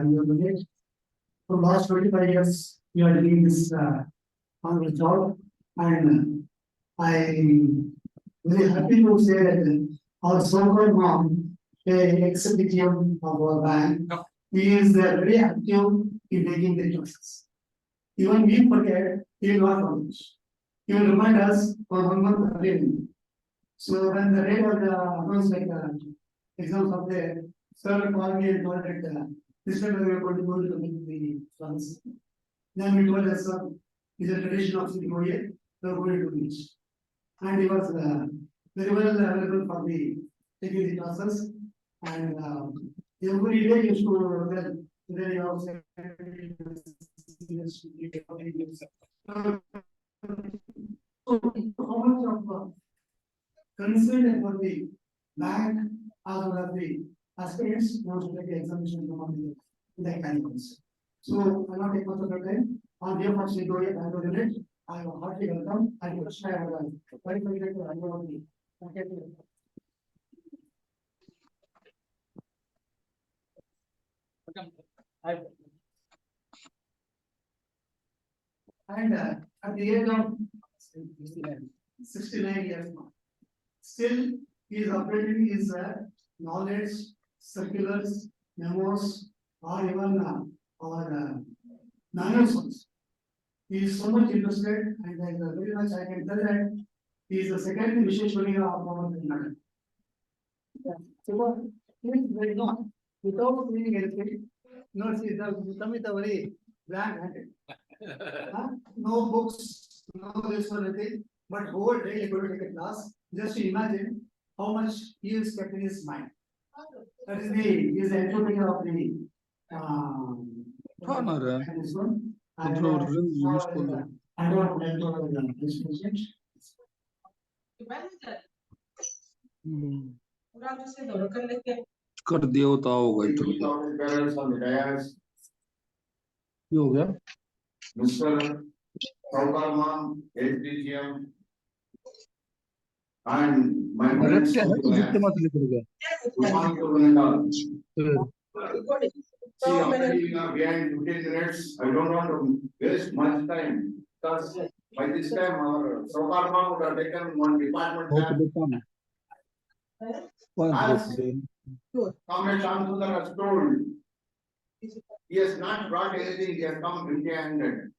unit. For last 25 years, we are doing this on the job, and I'm very happy to say that our SAOKAR mom, ex-PTM of our bank, he is very active in taking the classes. Even we forget, he will not forget. He will remind us for 1 month earlier. So when the rate of the announced like exams are there, sir called me and told that this time we are going to go to the class. Then we told us, sir, is a tradition of CBOA, we are going to teach. And he was very well available for the taking the classes. And every day he used to well, today he was how much of concern about the bank as well as the aspirants want to take the examination from the academics. So I will not take much of your time. On behalf of CBOA Bangalore Unit, I am heartily welcome. I will share a very familiar to Bangalore. And at the age of 69 years now, still he is updating his knowledge, circulars, memos, or even our manuals. He is so much interested, and very much I can tell that he is the second Visheshwari of our Nadu. So he is very known without seeing anything. No, see, the come with a very blank handed. No books, no this or anything, but whole day he could take a class. Just to imagine how much he is kept in his mind. That is the entrepreneur of the and this one. I don't कर दिया होता होगा ये हो गया Mr. SAOKAR HDGM and my friends see, already behind 15 minutes, I don't want to waste much time because by this time our SAOKAR would have taken one department. As Comrade Shamsundar has told, he has not brought anything, he has come empty-handed.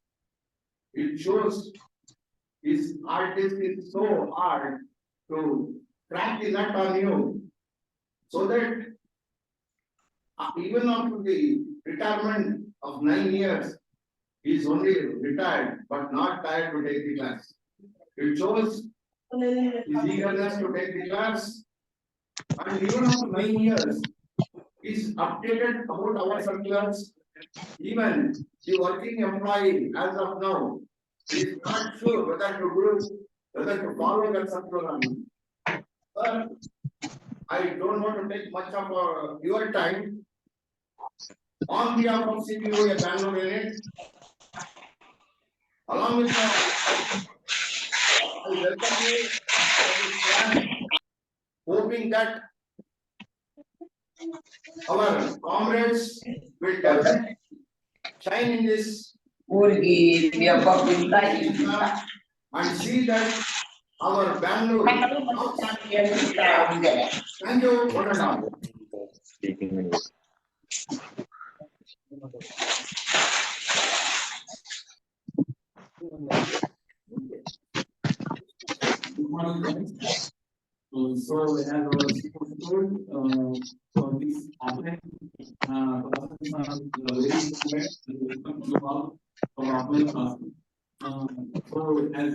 It shows his artist is so hard to crack the nut on you, so that even after the retirement of 9 years, he is only retired but not tired to take the class. It shows his eagerness to take the class, and even after 9 years, he is updated about our circulars. Even the working employee as of now is not sure whether to follow that circular. But I don't want to take much of your time. On behalf of CBOA Bangalore Unit, along with I welcome you for this class, hoping that our comrades will definitely shine in this and see that our Bangalore. Thank you. What an honor. So as our speaker told, so this offline classes are very important for offline classes. So as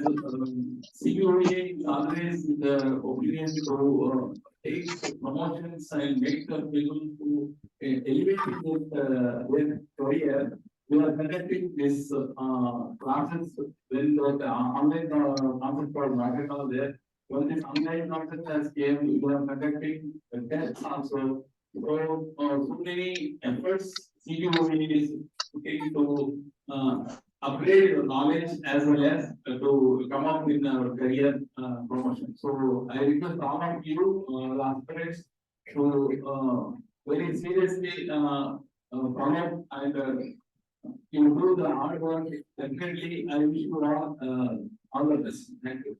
CBOA is always the opinion to take promotions and make the people to elevate their career. We are conducting this classes when the online concept called market are there. When this online concept has came, we are conducting tests also. So, so many efforts CBOA is putting to upgrade your knowledge as well as to come up with our career promotion. So I request all of you, aspirants, to very seriously promote and improve the hard work. Definitely, I wish you all the best. Thank you.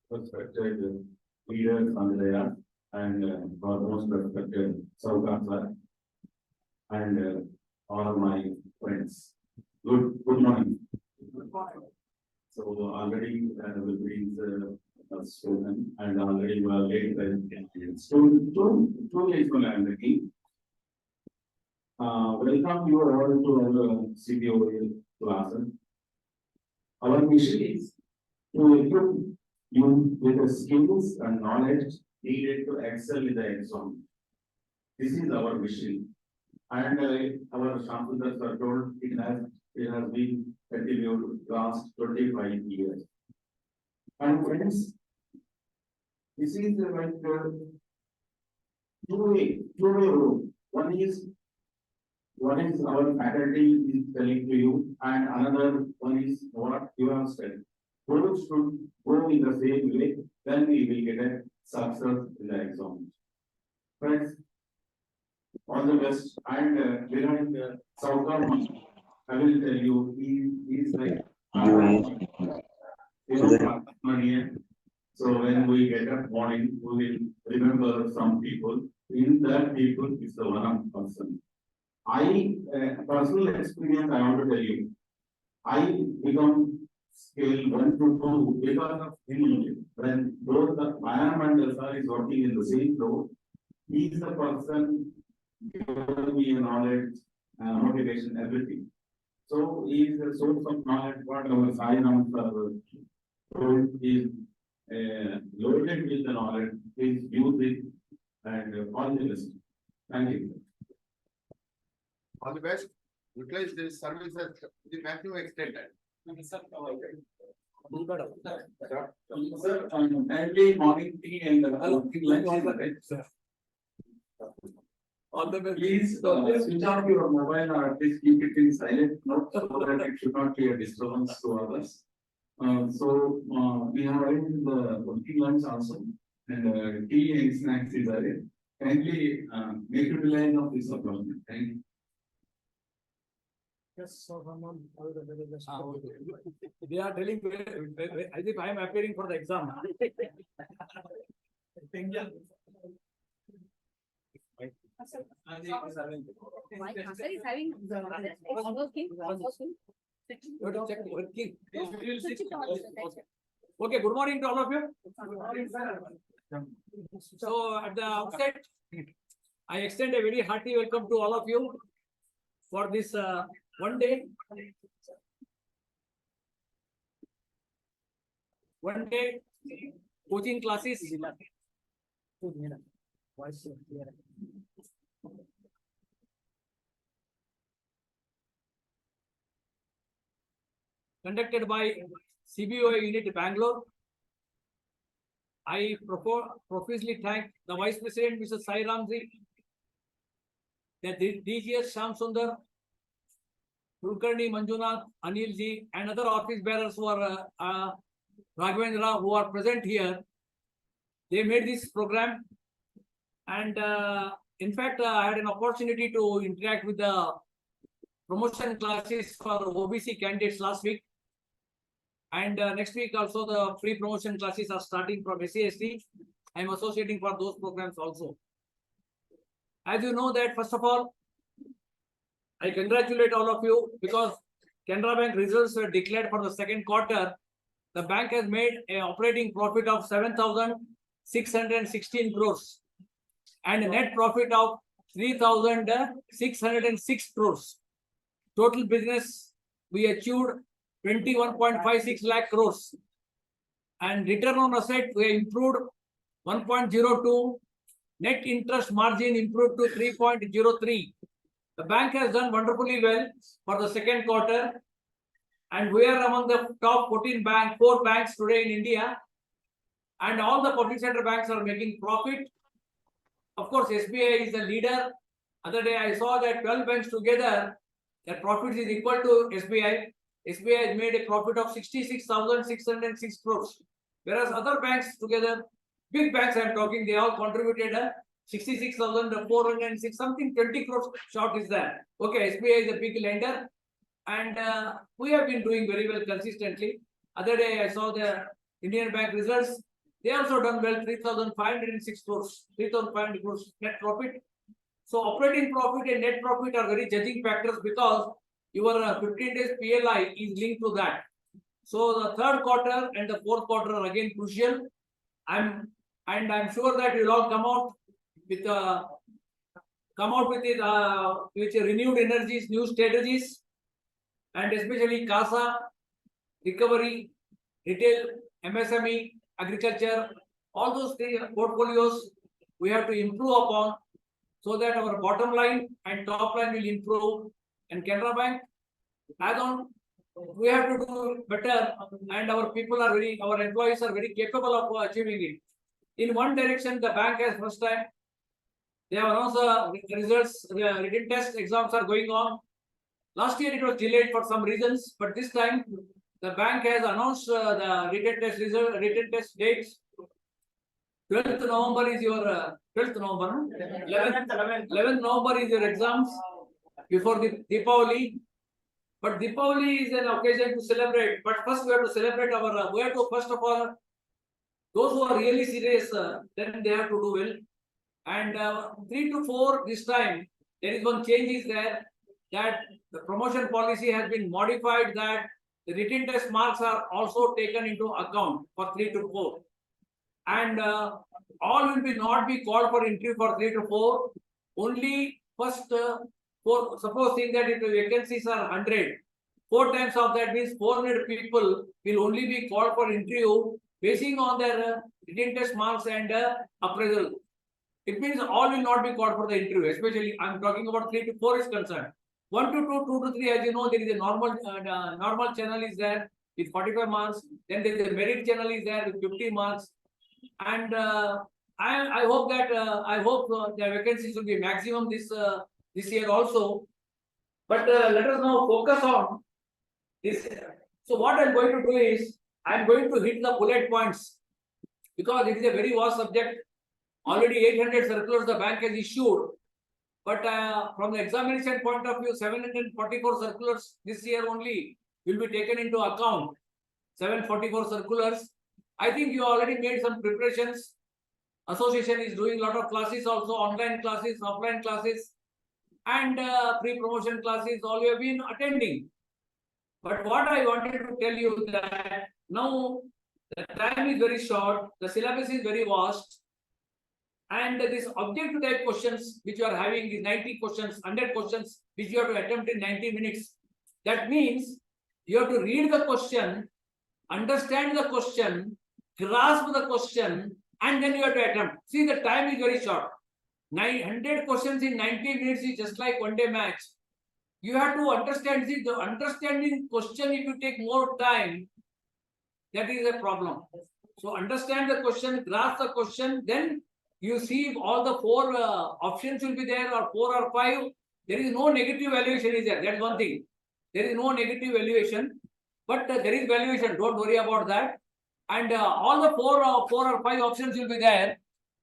Respected leaders on there and for most respected SAOKAR and all of my friends. Good morning. So already everybody is spoken and already we are late. Two days from I'm looking. Welcome you all to our CBOA class. Our mission is to equip you with the skills and knowledge needed to excel in the exam. This is our mission. And our Shamsuddars are told it has been continued last 25 years. And friends, this is like two-way road. One is our faculty is telling to you, and another one is what you have said. Both should go in the same way, then we will get a success in the exam. Friends, all the best. And behind SAOKAR, I will tell you, he is like money. So when we get up morning, we will remember some people. In that people is the one person. I personal experience I want to tell you. I become scale 1 to 2 because of him. When both the Mayam and Sir is working in the same floor, he is the person giving me knowledge, motivation, everything. So he is the source of knowledge. What our Sainam Sir is loaded with the knowledge. Please use it and all the best. Thank you. All the best. Utilize this service at the maximum extent. Sir, early morning tea and lunch. All the best. Please switch off your mobile or at least keep it in silent mode so that it should not be a disturbance to others. We have arranged the working lunch also and tea and snacks is arranged. Kindly make utilize of this opportunity. Thank you. Yes, so they are telling as if I am appearing for the exam. Sir is having working. Working. Okay, good morning to all of you. So at the outset, I extend a very hearty welcome to all of you for this one day coaching classes. Conducted by CBOA unit Bangalore. I profusely thank the Vice President, Mr. Sai Ramji, the DGS Sham Sundar, Kulkarni Manjunath, Anil ji, and other office bearers who are Raghavendra, who are present here. They made this program, and in fact, I had an opportunity to interact with the promotion classes for OBC candidates last week. And next week also the free promotion classes are starting from SCST. I am associating for those programs also. As you know that, first of all, I congratulate all of you because Canara Bank results were declared for the second quarter. The bank has made an operating profit of 7,616 crores and a net profit of 3,606 crores. Total business we achieved 21.56 lakh crores and return on asset we improved 1.02. Net interest margin improved to 3.03. The bank has done wonderfully well for the second quarter, and we are among the top 4 banks today in India, and all the public sector banks are making profit. Of course, SBI is the leader. Other day I saw that 12 banks together, their profit is equal to SBI. SBI has made a profit of 66,606 crores, whereas other banks together big banks I'm talking, they all contributed 66,406, something 20 crores short is there. Okay, SBI is a big lender, and we have been doing very well consistently. Other day I saw the Indian Bank results. They also done well, 3,506 crores, 3,500 crores net profit. So operating profit and net profit are very judging factors because your 15 days PLI is linked to that. So the third quarter and the fourth quarter are again crucial. I'm sure that you'll all come out with with renewed energies, new strategies, and especially CASA, recovery, retail, MSME, agriculture, all those three portfolios we have to improve upon so that our bottom line and top line will improve. And Canara Bank, as on, we have to do better, and our employees are very capable of achieving it. In one direction, the bank has first time, they have announced the results, the written test exams are going on. Last year it was delayed for some reasons, but this time the bank has announced the written test result, written test dates. 12th November is your 12th November, 11th November is your exams before the Deepavali. But Deepavali is an occasion to celebrate. But first we have to celebrate we have to first of all, those who are really serious, then they have to do well. And 3 to 4 this time, there is one change is there, that the promotion policy has been modified, that the written test marks are also taken into account for 3 to 4. And all will not be called for interview for 3 to 4. Only first, supposing that if the vacancies are 100, 4 times of that means 400 people will only be called for interview basing on their written test marks and appraisal. It means all will not be called for the interview, especially I'm talking about 3 to 4 is concerned. 1 to 2, 2 to 3, as you know, there is a normal channel is there with 45 marks. Then there is a merit channel is there with 50 marks. And I hope that the vacancies will be maximum this year also. But let us now focus on this. So what I'm going to do is I'm going to hit the bullet points because it is a very vast subject. Already 800 circulars the bank has issued. But from the examination point of view, 744 circulars this year only will be taken into account. 744 circulars. I think you already made some preparations. Association is doing a lot of classes also, online classes, offline classes, and pre-promotion classes, all you have been attending. But what I wanted to tell you that now the time is very short, the syllabus is very vast, and this objective type questions which you are having is 90 questions, 100 questions which you have to attempt in 90 minutes. That means you have to read the question, understand the question, grasp the question, and then you have to attempt. See, the time is very short. 900 questions in 90 minutes is just like one day match. You have to understand. See, the understanding question, if you take more time, that is a problem. So understand the question, grasp the question, then you see all the 4 options will be there, or 4 or 5. There is no negative valuation is there. That's one thing. There is no negative valuation, but there is valuation. Don't worry about that. And all the 4 or 5 options will be there.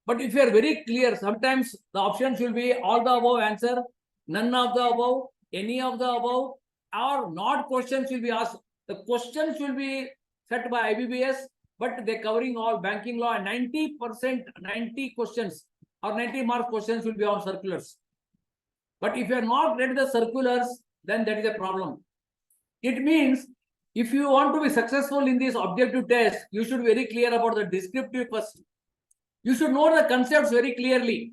But if you are very clear, sometimes the options will be all the above answer, none of the above, any of the above, or not questions will be asked. The questions will be set by IBBS, but they covering all banking law, and 90%, 90 questions or 90 mark questions will be on circulars. But if you are not read the circulars, then that is a problem. It means if you want to be successful in this objective test, you should be very clear about the descriptive first. You should know the concepts very clearly.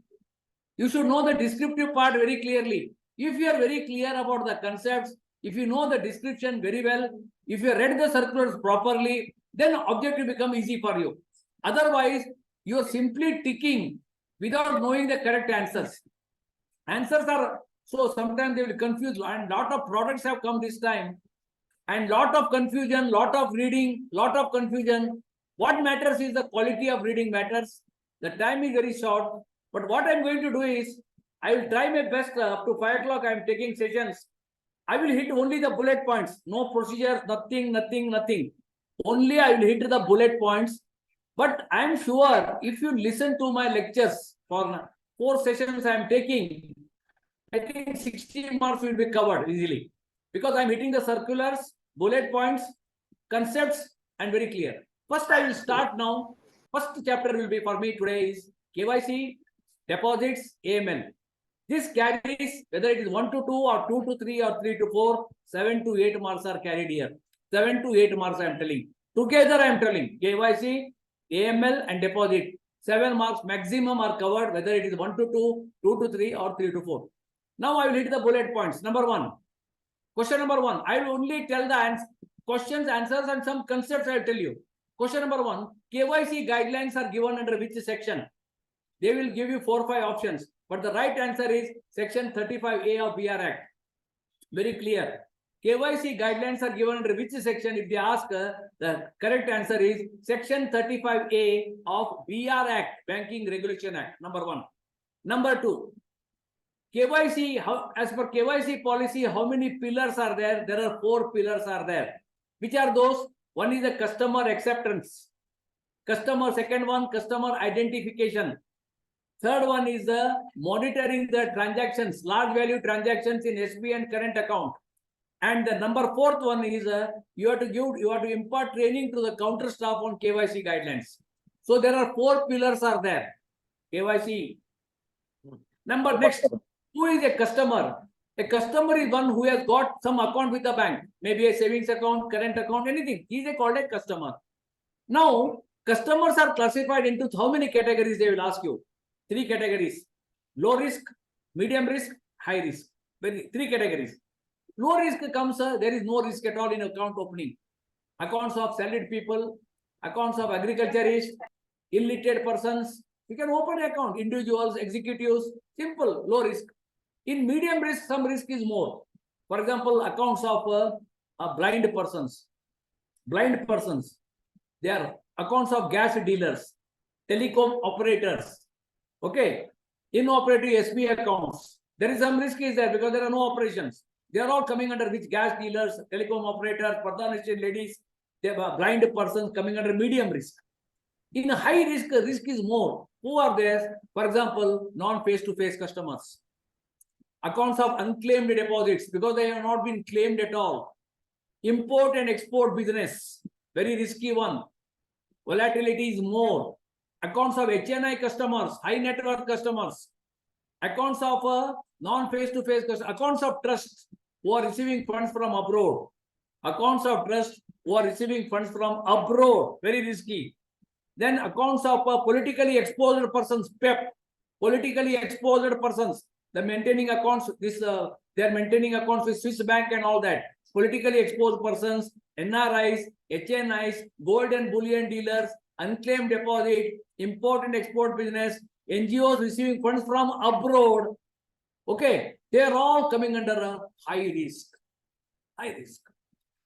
You should know the descriptive part very clearly. If you are very clear about the concepts, if you know the description very well, if you read the circulars properly, then objective become easy for you. Otherwise, you are simply ticking without knowing the correct answers. Answers are, so sometimes they will confuse, and lot of products have come this time, and lot of confusion, lot of reading, lot of confusion. What matters is the quality of reading matters. The time is very short, but what I'm going to do is, I will try my best up to 5 o'clock. I'm taking sessions. I will hit only the bullet points, no procedures, nothing. Only I will hit the bullet points. But I am sure if you listen to my lectures for 4 sessions I am taking, I think 60 marks will be covered easily because I am hitting the circulars, bullet points, concepts, and very clear. First, I will start now. First chapter will be for me today is KYC, deposits, AML. This carries whether it is 1 to 2 or 2 to 3 or 3 to 4, 7 to 8 marks are carried here. 7 to 8 marks I am telling. Together I am telling KYC, AML and deposit. 7 marks maximum are covered whether it is 1 to 2, 2 to 3 or 3 to 4. Now I will hit the bullet points. Number 1. Question number 1. I will only tell the questions, answers and some concepts I will tell you. Question number 1. KYC guidelines are given under which section? They will give you 4 or 5 options. But the right answer is section 35A of BR Act. Very clear. KYC guidelines are given under which section? If they ask, the correct answer is section 35A of BR Act, Banking Regulation Act. Number 1. Number 2. KYC, as per KYC policy, how many pillars are there? There are 4 pillars are there. Which are those? One is the customer acceptance. Second one, customer identification. Third one is the monitoring the transactions, large value transactions in SB and current account. And the number 4th one is you have to impart training to the counter staff on KYC guidelines. So there are 4 pillars are there. KYC. Number next, who is a customer? A customer is one who has got some account with the bank, maybe a savings account, current account, anything. He is called a customer. Now, customers are classified into how many categories? They will ask you. 3 categories: low risk, medium risk, high risk. 3 categories. Low risk comes, there is no risk at all in account opening. Accounts of salaried people, accounts of agriculturists, illiterate persons. You can open an account, individuals, executives, simple, low risk. In medium risk, some risk is more. For example, accounts of blind persons. Blind persons. They are accounts of gas dealers, telecom operators. Okay, inoperative SB accounts. There is some risk is there because there are no operations. They are all coming under which? Gas dealers, telecom operators, Pradhan estate ladies. They are blind persons coming under medium risk. In high risk, risk is more. Who are there? For example, non-face-to-face customers. Accounts of unclaimed deposits because they have not been claimed at all. Import and export business, very risky one. Volatility is more. Accounts of HNI customers, high net worth customers. Accounts of non-face-to-face customers. Accounts of trusts who are receiving funds from abroad. Accounts of trust who are receiving funds from abroad, very risky. Then accounts of politically exposed persons, PEP, politically exposed persons. They're maintaining accounts. They're maintaining accounts with Swiss Bank and all that. Politically exposed persons, NRIs, HNIs, gold and bullion dealers, unclaimed deposit, import and export business, NGOs receiving funds from abroad. Okay, they are all coming under a high risk. High risk.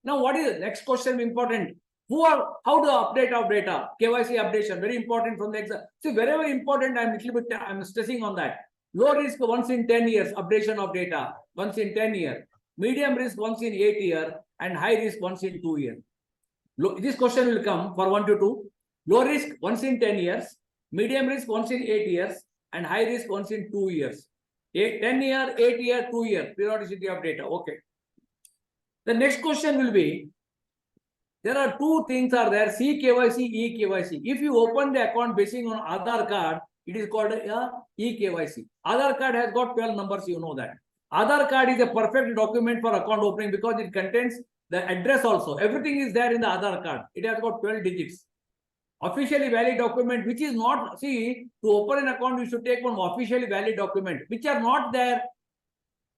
Now, what is the next question important? How to update our data? KYC updation, very important from the exam. See, wherever important, I'm stressing on that. Low risk once in 10 years, updation of data, once in 10 years. Medium risk once in 8 years, and high risk once in 2 years. This question will come for 1 to 2. Low risk once in 10 years, medium risk once in 8 years, and high risk once in 2 years. 10 year, 8 year, 2 year, periodicity of data. Okay. The next question will be, there are 2 things are there, CKYC, eKYC. If you open the account basing on Aadhaar card, it is called eKYC. Aadhaar card has got 12 numbers, you know that. Aadhaar card is a perfect document for account opening because it contains the address also. Everything is there in the Aadhaar card. It has got 12 digits. Officially valid document, which is not, see, to open an account, you should take one officially valid document, which are not there.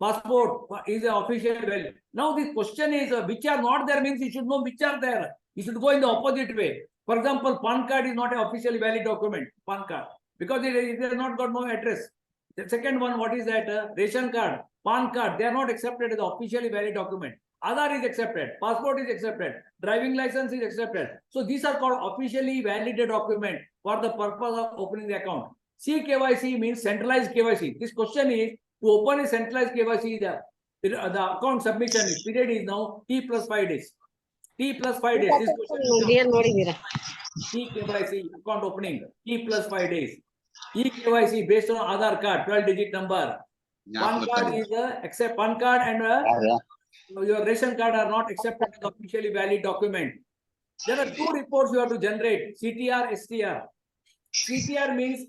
Passport is an officially valid. Now, the question is, which are not there means you should know which are there. You should go in the opposite way. For example, PAN card is not an officially valid document, PAN card, because it has not got no address. The second one, what is that? Ration card, PAN card, they are not accepted as officially valid document. Aadhaar is accepted, passport is accepted, driving license is accepted. So these are called officially validated document for the purpose of opening the account. CKYC means centralized KYC. This question is, to open a centralized KYC, the account submission period is now T plus 5 days. T plus 5 days. This question E-KYC, account opening, E plus 5 days. E-KYC based on Aadhaar card, 12-digit number. PAN card is except PAN card and your ration card are not accepted as officially valid document. There are two reports you have to generate, CTR, STR. CTR means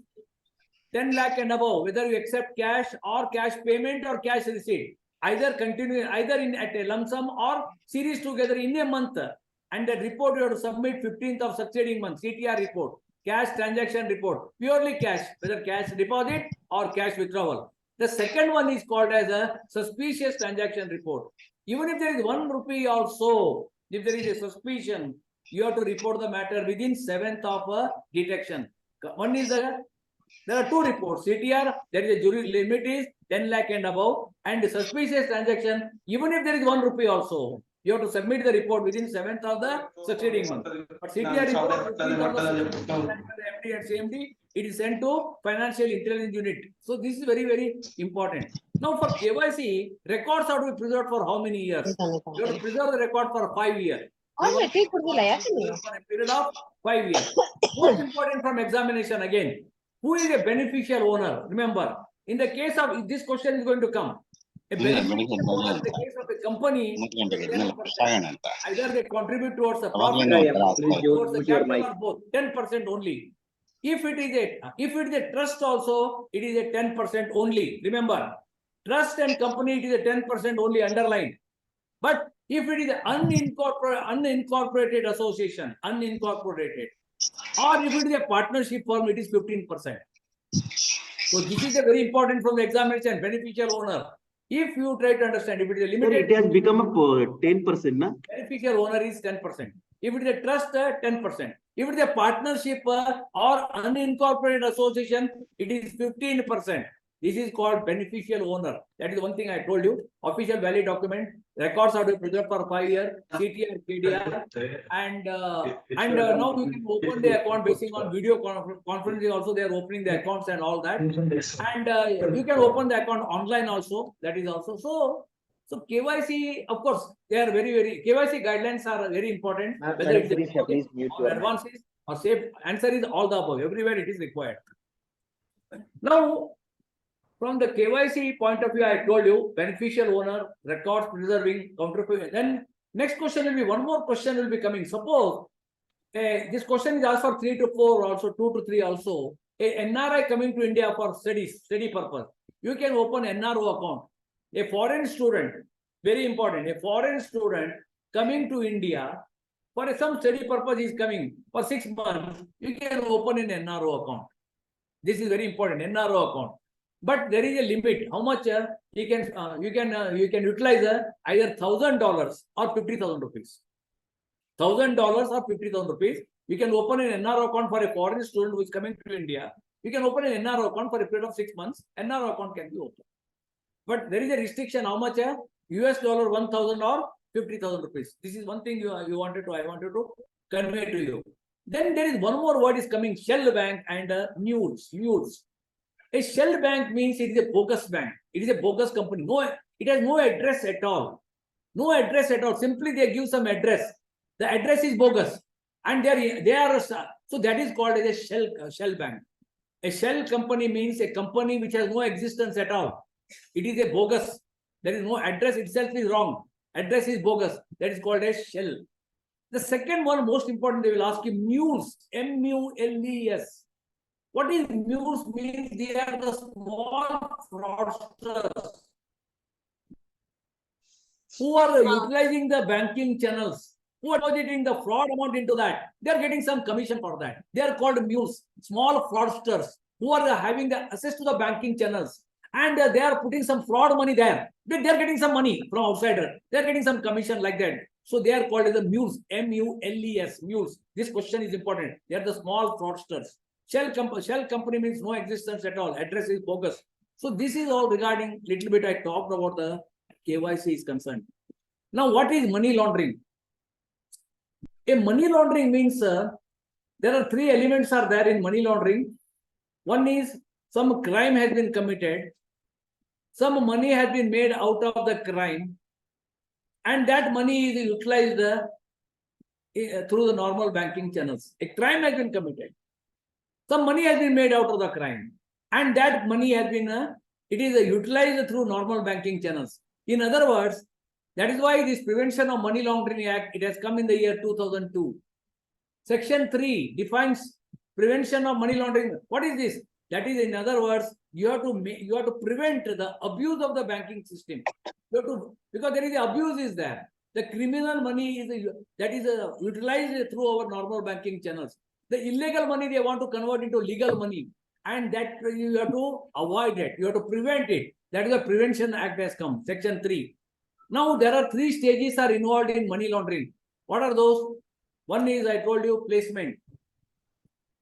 10 lakh and above, whether you accept cash or cash payment or cash receipt, either continue, either in at a lump sum or series together in a month. And that report you have to submit 15th of succeeding month, CTR report, cash transaction report, purely cash, whether cash deposit or cash withdrawal. The second one is called as a suspicious transaction report. Even if there is 1 rupee also, if there is a suspicion, you have to report the matter within 7th of detection. One is there are two reports, CTR, there is a jury limit is 10 lakh and above, and the suspicious transaction, even if there is 1 rupee also, you have to submit the report within 7th of the succeeding month. But CTR report, MD and CMD, it is sent to Financial Intelligence Unit. So this is very, very important. Now for KYC, records have to be preserved for how many years? You have to preserve the record for 5 years. For a period of 5 years. Most important from examination again. Who is a beneficial owner? Remember, in the case of this question is going to come. A beneficial owner in the case of a company, either they contribute towards the profit towards the capital or both, 10% only. If it is a trust also, it is a 10% only. Remember, trust and company, it is a 10% only underlined. But if it is an unincorporated association, unincorporated, or if it is a partnership firm, it is 15%. So this is a very important from the examination, beneficial owner. If you try to understand, if it is a limited, it has become a 10%, na? Beneficial owner is 10%. If it is a trust, 10%. If it is a partnership or unincorporated association, it is 15%. This is called beneficial owner. That is one thing I told you. Official valid document, records are to be preserved for 5 years, CTR, KDR, and now you can open the account based on video conferencing. Also, they are opening the accounts and all that. And you can open the account online also. That is also so. KYC, of course, they are very KYC guidelines are very important. Whether it's advances or safe, answer is all the above. Everywhere it is required. Now, from the KYC point of view, I told you beneficial owner, records preserving, counterfeit. Then next question will be one more question will be coming. Suppose this question is asked for 3 to 4, also 2 to 3 also. A NRI coming to India for study purpose. You can open NRO account. A foreign student, very important. A foreign student coming to India for some study purpose is coming for 6 months. You can open an NRO account. This is very important. NRO account. But there is a limit. How much you can utilize either $1,000 or 50,000 rupees. $1,000 or 50,000 rupees. You can open an NRO account for a foreign student who is coming to India. You can open an NRO account for a period of 6 months. NRO account can be opened. But there is a restriction. How much? US dollar 1,000 or 50,000 rupees. This is one thing I wanted to convey to you. Then there is one more word is coming: shell bank and mules. A shell bank means it is a bogus bank. It is a bogus company. No, it has no address at all. No address at all. Simply they give some address. The address is bogus, and they are so that is called as a shell bank. A shell company means a company which has no existence at all. It is a bogus. There is no address itself is wrong. Address is bogus. That is called a shell. The second one, most important, they will ask you mules. M-U-L-E-S. What is mules means? They are the small fraudsters who are utilizing the banking channels, who are depositing the fraud amount into that. They are getting some commission for that. They are called mules, small fraudsters who are having the access to the banking channels, and they are putting some fraud money there. They are getting some money from outsider. They are getting some commission like that. So they are called as the mules, M-U-L-E-S, mules. This question is important. They are the small fraudsters. Shell company means no existence at all. Address is bogus. So this is all regarding little bit I talked about the KYC is concerned. Now, what is money laundering? A money laundering means there are 3 elements are there in money laundering. One is some crime has been committed, some money has been made out of the crime, and that money is utilized through the normal banking channels. A crime has been committed. Some money has been made out of the crime, and that money has been utilized through normal banking channels. In other words, that is why this Prevention of Money Laundering Act, it has come in the year 2002. Section 3 defines prevention of money laundering. What is this? That is, in other words, you have to prevent the abuse of the banking system. You have to, because there is abuse is there. The criminal money is utilized through our normal banking channels. The illegal money they want to convert into legal money, and that you have to avoid it. You have to prevent it. That is the Prevention Act has come, Section 3. Now there are 3 stages are involved in money laundering. What are those? One is, I told you, placement.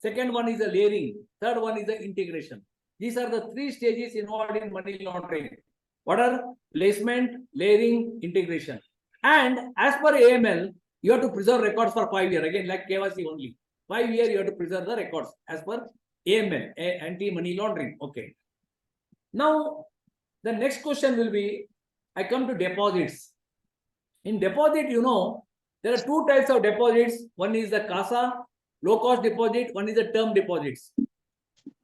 Second one is the layering. Third one is the integration. These are the 3 stages involved in money laundering. What are? Placement, layering, integration. And as per AML, you have to preserve records for 5 years. Again, like KYC only. 5 years you have to preserve the records as per AML, anti-money laundering. Okay. Now, the next question will be, I come to deposits. In deposit, you know, there are 2 types of deposits. One is the CASA, low-cost deposit. One is the term deposits.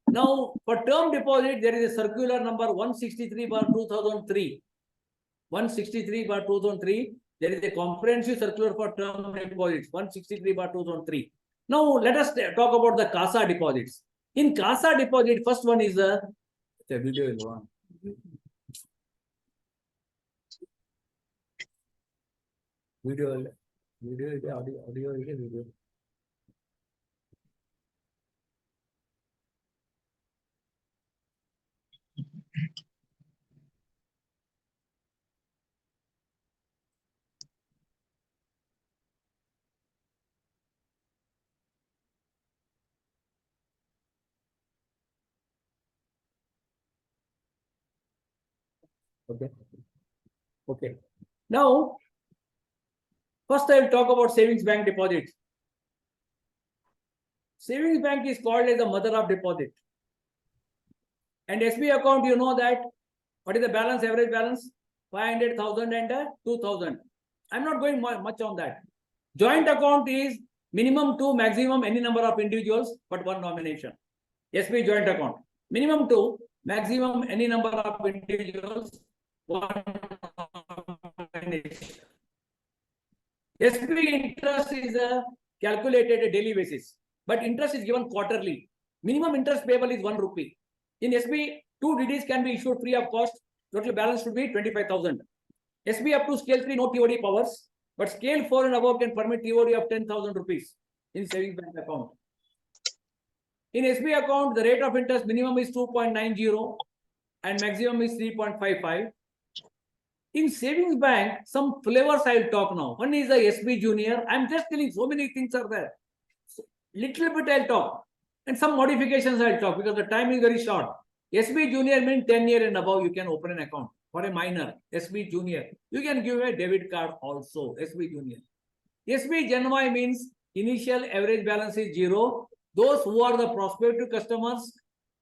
Now, for term deposit, there is a circular number 163/2003. 163/2003. There is a comprehensive circular for term deposits. 163/2003. Now, let us talk about the CASA deposits. In CASA deposit, first one is the video. Audio. Okay. Now, first I will talk about savings bank deposits. Savings bank is called as the mother of deposit. And SB account, you know that what is the balance, average balance? 500,000 and 2,000. I'm not going much on that. Joint account is minimum 2, maximum any number of individuals, but 1 nomination. SB joint account. Minimum 2, maximum any number of individuals, 1 nomination. SB interest is calculated at a daily basis, but interest is given quarterly. Minimum interest payable is 1 rupee. In SB, 2 DDs can be issued free of cost. Total balance should be 25,000. SB up to scale 3, no TOD powers, but scale 4 and above can permit TOD of 10,000 rupees in savings bank account. In SB account, the rate of interest minimum is 2.90 and maximum is 3.55. In savings bank, some flavors I will talk now. One is the SB Junior. I'm just telling so many things are there. So, little bit I'll talk. And some modifications I'll talk because the time is very short. SB Junior means 10 years and above you can open an account. For a minor, SB Junior. You can give a debit card also, SB Junior. SB Gen Y means initial average balance is 0. Those who are the prospective customers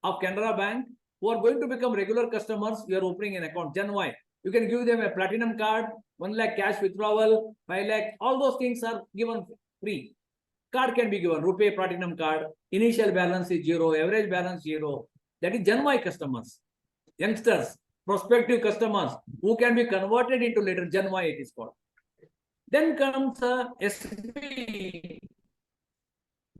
of Canara Bank, who are going to become regular customers, you are opening an account, Gen Y. You can give them a platinum card, 1 lakh cash withdrawal, 5 lakh, all those things are given free. Card can be given, Rupee platinum card, initial balance is 0, average balance 0. That is Gen Y customers, youngsters, prospective customers who can be converted into later Gen Y it is called. Then comes SB.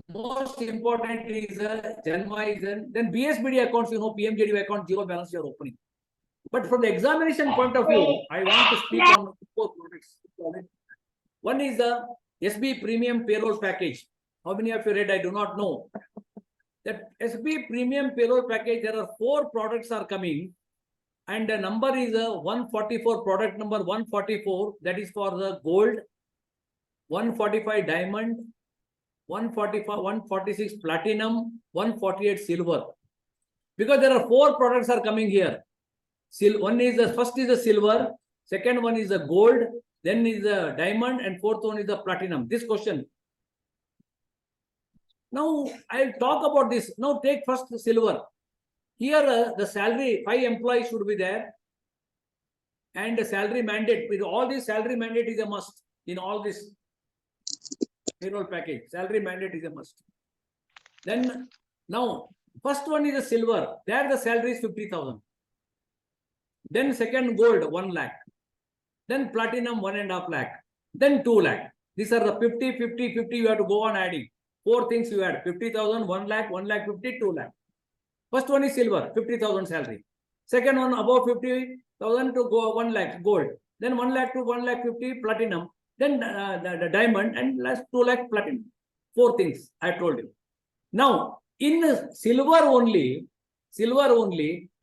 Most important is Gen Y, then BSBD accounts, you know, PMJD account, 0 balance you are opening. But from the examination point of view, I want to speak on 4 products. One is the SB Premium Payroll Package. How many of you read? I do not know. That SB Premium Payroll Package, there are 4 products are coming. And the number is 144, product number 144. That is for the gold, 145 diamond, 145, 146 platinum, 148 silver. Because there are 4 products are coming here. One is the first is the silver, second one is the gold, then is the diamond, and 4th one is the platinum. This question. Now I'll talk about this. Now take first the silver. Here the salary, 5 employees should be there, and the salary mandate. With all this salary mandate is a must in all this. payroll package. Salary mandate is a must. Then now, first one is a silver. There the salary is 50,000. Then second gold 1 lakh. Then platinum 1.5 lakh. Then 2 lakh. These are the 50, 50, 50. You have to go on adding. 4 things you add: 50,000, 1 lakh, 1 lakh 50, 2 lakh. First one is silver, 50,000 salary. Second one above 50,000 to go 1 lakh gold. Then 1 lakh to 1 lakh 50 platinum. Then the diamond, and last 2 lakh platinum. 4 things I told you. Now in silver only,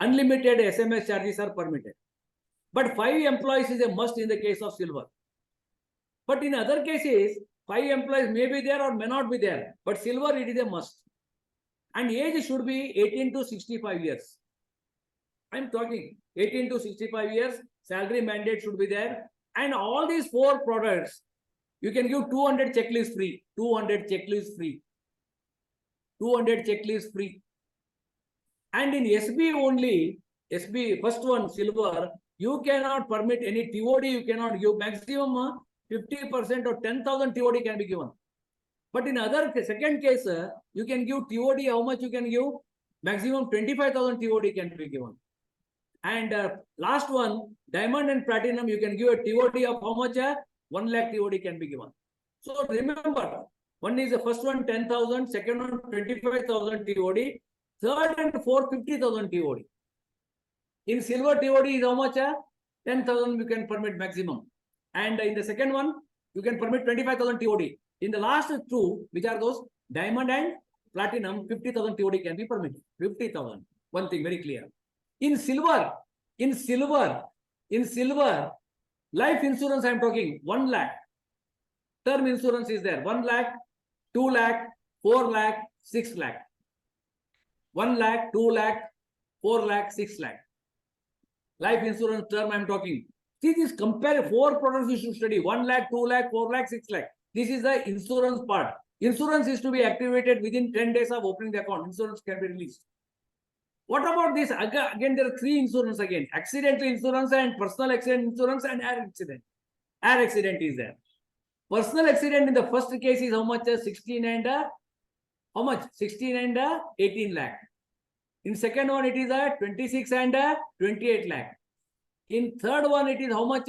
unlimited SMS charges are permitted. But 5 employees is a must in the case of silver. But in other cases, 5 employees may be there or may not be there. But silver, it is a must. And age should be 18 to 65 years. I am talking 18 to 65 years, salary mandate should be there. And all these 4 products, you can give 200 checklists free. 200 checklists free. 200 checklists free. And in SB only, SB first one silver, you cannot permit any TOD, you cannot give. Maximum 50% or 10,000 TOD can be given. But in other second case, you can give TOD. How much you can give? Maximum 25,000 TOD can be given. And last one, diamond and platinum, you can give a TOD of how much? 1 lakh TOD can be given. So remember, one is the first one 10,000, second one 25,000 TOD, third and fourth 50,000 TOD. In silver TOD is how much? 10,000 you can permit maximum. And in the second one, you can permit 25,000 TOD. In the last 2, which are those diamond and platinum, 50,000 TOD can be permitted. 50,000. One thing very clear. In silver, life insurance I am talking 1 lakh. Term insurance is there. 1 lakh, 2 lakh, 4 lakh, 6 lakh. 1 lakh, 2 lakh, 4 lakh, 6 lakh. Life insurance term I am talking. See this, compare 4 products you should study. 1 lakh, 2 lakh, 4 lakh, 6 lakh. This is the insurance part. Insurance is to be activated within 10 days of opening the account. Insurance can be released. What about this? Again, there are 3 insurance again. Accidental insurance and personal accident insurance and air accident. Air accident is there. Personal accident in the first case is how much? 16 and how much? 16 and 18 lakh. In second one, it is 26 and 28 lakh. In third one, it is how much?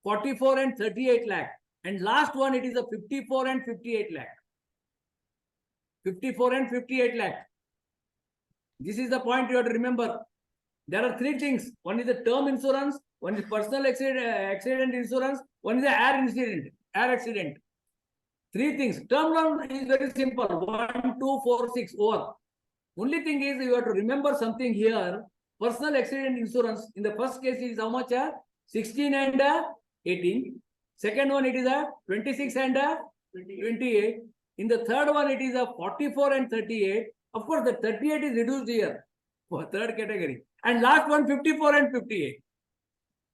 44 and 38 lakh. And last one, it is a 54 and 58 lakh. 54 and 58 lakh. This is the point you have to remember. There are 3 things. One is the term insurance, one is personal accident insurance, one is the air accident. 3 things. Term loan is very simple. 1, 2, 4, 6 over. Only thing is you have to remember something here. Personal accident insurance in the first case is how much? 16 and 18. Second one, it is 26 and 28. In the third one, it is 44 and 38. Of course, the 38 is reduced here for third category. And last one, 54 and 58.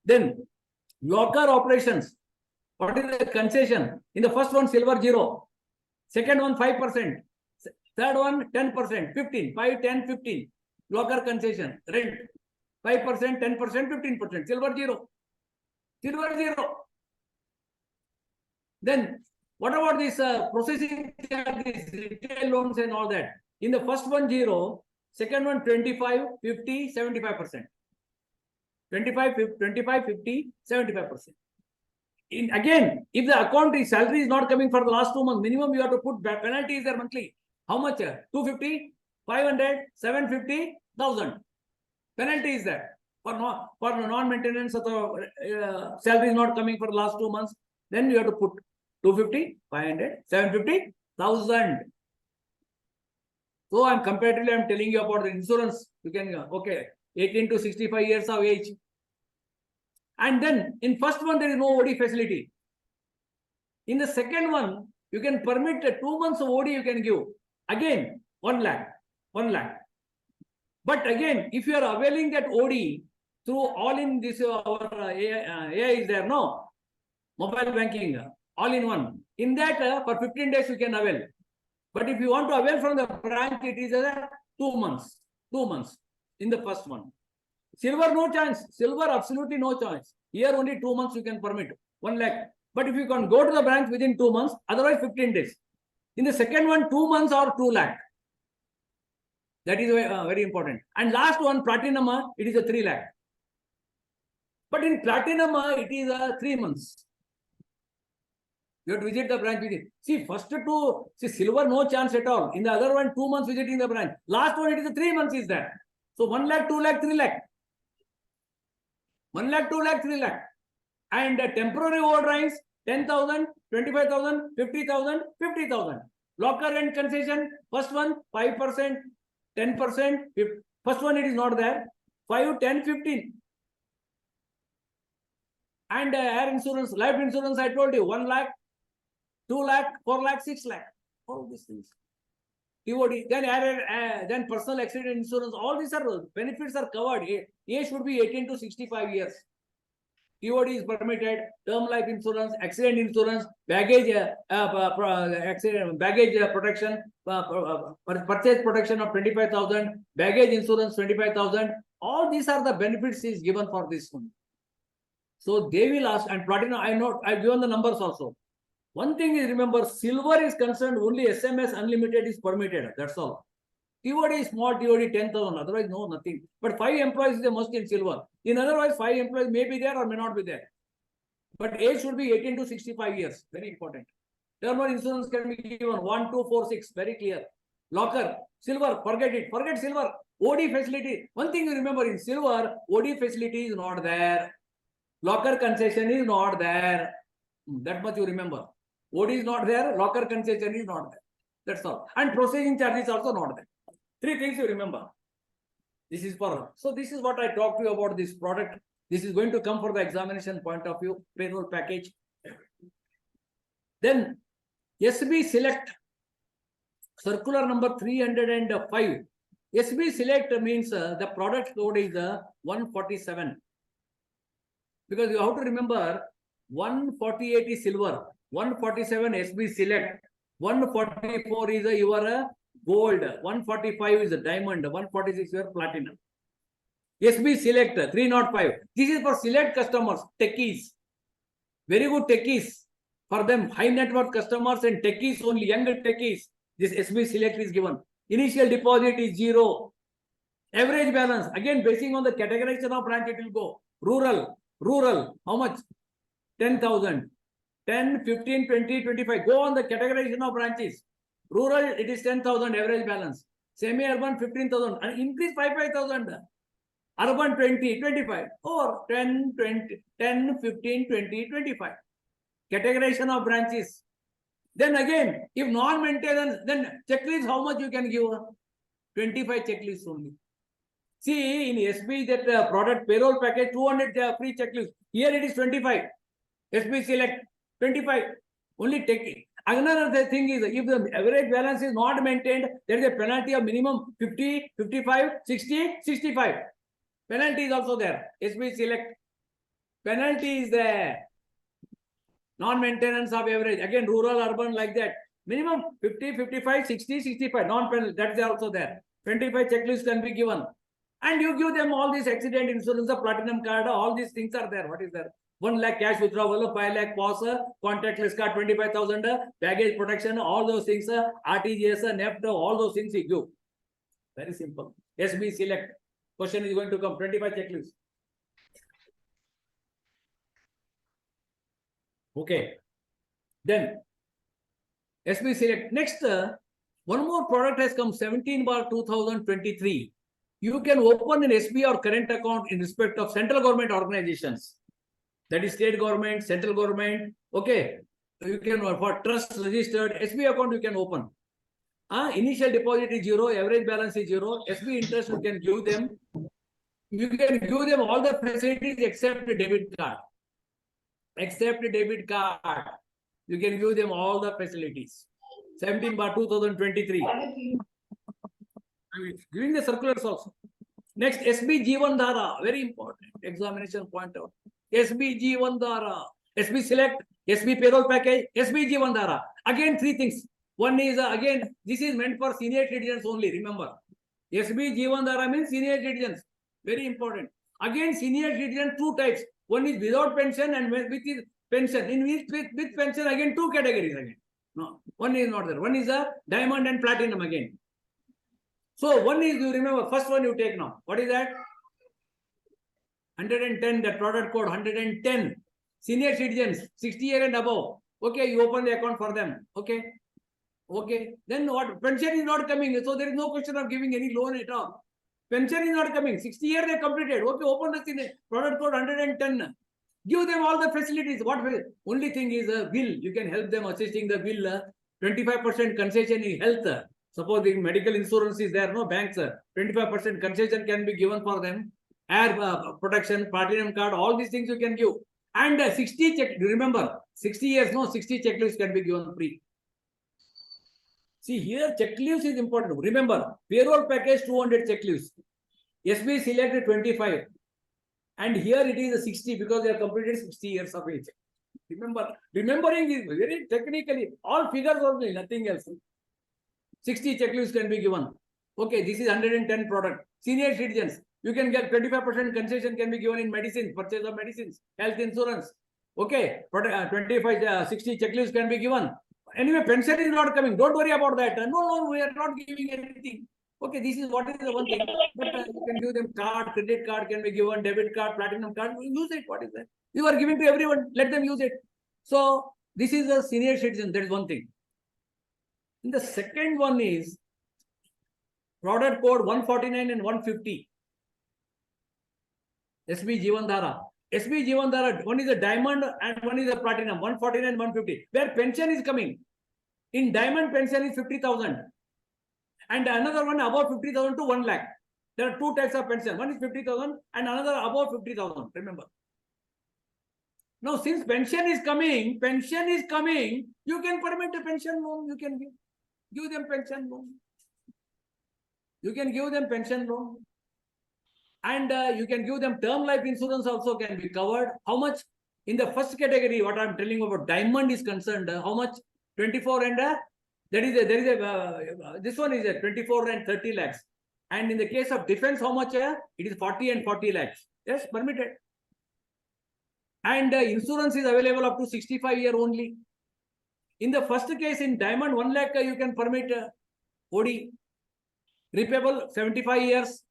Then, locker operations. What is the concession? In the first one, silver 0. Second one, 5%. Third one, 10%, 15. 5, 10, 15. Locker concession, rent. 5%, 10%, 15%. Silver 0. Silver 0. Then, what about this processing charges, retail loans and all that? In the first one, 0. Second one, 25, 50, 75%. 25, 50, 75%. Again, if the account is salary is not coming for the last 2 months, minimum you have to put penalty is there monthly. How much? 250, 500, 750, 1,000. Penalty is there for non-maintenance of the salary is not coming for the last 2 months. Then you have to put 250, 500, 750, 1,000. So I'm comparatively telling you about the insurance. You can okay, 18 to 65 years of age. And then in first one there is no OD facility. In the second one, you can permit 2 months of OD you can give. Again, 1 lakh. 1 lakh. But again, if you are availing that OD through all in this our AI is there, no? Mobile banking, all in one. In that, for 15 days you can avail. But if you want to avail from the branch, it is 2 months. 2 months in the first one. Silver, no chance. Silver, absolutely no chance. Here only 2 months you can permit. 1 lakh. But if you can go to the branch within 2 months, otherwise 15 days. In the second one, 2 months or 2 lakh. That is very important. And last one, platinum, it is a 3 lakh. But in platinum, it is 3 months. You have to visit the branch within. See, first two, see, silver, no chance at all. In the other one, 2 months visiting the branch. Last one, it is 3 months is there. So 1 lakh, 2 lakh, 3 lakh. 1 lakh, 2 lakh, 3 lakh. And temporary overdrives, 10,000, 25,000, 50,000, 50,000. Locker rent concession, first one, 5%, 10%. First one, it is not there. 5, 10, 15. And air insurance, life insurance, I told you, 1 lakh, 2 lakh, 4 lakh, 6 lakh. All these things. TOD, then personal accident insurance, all these are benefits are covered. Age should be 18 to 65 years. TOD is permitted, term life insurance, accident insurance, baggage, baggage protection, purchase protection of 25,000, baggage insurance 25,000. All these are the benefits is given for this one. So they will ask, and platinum, I know, I've given the numbers also. One thing is, remember, silver is concerned, only SMS unlimited is permitted. That's all. TOD is small TOD 10,000, otherwise no, nothing. But 5 employees is a must in silver. In otherwise, 5 employees may be there or may not be there. But age should be 18 to 65 years. Very important. Term insurance can be given 1, 2, 4, 6. Very clear. Locker, silver, forget it. Forget silver. OD facility. One thing you remember, in silver, OD facility is not there. Locker concession is not there. That much you remember. OD is not there. Locker concession is not there. That's all. And processing charge is also not there. 3 things you remember. This is for, so this is what I talked to you about this product. This is going to come for the examination point of view, payroll package. Then SB Select, circular number 305. SB Select means the product code is 147. Because you have to remember, 148 is silver, 147 SB Select, 144 is your gold, 145 is a diamond, 146 is your platinum. SB Select 305. This is for select customers, techies. Very good techies. For them, high net worth customers and techies only, younger techies. This SB Select is given. Initial deposit is 0. Average balance, again, basing on the categorization of branch, it will go. Rural, how much? 10,000. 10, 15, 20, 25. Go on the categorization of branches. Rural, it is 10,000 average balance. Semi-urban, 15,000. And increase 5,000. Urban, 20, 25. Or 10, 20, 10, 15, 20, 25. Categorization of branches. Then again, if non-maintenance, then checklist, how much you can give? 25 checklists only. See, in SB, that product payroll package, 200 free checklist. Here it is 25. SB Select, 25. Only take it. Another thing is, if the average balance is not maintained, there is a penalty of minimum 50, 55, 60, 65. Penalty is also there. SB Select. Penalty is there. Non-maintenance of average. Again, rural, urban, like that. Minimum 50, 55, 60, 65. Non-penalty. That's also there. 25 checklists can be given. And you give them all these accident insurance, the platinum card, all these things are there. What is there? 1 lakh cash withdrawal, 5 lakh POS, contactless card, 25,000, baggage protection, all those things, RTGS, NEFT, all those things you give. Very simple. SB Select. Question is going to come, 25 checklists. Okay. Then, SB Select. Next, one more product has come, 17/2023. You can open an SB or current account in respect of central government organizations. That is state government, central government. Okay. You can, for trust registered, SB account you can open. Initial deposit is 0, average balance is 0. SB interest you can give them. You can give them all the facilities except the debit card. Except the debit card. You can give them all the facilities. 17/2023. Giving the circulars also. Next, SB Jeevan Dhara, very important examination point out. SB Jeevan Dhara, SB Select, SB Payroll Package, SB Jeevan Dhara. Again, 3 things. One is, again, this is meant for senior citizens only, remember. SB Jeevan Dhara means senior citizens. Very important. Again, senior citizens, 2 types. One is without pension and with pension. In with pension again, two categories again. No, one is not there. One is a diamond and platinum again. So one is, you remember, first one you take now. What is that? 110, the product code 110. Senior citizens, 60 years and above. Okay, you open the account for them. Okay. Okay. Then what? Pension is not coming. So there is no question of giving any loan at all. Pension is not coming. 60 years they completed. Okay, open the senior product code 110. Give them all the facilities. What only thing is a will. You can help them assisting the will. 25% concession in health. Suppose the medical insurance is there, no banks. 25% concession can be given for them. Air protection, platinum card, all these things you can give. And 60 check. Remember, 60 years, no, 60 checklists can be given free. See here, checklist is important. Remember, payroll package 200 checklists. SB selected 25. And here it is a 60 because they have completed 60 years of age. Remember, remembering is very technically, all figures only, nothing else. 60 checklists can be given. Okay, this is 110 product. Senior citizens, you can get 25% concession can be given in medicines, purchase of medicines, health insurance. Okay, 60 checklists can be given. Anyway, pension is not coming. Don't worry about that. No, we are not giving anything. Okay, this is what is the one thing. But you can give them card, credit card can be given, debit card, platinum card. Use it. What is that? You are giving to everyone. Let them use it. So this is a senior citizen. That is one thing. And the second one is product code 149 and 150. SB Jivandhara. SB Jivandhara, one is a diamond and one is a platinum, 149, 150. Where pension is coming. In diamond, pension is 50,000. And another one above 50,000 to 1 lakh. There are two types of pension. One is 50,000 and another above 50,000. Remember. Now, since pension is coming, you can permit a pension loan. You can give them pension loan. You can give them pension loan. And you can give them term life insurance also can be covered. How much? In the first category, what I'm telling about diamond is concerned, how much? 24 and this one is a 24 and 30 lakhs. And in the case of defense, how much? It is 40 and 40 lakhs. Yes, permitted. And insurance is available up to 65 year only. In the first case, in diamond, 1 lakh, you can permit OD. Repayable 75 years.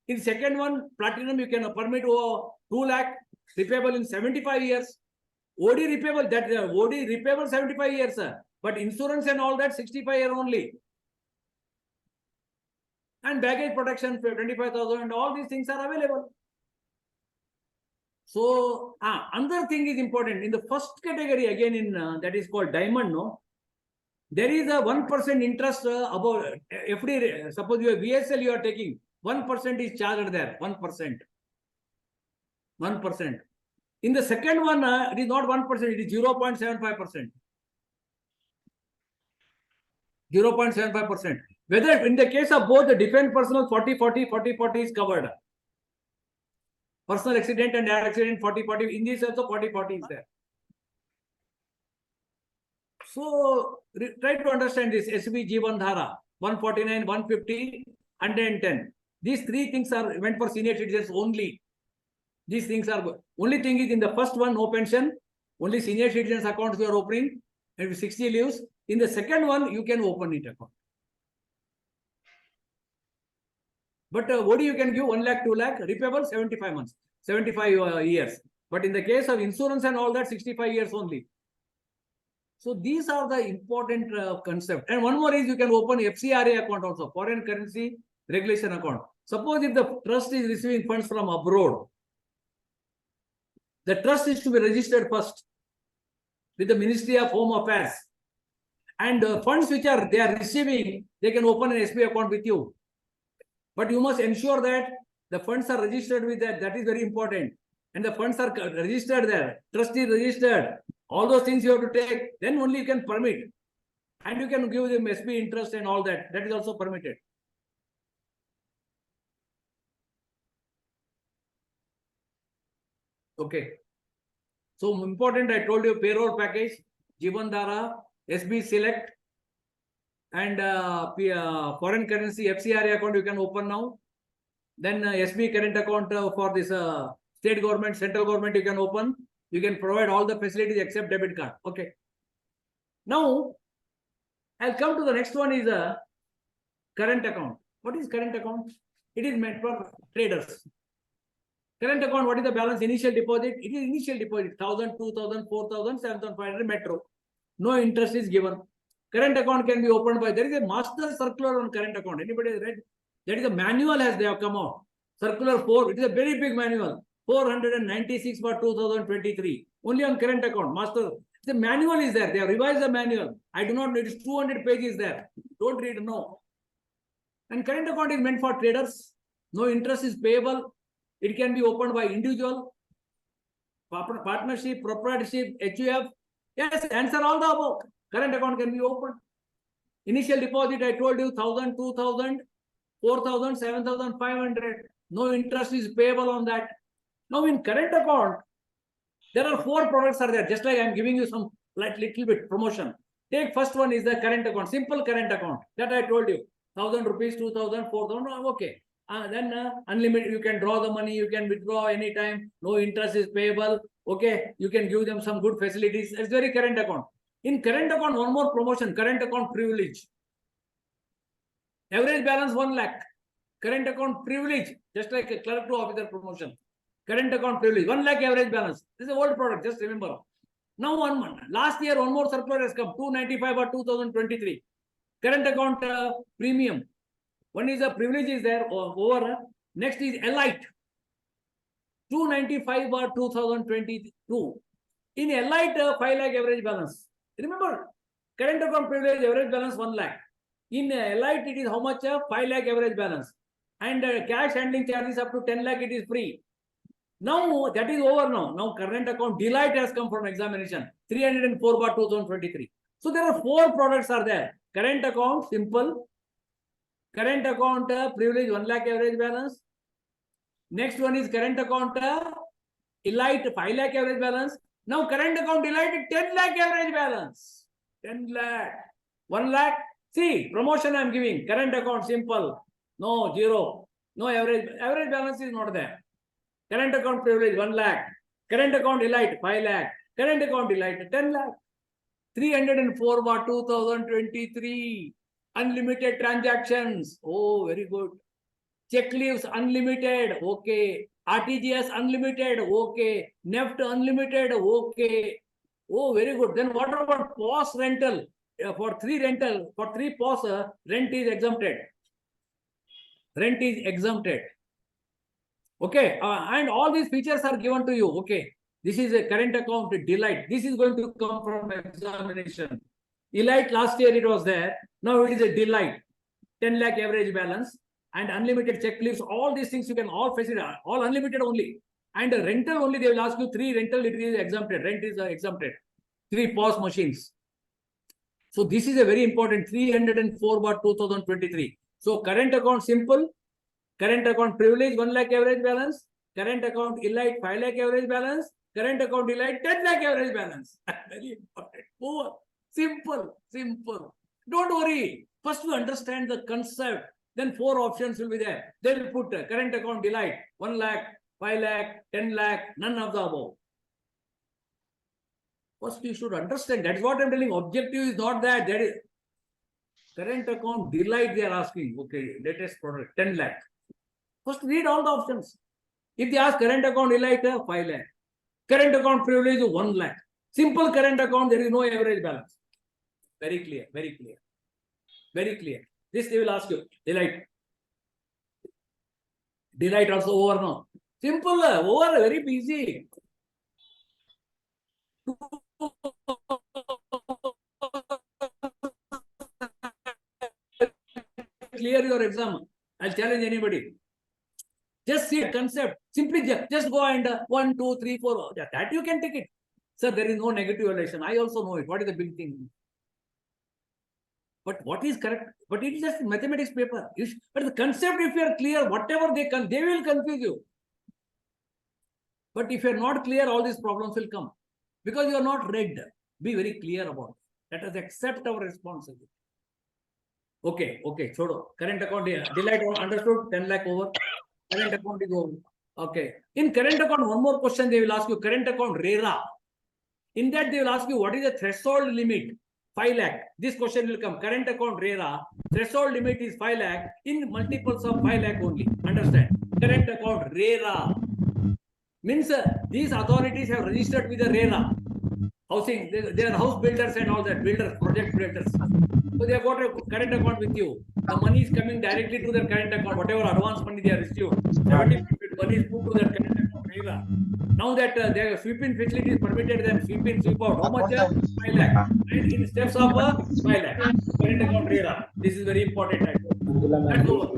In second one, platinum, you can permit 2 lakh, repayable in 75 years. OD repayable, that OD repayable 75 years, sir. But insurance and all that 65 year only. And baggage protection 25,000 and all these things are available. So, another thing is important. In the first category, again, in that is called diamond, no? There is a 1% interest about FD. Suppose you have VSL, you are taking. 1% is charged there, 1%. 1%. In the second one, it is not 1%, it is 0.75%. 0.75%. Whether in the case of both the defense personal 40-40 is covered. Personal accident and air accident 40-40. In this also 40-40 is there. So try to understand this SB Jivandhara 149, 150, 110. These three things are meant for senior citizens only. These things are good. Only thing is in the first one, no pension. Only senior citizens accounts you are opening. And 60 leaves. In the second one, you can open it account. But what you can give 1 lakh, 2 lakh, repayable 75 months, 75 years. But in the case of insurance and all that, 65 years only. So these are the important concept. And one more is you can open FCRA account also, foreign currency regulation account. Suppose if the trust is receiving funds from abroad, the trust is to be registered first with the Ministry of Home Affairs. And funds which they are receiving, they can open an SB account with you. But you must ensure that the funds are registered with that. That is very important. And the funds are registered there. Trust is registered. All those things you have to take. Then only you can permit. And you can give them SB interest and all that. That is also permitted. Okay. So important, I told you payroll package, Jivandhara, SB Select, and foreign currency FCRA account you can open now. Then SB current account for this state government, central government you can open. You can provide all the facilities except debit card. Okay. Now, I'll come to the next one is a current account. What is current account? It is meant for traders. Current account, what is the balance? Initial deposit? It is initial deposit, 1,000, 2,000, 4,000, 7,500 metro. No interest is given. Current account can be opened by, there is a master circular on current account. Anybody has read? That is a manual as they have come out. Circular 4, it is a very big manual. 496 for 2023. Only on current account, master. The manual is there. They have revised the manual. I do not know. It is 200 pages there. Don't read, no. And current account is meant for traders. No interest is payable. It can be opened by individual, partnership, proprietorship, HUF. Yes, answer all the above. Current account can be opened. Initial deposit, I told you, 1,000, 2,000, 4,000, 7,500. No interest is payable on that. Now in current account, there are 4 products are there. Just like I am giving you some like little bit promotion. Take first one is the current account, simple current account. That I told you, 1,000 rupees, 2,000, 4,000. Okay. Then unlimited, you can draw the money, you can withdraw anytime, no interest is payable. Okay, you can give them some good facilities. It's very current account. In current account, one more promotion, current account privilege. Average balance 1 lakh. Current account privilege, just like a clerk to officer promotion. Current account privilege, 1 lakh average balance. This is an old product, just remember. Now last year, one more circular has come, 295 or 2023. Current account premium. One is a privilege is there over. Next is elite. 295 or 2022. In elite, 5 lakh average balance. Remember, current account privilege average balance 1 lakh. In elite, it is how much? 5 lakh average balance. And cash handling charges up to 10 lakh, it is free. Now that is over now. Now current account delight has come from examination. 304 bar 2023. So there are 4 products are there. Current account simple. Current account privilege 1 lakh average balance. Next one is current account elite 5 lakh average balance. Now current account elite 10 lakh average balance. 10 lakh. 1 lakh. See, promotion I am giving. Current account simple. No, 0. No average. Average balance is not there. Current account privilege 1 lakh. Current account elite 5 lakh. Current account elite 10 lakh. 304 bar 2023. Unlimited transactions. Oh, very good. Check leaves unlimited. Okay. RTGS unlimited. Okay. NEFT unlimited. Okay. Oh, very good. Then what about POS rental? For 3 POS, rent is exempted. Rent is exempted. Okay. And all these features are given to you. Okay. This is a current account delight. This is going to come from examination. Elite last year it was there. Now it is a delight. 10 lakh average balance and unlimited check leaves. All these things you can all facilitate. All unlimited only. And rental only they will ask you 3 rental. It is exempted. Rent is exempted. 3 POS machines. So this is a very important 304 bar 2023. So current account simple. Current account privilege 1 lakh average balance. Current account elite 5 lakh average balance. Current account elite 10 lakh average balance. Very important. Over. Simple. Simple. Don't worry. First you understand the concept. Then 4 options will be there. They will put current account elite 1 lakh, 5 lakh, 10 lakh, none of the above. First you should understand. That's what I'm telling. Objective is not that. That is current account delight they are asking. Okay, latest product 10 lakh. First read all the options. If they ask current account elite 5 lakh. Current account privilege 1 lakh. Simple current account, there is no average balance. Very clear, very clear. Very clear. This they will ask you. Delight. Delight also over now. Simple, over, very easy. Clear your exam. I'll challenge anybody. Just see a concept. Simply just go and 1, 2, 3, 4. That you can take it. Sir, there is no negative relation. I also know it. What is the big thing? But what is correct? But it is just mathematics paper. But the concept, if you are clear, whatever they will confuse you. But if you are not clear, all these problems will come. Because you are not read. Be very clear about it. Let us accept our responsibility. Okay, okay. Chodo. Current account, delight understood, 10 lakh over. Current account is over. Okay. In current account, one more question they will ask you, current account RERA. In that they will ask you what is the threshold limit? 5 lakh. This question will come. Current account RERA, threshold limit is 5 lakh in multiples of 5 lakh only. Understand? Current account RERA. Means these authorities have registered with the RERA. Housing, they are house builders and all that, builders, project builders. So they have got a current account with you. The money is coming directly to their current account, whatever advance money they have received. 70% money is put to their current account. RERA. Now that their sweeping facilities permitted them sweep in, sweep out. How much? 5 lakh. And in steps of 5 lakh. Current account RERA. This is very important. That's over.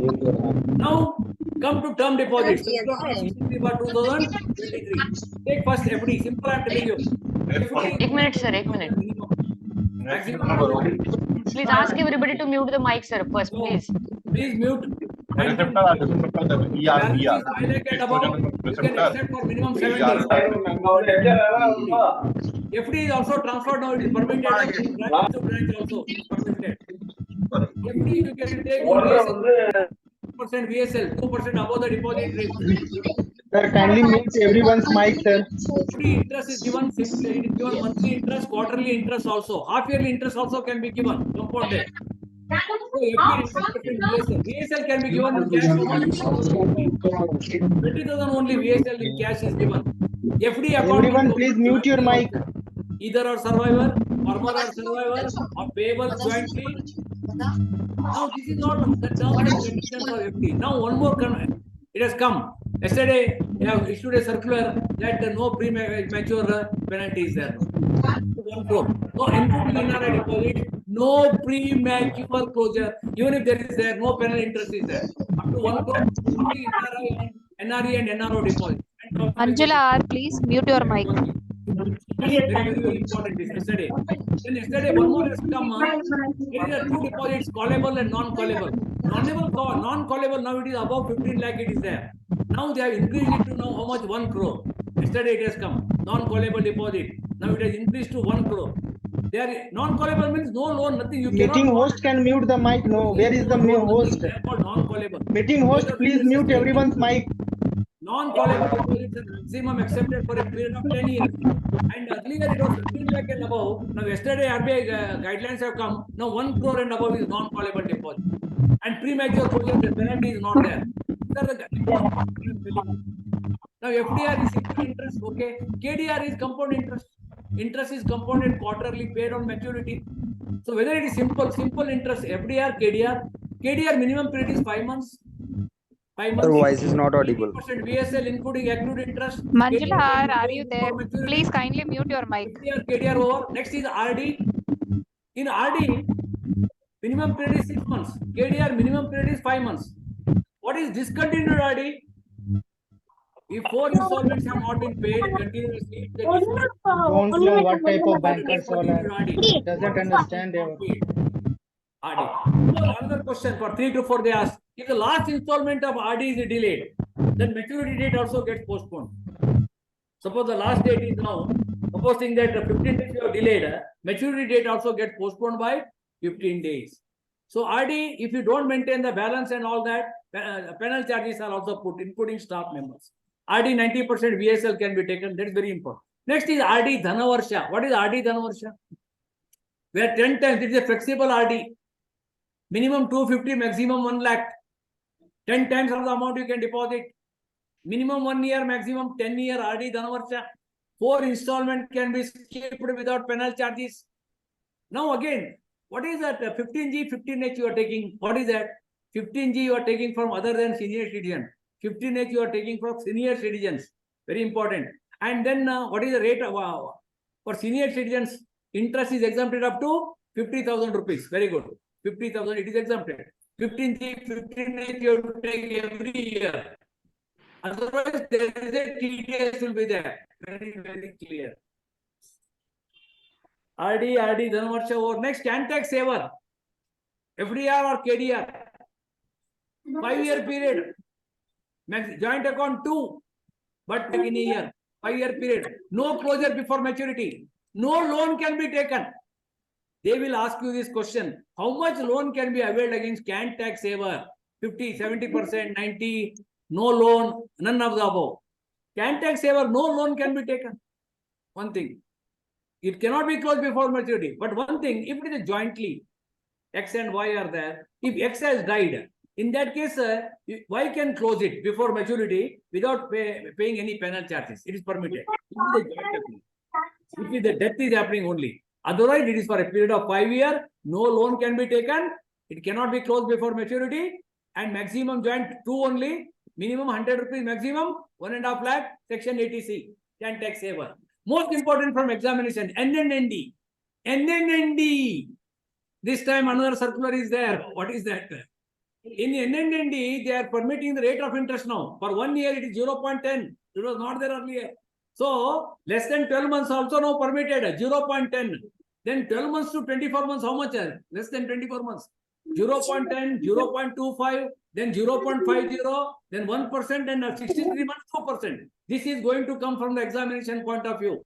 Now come to term deposits. 2023. Take first FD. Simple, I'm telling you. एक minute sir, एक minute. Please ask everybody to mute the mic, sir. First, please. Please mute. And balance is 5 lakh and above. You can accept for minimum 7 days. FD is also transferred now. It is permitted. Branch to branch also is permitted. FD you can take 2% VSL, 2% above the deposit rate. Sir, kindly mute everyone's mic, sir. Free interest is given, it is given monthly interest, quarterly interest also. Half yearly interest also can be given, compounded. So VSL can be given in cash. 20,000 only VSL in cash is given. FD account. Everyone, please mute your mic. Either or survivor, former or survivor, or payable jointly. Now this is all the terms and conditions of FD. Now one more it has come. Yesterday, they have issued a circular that no premature penalty is there. 1 crore. No including NRI deposit, no premature closure. Even if there is no penal interest is there. Up to 1 crore, NRE and NRO deposit. Angela, please mute your mic. Very important this yesterday. Then yesterday one more has come. There are 2 deposits, callable and non-callable. Non-callable now it is above 15 lakh it is there. Now they have increased it to now how much? 1 crore. Yesterday it has come. Non-callable deposit. Now it has increased to 1 crore. They are non-callable means no loan, nothing. You Meeting host can mute the mic. No, where is the host? They are called non-callable. Meeting host, please mute everyone's mic. Non-callable deposits are maximum accepted for a period of 10 years. And earlier it was 15 lakh and above. Now yesterday RBI guidelines have come. Now 1 crore and above is non-callable deposit. And premature closure, the penalty is not there. Now FDR is simple interest, okay. KDR is compound interest. Interest is compounded quarterly, paid on maturity. So whether it is simple interest, FDR, KDR minimum period is 5 months. 5 months. Your voice is not audible. VSL including accrued interest. Manjula, are you there? Please kindly mute your mic. KDR over. Next is RD. In RD, minimum period is 6 months. KDR minimum period is 5 months. What is discontinued RD? If 4 installments have not been paid continuously, Don't know what type of bankers all are. Doesn't understand ever. RD. So another question for 3 to 4 they ask. If the last installment of RD is delayed, then maturity date also gets postponed. Suppose the last date is now, supposing that 15 days you have delayed, maturity date also gets postponed by 15 days. So RD, if you don't maintain the balance and all that, penal charges are also put, including staff members. RD 90% VSL can be taken. That is very important. Next is RD Dhanavarsha. What is RD Dhanavarsha? Where 10 times, it is a flexible RD. Minimum 250, maximum 1 lakh. 10 times of the amount you can deposit. Minimum 1 year, maximum 10 year RD Dhanavarsha. 4 installment can be skipped without penal charges. Now again, what is that 15G, 15H you are taking? What is that? 15G you are taking from other than senior citizen. 15H you are taking from senior citizens. Very important. And then what is the rate of, for senior citizens? Interest is exempted up to 50,000 rupees. Very good. 50,000 it is exempted. 15G, 15H you have to take every year. Otherwise there is a TDS will be there. Very, very clear. RD, Dhanavarsha over. Next, Cantax saver. FDR or KDR. 5-year period. Joint account 2, but in a year. 5-year period. No closure before maturity. No loan can be taken. They will ask you this question. How much loan can be availed against Cantax saver? 50, 70%, 90, no loan, none of the above. Can tax saver, no loan can be taken. One thing. It cannot be closed before maturity. But one thing, if it is jointly, X and Y are there. If X has died, in that case, Y can close it before maturity without paying any penal charges. It is permitted. If the death is happening only. Otherwise, it is for a period of 5 years. No loan can be taken. It cannot be closed before maturity. And maximum joint 2 only. Minimum 100 rupees maximum. 1.5 lakh. Section 80C. Can tax saver. Most important from examination. NNND. NNND. This time another circular is there. What is that? In NNND, they are permitting the rate of interest now. For 1 year, it is 0.10. It was not there earlier. So, less than 12 months also now permitted, 0.10. Then 12 months to 24 months, how much? Less than 24 months. 0.10, 0.25, then 0.50, then 1%, and 63 months, 2%. This is going to come from the examination point of view.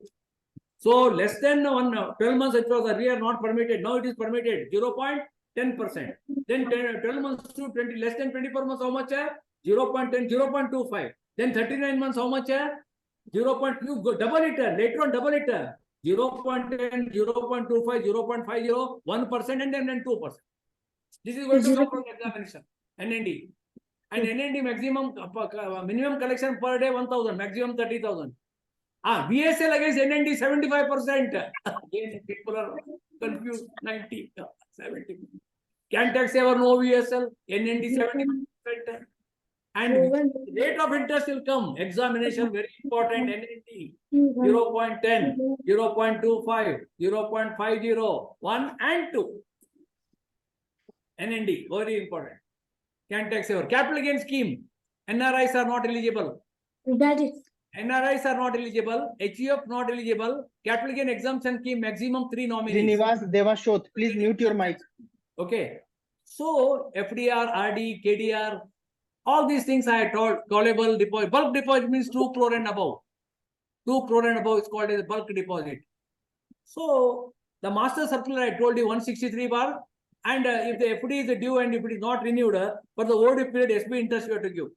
So, less than 12 months, it was earlier not permitted. Now it is permitted, 0.10%. Then 12 months to less than 24 months, how much? 0.10, 0.25. Then 39 months, how much? 0.2, double it, later on double it, 0.10, 0.25, 0.50, 1%, and then 2%. This is going to come from examination, NND. And NND maximum, minimum collection per day 1,000, maximum 30,000. VSL against NND 75%. Again, people are confused, 90, 70. Can tax saver no VSL, NND 70%. And rate of interest will come. Examination very important. NND 0.10, 0.25, 0.50, 1 and 2. NND very important. Can tax saver. Capital gain scheme. NRIs are not eligible. NRIs are not eligible. HUF not eligible. Capital gain exemption scheme maximum 3 nominees. Srinivas Devashot, please mute your mic. Okay. So FDR, RD, KDR. All these things I told, callable deposit. Bulk deposit means 2 crore and above. 2 crore and above is called as a bulk deposit. So, the master circular I told you 163 bar. And if the FD is due and if it is not renewed, for the overdue period, SB interest you have to give.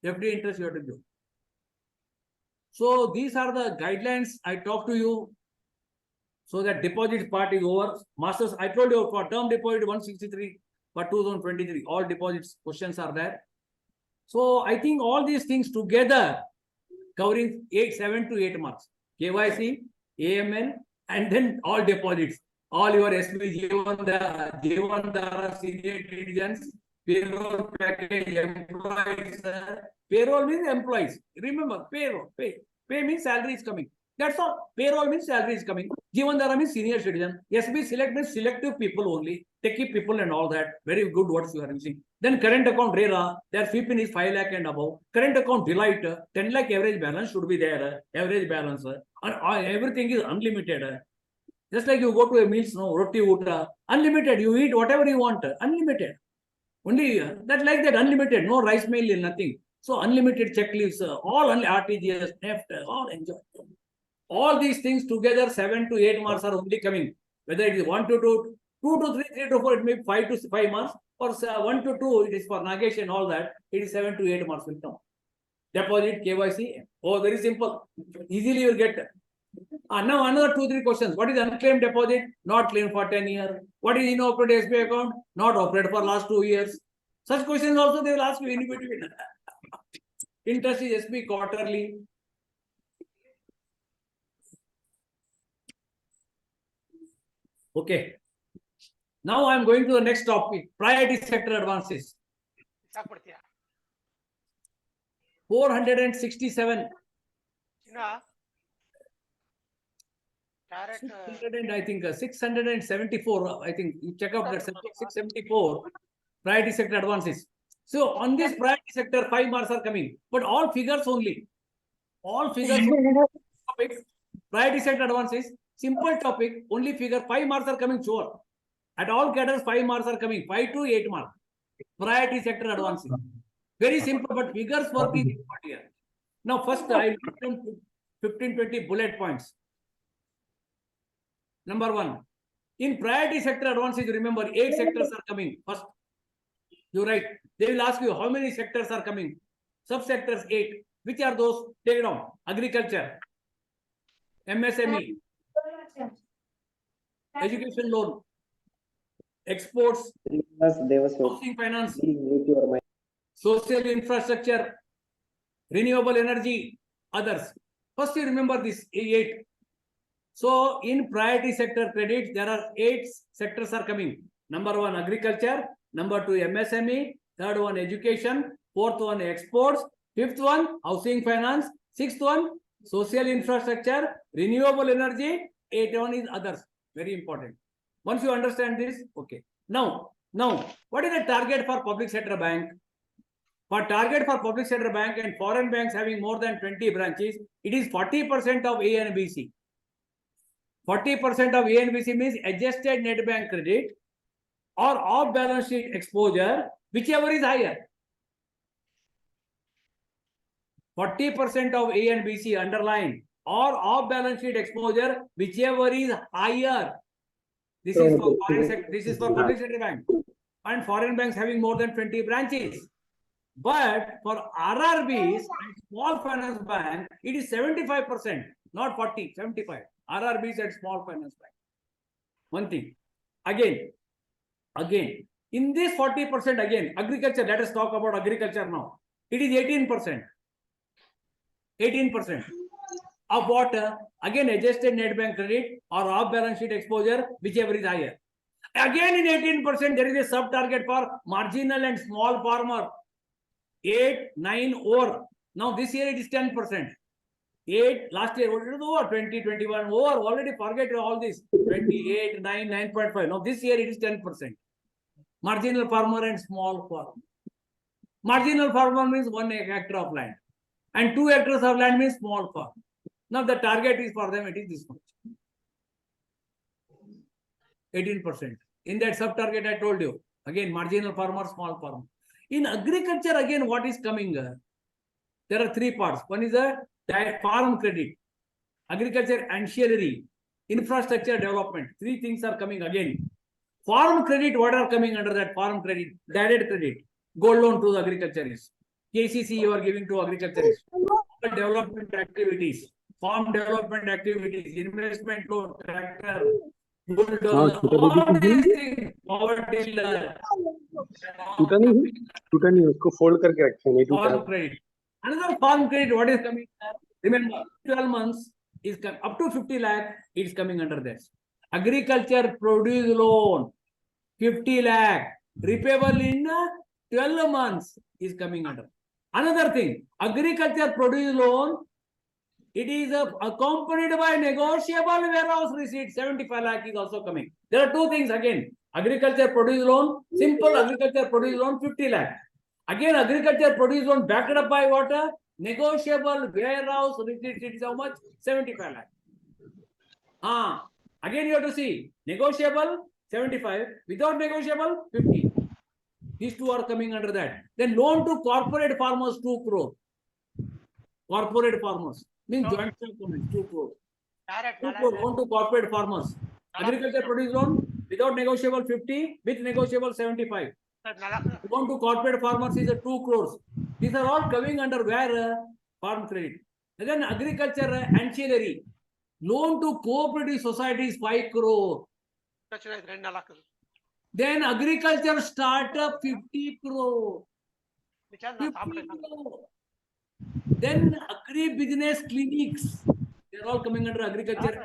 FD interest you have to give. So, these are the guidelines I talked to you. So that deposit part is over. Masters, I told you for term deposit 163. For 2023, all deposits questions are there. So I think all these things together covering 7 to 8 marks. KYC, AML, and then all deposits. All your SB, J1 Dara, senior citizens, payroll package, employees. Payroll means employees. Remember, payroll, pay means salary is coming. That's all. Payroll means salary is coming. J1 Dara means senior citizen. SB select means selective people only. Techie people and all that. Very good words you are using. Then current account RERA, their fee pin is 5 lakh and above. Current account delight, 10 lakh average balance should be there. Average balance. Everything is unlimited. Just like you go to a meals, no, roti uta, unlimited. You eat whatever you want, unlimited. Only that like that, unlimited. No rice meal, nothing. So unlimited check leaves, all RTGS, NEFT, all enjoy. All these things together, 7 to 8 marks are only coming. Whether it is 1 to 2, 2 to 3, 3 to 4, it may be 5 to 5 marks. Or 1 to 2, it is for Nagesh and all that. It is 7 to 8 marks will come. Deposit, KYC. Oh, very simple. Easily you will get. Now another 2-3 questions. What is unclaimed deposit? Not claimed for 10 years. What is inoperative SBI account? Not operated for last 2 years. Such questions also they will ask you in between. Interest is SB quarterly. Okay. Now I am going to the next topic. Priority sector advances. 467. 600 I think 674. I think you check out that 674 priority sector advances. So on this priority sector, 5 marks are coming, but all figures only. All figures. Topic, priority sector advances. Simple topic. Only figure 5 marks are coming. Sure. At all cadres, 5 marks are coming. 5 to 8 marks. Priority sector advances. Very simple, but figures work is here. Now, first I will 15-20 bullet points. Number 1. In priority sector advances, remember 8 sectors are coming. First, You write. They will ask you how many sectors are coming. Subsectors 8. Which are those? Take it down. Agriculture, MSME, education loan, exports, housing finance, social infrastructure, renewable energy, others. First, you remember this 8. So, in priority sector credits, there are 8 sectors are coming. Number 1, agriculture. Number 2, MSME. Third one, education. Fourth one, exports. Fifth one, housing finance. Sixth one, social infrastructure, renewable energy. 8th one is others. Very important. Once you understand this, okay. Now, what is the target for public sector bank? For target for public sector bank and foreign banks having more than 20 branches, it is 40% of A and BC. 40% of A and BC means adjusted net bank credit or off balance sheet exposure, whichever is higher. 40% of A and BC underline or off balance sheet exposure, whichever is higher. This is for foreign sector. This is for public sector bank and foreign banks having more than 20 branches. But for RRBs and small finance bank, it is 75%, not 40, 75. RRBs and small finance bank. One thing. Again, in this 40%, again, agriculture, let us talk about agriculture now. It is 18%. 18% of what? Again, adjusted net bank credit or off balance sheet exposure, whichever is higher. Again, in 18%, there is a sub target for marginal and small farmer. 8, 9, over. Now, this year it is 10%. 8, last year, it was over 20, 21, over. Already forget all this. 28, 9, 9.5. Now, this year it is 10%. Marginal farmer and small farmer. Marginal farmer means 1 hectare of land. And 2 hectares of land means small farm. Now the target is for them, it is this much. 18%. In that sub target, I told you. Again, marginal farmer, small farmer. In agriculture, again, what is coming? There are 3 parts. One is a farm credit, agriculture ancillary, infrastructure development. 3 things are coming again. Farm credit, what are coming under that farm credit? Direct credit. Gold loan to the agriculturists. KCC you are giving to agriculturists. Development activities, farm development activities, investment loan, tractor, bulldozer, all these things, power tiller. Farm credit. Another farm credit, what is coming? Remember, 12 months is up to 50 lakh, it is coming under this. Agriculture produce loan, 50 lakh, repayable in 12 months is coming under. Another thing, agriculture produce loan, it is accompanied by negotiable warehouse receipt, 75 lakh is also coming. There are 2 things again. Agriculture produce loan, simple agriculture produce loan, 50 lakh. Again, agriculture produce loan backed up by what? Negotiable warehouse receipt, it is how much? 75 lakh. Again, you have to see, negotiable, 75, without negotiable, 50. These 2 are coming under that. Then loan to corporate farmers, 2 crore. Corporate farmers means joint settlement, 2 crore. 2 crore loan to corporate farmers. Agriculture produce loan without negotiable 50, with negotiable 75. Loan to corporate farmers is 2 crores. These are all coming under where? Farm credit. And then agriculture ancillary. Loan to cooperative societies, 5 crore. Then agriculture startup, 50 crore. 50 crore. Then agri-business clinics, they're all coming under agriculture.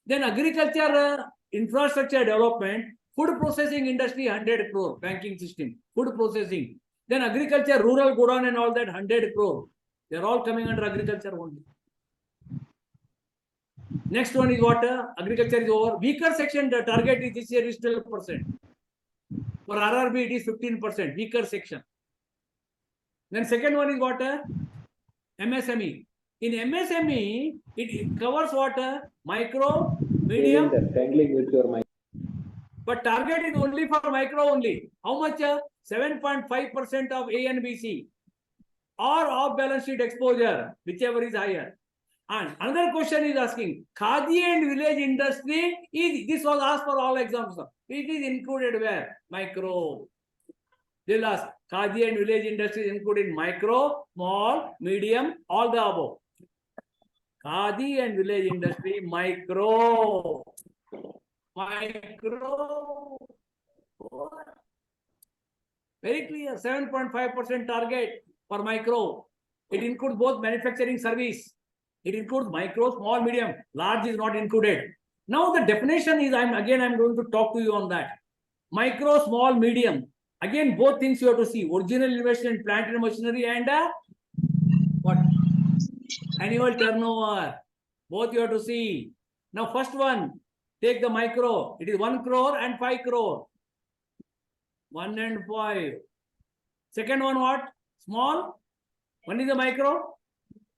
Then agriculture infrastructure development, food processing industry, 100 crore, banking system, food processing. Then agriculture, rural godown and all that, 100 crore. They're all coming under agriculture only. Next one is what? Agriculture is over. Weaker section, the target is this year is 12%. For RRB, it is 15%, weaker section. Then second one is what? MSME. In MSME, it covers what? Micro, medium. But target is only for micro only. How much? 7.5% of A and BC. Or off balance sheet exposure, whichever is higher. And another question is asking, Khadi and village industry, this was asked for all exams. It is included where? Micro. They'll ask, Khadi and village industries including micro, small, medium, all the above. Khadi and village industry, micro. Very clear, 7.5% target for micro. It includes both manufacturing service. It includes micro, small, medium. Large is not included. Now the definition is, I'm going to talk to you on that. Micro, small, medium. Again, both things you have to see. Original investment in plant and machinery and what? Annual turnover. Both you have to see. Now first one, take the micro. It is 1 crore and 5 crore. 1 and 5. Second one what? Small. One is the micro.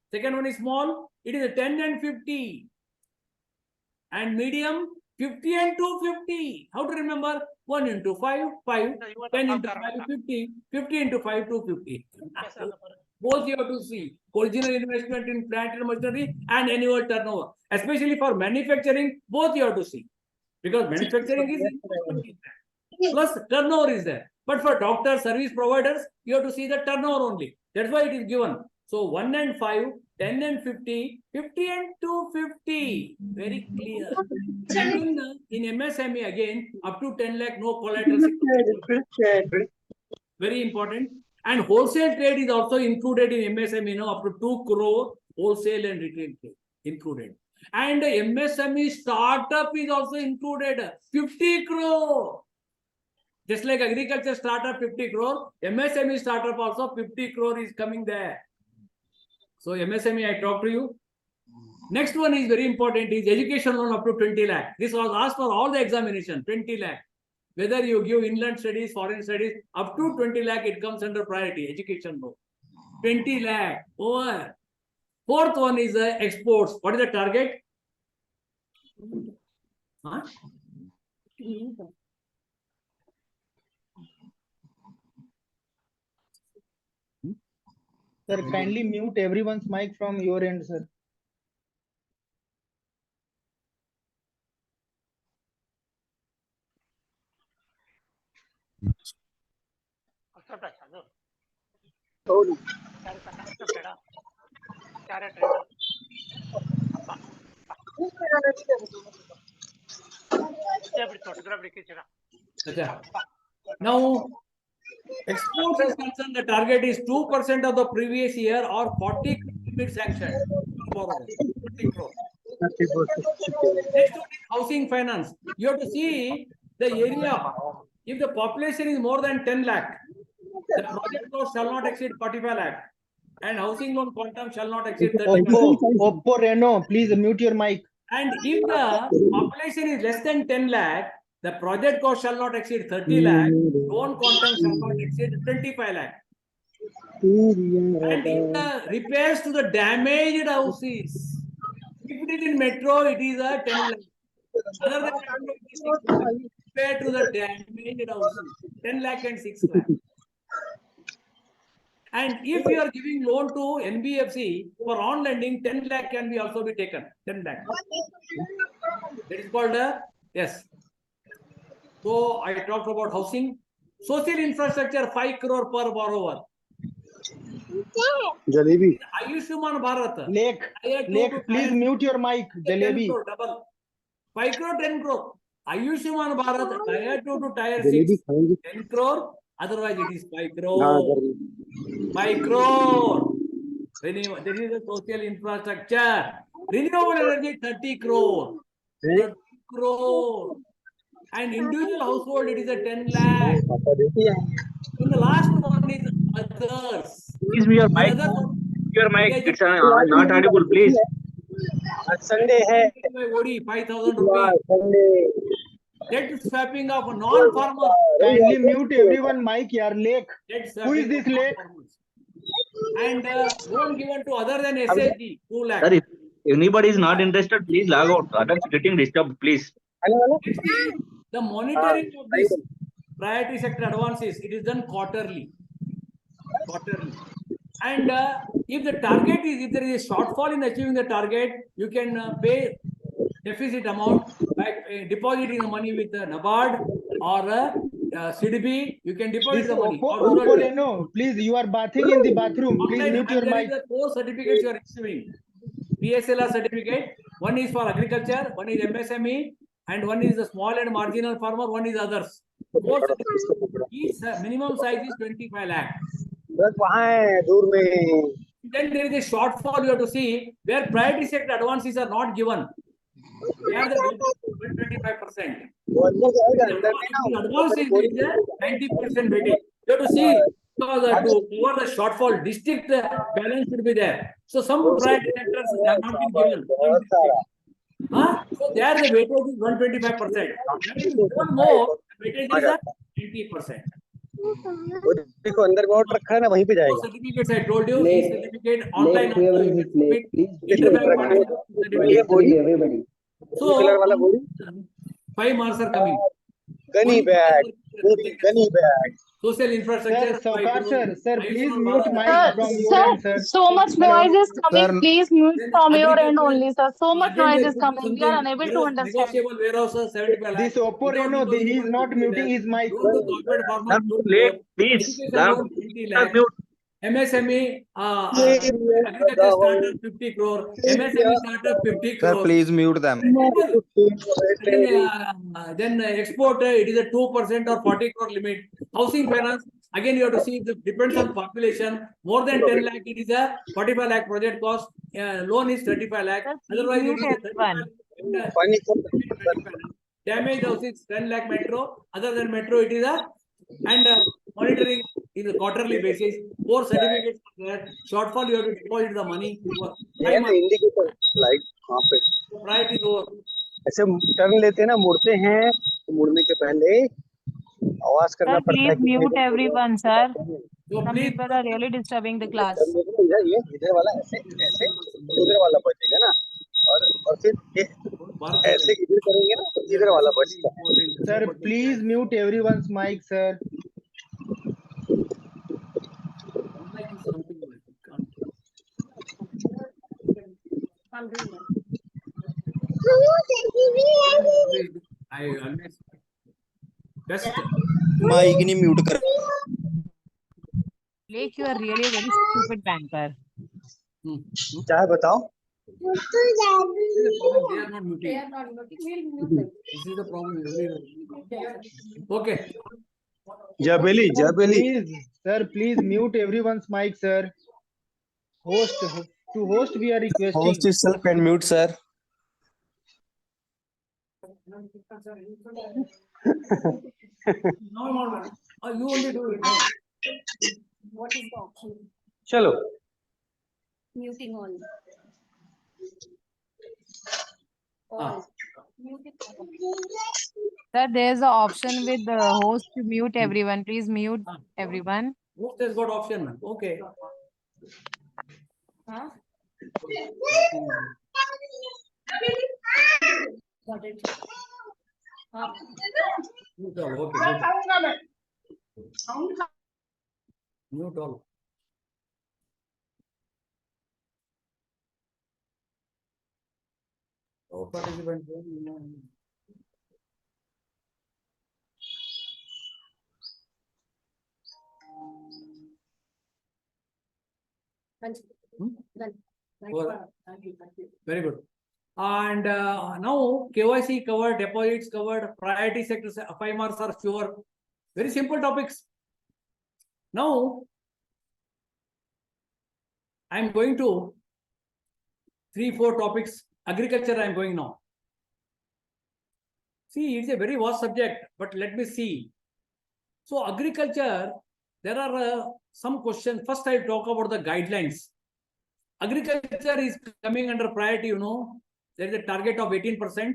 Second one is small. It is a 10 and 50. And medium, 50 and 250. How to remember? 1 into 5, 5. 10 into 5, 50. 50 into 5, 250. Both you have to see. Original investment in plant and machinery and annual turnover. Especially for manufacturing, both you have to see. Because manufacturing is plus turnover is there. But for doctors, service providers, you have to see the turnover only. That's why it is given. So 1 and 5, 10 and 50, 50 and 250. Very clear. And in MSME again, up to 10 lakh, no collateral. Very important. And wholesale trade is also included in MSME, up to 2 crore wholesale and retail trade included. And MSME startup is also included, 50 crore. Just like agriculture startup 50 crore, MSME startup also 50 crore is coming there. So MSME, I talked to you. Next one is very important, is education loan up to 20 lakh. This was asked for all the examination, 20 lakh. Whether you give inland studies, foreign studies, up to 20 lakh, it comes under priority, education loan. 20 lakh, over. Fourth one is exports. What is the target? Huh? Sir, kindly mute everyone's mic from your end, sir. Now, exports is concerned, the target is 2% of the previous year or 40 crore sanctioned. 40 crore. Next one is housing finance. You have to see the area. If the population is more than 10 lakh, the project cost shall not exceed 45 lakh. And housing loan quantum shall not exceed 30 lakh. Oppo Reno, please mute your mic. And if the population is less than 10 lakh, the project cost shall not exceed 30 lakh, loan quantum shall not exceed 25 lakh. And if the repairs to the damaged houses, if it is in metro, it is a 10 lakh. Other than metro, it is 6 lakh. Repair to the damaged houses, 10 lakh and 6 lakh. And if you are giving loan to NBFC for on lending, 10 lakh can be also be taken. 10 lakh. That is called yes. So I talked about housing. Social infrastructure, 5 crore per borrower. Jalebi. Ayushman Bharat. Lake, please mute your mic. Jalebi. 10 crore, double. 5 crore, 10 crore. Ayushman Bharat, tier 2 to tier 6, 10 crore. Otherwise, it is 5 crore. 5 crore. There is a social infrastructure. Renewable energy, 30 crore. 30 crore. And individual household, it is a 10 lakh. And the last one is others. Please mute your mic. Your mic, it's not audible, please. Sunday hai. 5,000 rupees. Debt swapping of non-farmers. Kindly mute everyone mic, yaar. Lake. Who is this Lake? And loan given to other than SAG, 2 lakh. Sir, if anybody is not interested, please log out. Others getting disturbed, please. The monitoring of this priority sector advances, it is done quarterly. And if the target is, if there is a shortfall in achieving the target, you can pay deficit amount by depositing the money with the NABARD or CDB, you can deposit This the money. Or Oppo rural- Leno, please, you are bathing in the bathroom. Please Online, mute and your there mic. is a 4 certificates you are issuing. PSLR certificate, one is for agriculture, one is MSME, and one is the small and marginal farmer, one is others. 4 certificates. Each minimum size is 25 lakh. Then there is a shortfall you have to see where priority sector advances are not given. Where the 25%. Advance is 90% weightage. You have to see because to cover the shortfall, district balance should be there. So some priority sectors have not been given. So there the weightage is 125%. If you want more, weightage is 90%. देखो अंदर में और रखा है ना वहीं पे जाएगा. Certificates I told you, e-certificate online. whoever is it, please. Interbank certificate. So, colour वाला बोली. 5 marks are coming. Gunny bag. Gunny bag. Social infrastructure. Sir, please mute mic from your Sir, end, sir. so much noise is coming. Please mute from your end only, sir. So much noise is Agenda coming. We are unable to understand. Negotiable warehouses 75 This Oppo Reno, he is not muting his mic. Loan to corporate farmers, Late, please. education loan 20 lakh. Mute. MSME, agriculture startup 50 crore, MSME startup 50 crore. mute them. Then export, it is a 2% or 40 crore limit. Housing finance, again you have to see, it depends on population. More than 10 lakh, it is a 45 lakh project cost. Loan is 35 lakh. Otherwise, it is 35 lakh. Damage house is 10 lakh metro. Other than metro, it is a and monitoring in a quarterly basis. 4 certificates are there. Shortfall, you have to deposit the money. Indicator light वहाँ पे. Priority lower. ऐसे turn लेते हैं ना, मुड़ते हैं, तो मुड़ने के पहले आवाज करना पड़ता है. Please mute everyone, sir. So Some please, people are really disturbing the class. इधर वाला ऐसे ऐसे उधर वाला बचेगा ना, और फिर ये ऐसे इधर करेंगे ना तो इधर वाला बचेगा. Sir, please mute everyone's mic, sir. I always best. Mike नहीं म्यूट कर. Lake, you are really a very stupid banker. चाहे बताओ. They are not muting. This is the problem. Okay. Jabeli Please, sir, please mute everyone's mic, sir. To host, we are requesting. itself and mute, sir. No. You only do it. What is the option? चलो. Muting all. Muting all. Sir, there is an option with the host to mute everyone. Please mute everyone. Host has got option. Okay. Huh? Got it. Mute all. Okay. Mute all. Oh, participant. Done. Thank you. Very good. And now KYC covered, deposits covered, priority sectors, 5 marks are sure. Very simple topics. Now, I am going to 3-4 topics. Agriculture I am going now. See, it's a very vast subject, but let me see. So agriculture, there are some questions. First, I talk about the guidelines. Agriculture is coming under priority, you know. There is a target of 18%.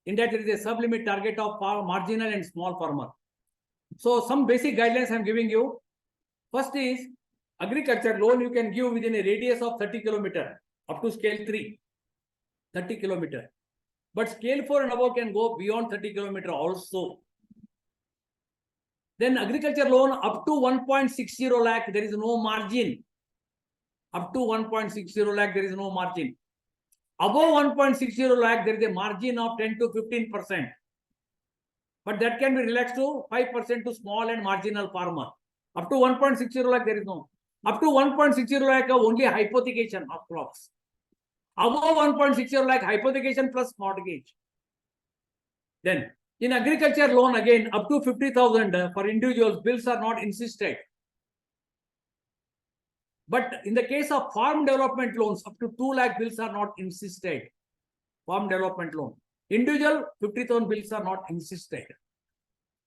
In that, there is a sub-limit target of marginal and small farmer. So some basic guidelines I am giving you. First is agriculture loan you can give within a radius of 30 km up to scale 3, 30 km. But scale 4 and above can go beyond 30 km also. Then agriculture loan up to 1.60 lakh, there is no margin. Up to 1.60 lakh, there is no margin. Above 1.60 lakh, there is a margin of 10 to 15%. but that can be relaxed to 5% to small and marginal farmer. Up to 1.60 lakh, there is no. Up to 1.60 lakh, only hypothecation of crops. Above 1.60 lakh, hypothecation plus mortgage. Then, in agriculture loan, again, up to 50,000 for individuals, bills are not insisted. But in the case of farm development loans, up to 2 lakh bills are not insisted. Farm development loan. Individual, 50,000 bills are not insisted.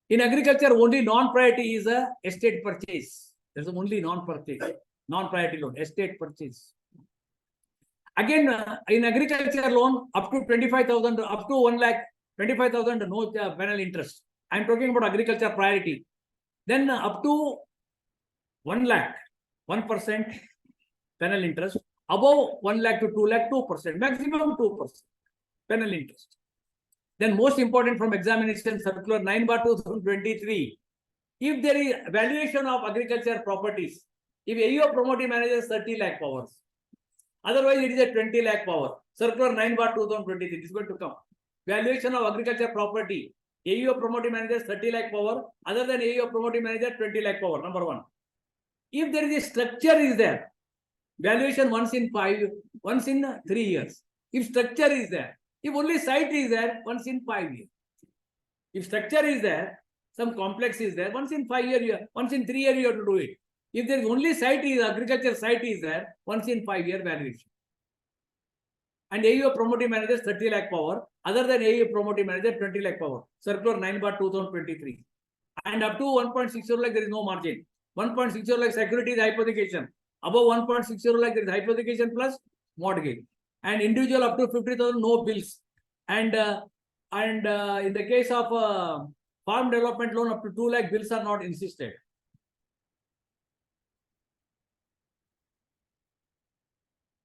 In agriculture, only non-priority is a estate purchase. There's only non-priority loan, estate purchase. Again, in agriculture loan, up to 25,000, up to 1 lakh, 25,000, no penal interest. I'm talking about agriculture priority. Then up to 1 lakh, 1% penal interest. Above 1 lakh to 2 lakh, 2%, maximum 2% penal interest. Then most important from examination circular 9/2023, if there is valuation of agriculture properties, if AEO promoting manager 30 lakh powers, otherwise it is a 20 lakh power. Circular 9/2023 is going to come. Valuation of agriculture property, AEO promoting manager 30 lakh power, other than AEO promoting manager 20 lakh power, number one. If there is a structure is there, valuation once in 3 years. If structure is there, if only site is there, once in 5 years. If structure is there, some complex is there, once in 5 years, once in 3 years you have to do it. If there is only site is agriculture site is there, once in 5 year valuation. And AEO promoting manager 30 lakh power, other than AEO promoting manager 20 lakh power. Circular 9/2023. And up to 1.60 lakh there is no margin. 1.60 lakh security is hypothecation. Above 1.60 lakh there is hypothecation plus mortgage. And individual up to 50,000 no bills. And in the case of farm development loan up to 2 lakh bills are not insisted.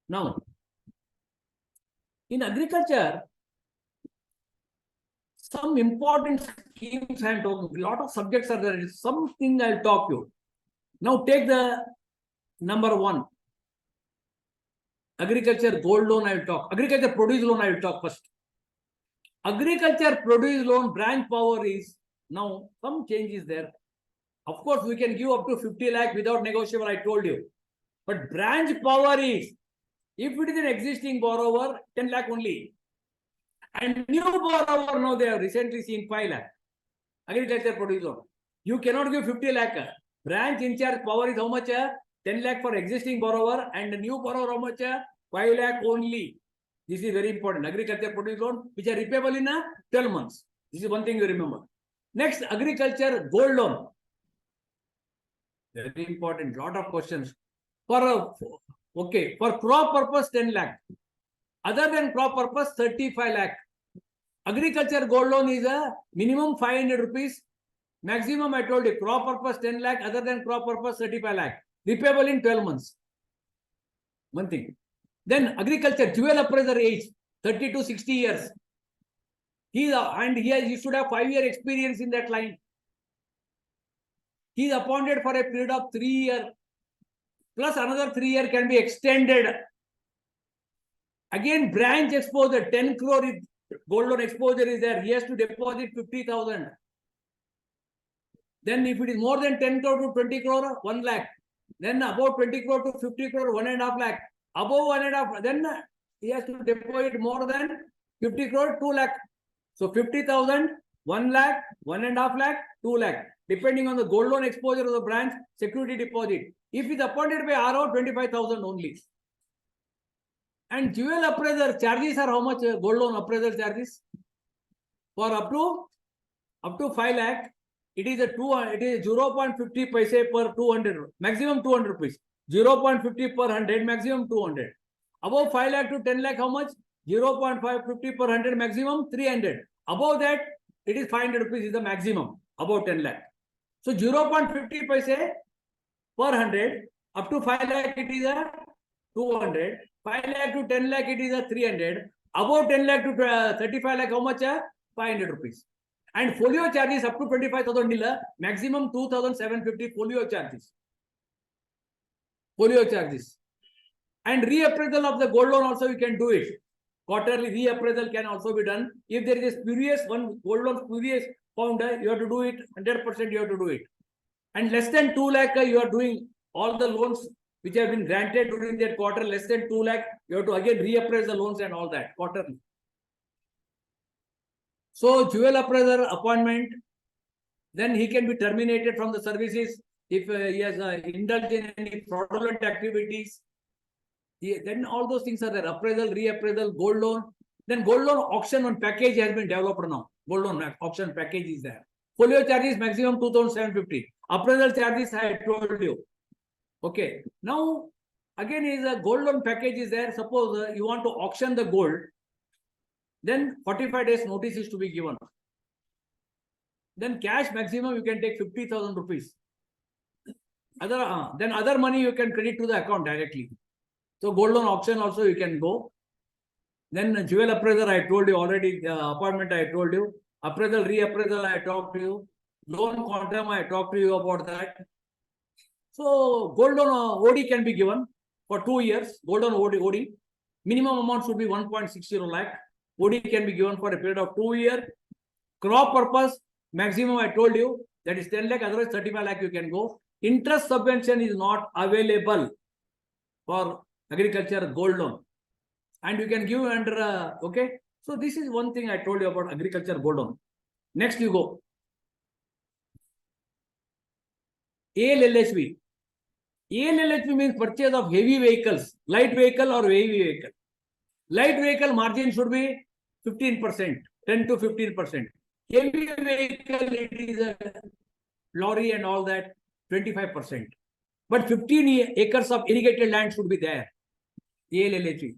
Now, in agriculture, some important schemes I am talking. A lot of subjects are there. Something I'll talk you. Now take the number 1. Agriculture gold loan I will talk. Agriculture produce loan I will talk first. Agriculture produce loan branch power is now some change is there. Of course, we can give up to 50 lakh without negotiable, I told you. But branch power is, if it is an existing borrower, 10 lakh only. And new borrower, now they have recently seen 5 lakh. Agriculture produce loan. You cannot give 50 lakh. Branch in charge power is how much? 10 lakh for existing borrower, and the new borrower how much? 5 lakh only. This is very important. Agriculture produce loan, which are repayable in 12 months. This is one thing you remember. Next, agriculture gold loan. Very important. Lot of questions. For crop purpose 10 lakh. Other than crop purpose 35 lakh. Agriculture gold loan is a minimum 500 rupees. Maximum I told you, crop purpose 10 lakh, other than crop purpose 35 lakh. Repayable in 12 months. One thing. Then agriculture, dual appraiser age, 30 to 60 years. He should have 5-year experience in that line. He is appointed for a period of 3 years. Plus another 3 years can be extended. Again, branch exposure, 10 crore is, gold loan exposure is there. He has to deposit 50,000. Then if it is more than 10 crore to 20 crore, 1 lakh. Then above 20 crore to 50 crore, 1.5 lakh. Above 1.5, then he has to deposit more than 50 crore, 2 lakh. So 50,000, 1 lakh, 1.5 lakh, 2 lakh. Depending on the gold loan exposure of the branch, security deposit. If it is appointed by RO, 25,000 only. And dual appraiser charges are how much? Gold loan appraisal charges? For up to 5 lakh, it is 0.50 paise per 200, maximum 200 rupees. 0.50 per 100, maximum 200. Above 5 lakh to 10 lakh, how much? 0.550 per 100, maximum 300. Above that, it is 500 rupees is the maximum, above 10 lakh. So 0.50 paise per 100, up to 5 lakh, it is a 200. 5 lakh to 10 lakh, it is a 300. Above 10 lakh to 35 lakh, how much? 500 rupees. And folio charges up to 25,000, maximum 2,750 folio charges. Folio charges. And reappraisal of the gold loan also you can do it. Quarterly reappraisal can also be done. If there is a spurious one, gold loan spurious found, you have to do it 100%. You have to do it, and less than 2 lakh, you are doing all the loans which have been granted during that quarter. Less than 2 lakh, you have to again reappraise the loans and all that quarterly. So jewel appraiser appointment, then he can be terminated from the services if he has indulged in any fraudulent activities. Then all those things are there. Appraisal, reappraisal, gold loan. Then gold loan auction on package has been developed now. Gold loan auction package is there. Folio charges maximum 2,750. Appraisal charges I told you. Okay. Now again is a gold loan package is there. Suppose you want to auction the gold, then 45 days notice is to be given. Then cash maximum you can take 50,000 rupees. Then other money you can credit to the account directly. So gold loan auction also you can go. Then jewel appraiser I told you already, appointment I told you. Appraisal, reappraisal I talked to you. Loan quantum I talked to you about that. So gold loan OD can be given for 2 years. Gold loan OD. Minimum amount should be 1.60 lakh. OD can be given for a period of 2 years. Crop purpose maximum I told you, that is 10 lakh, otherwise 35 lakh you can go. Interest subvention is not available for agriculture gold loan, and you can give under okay. So this is one thing I told you about agriculture gold loan. Next you go. ALLHV. ALLHV means purchase of heavy vehicles, light vehicle or heavy vehicle. Light vehicle margin should be 15%, 10 to 15%. Heavy vehicle, it is a lorry and all that, 25%. But 15 acres of irrigated land should be there. ALLHV.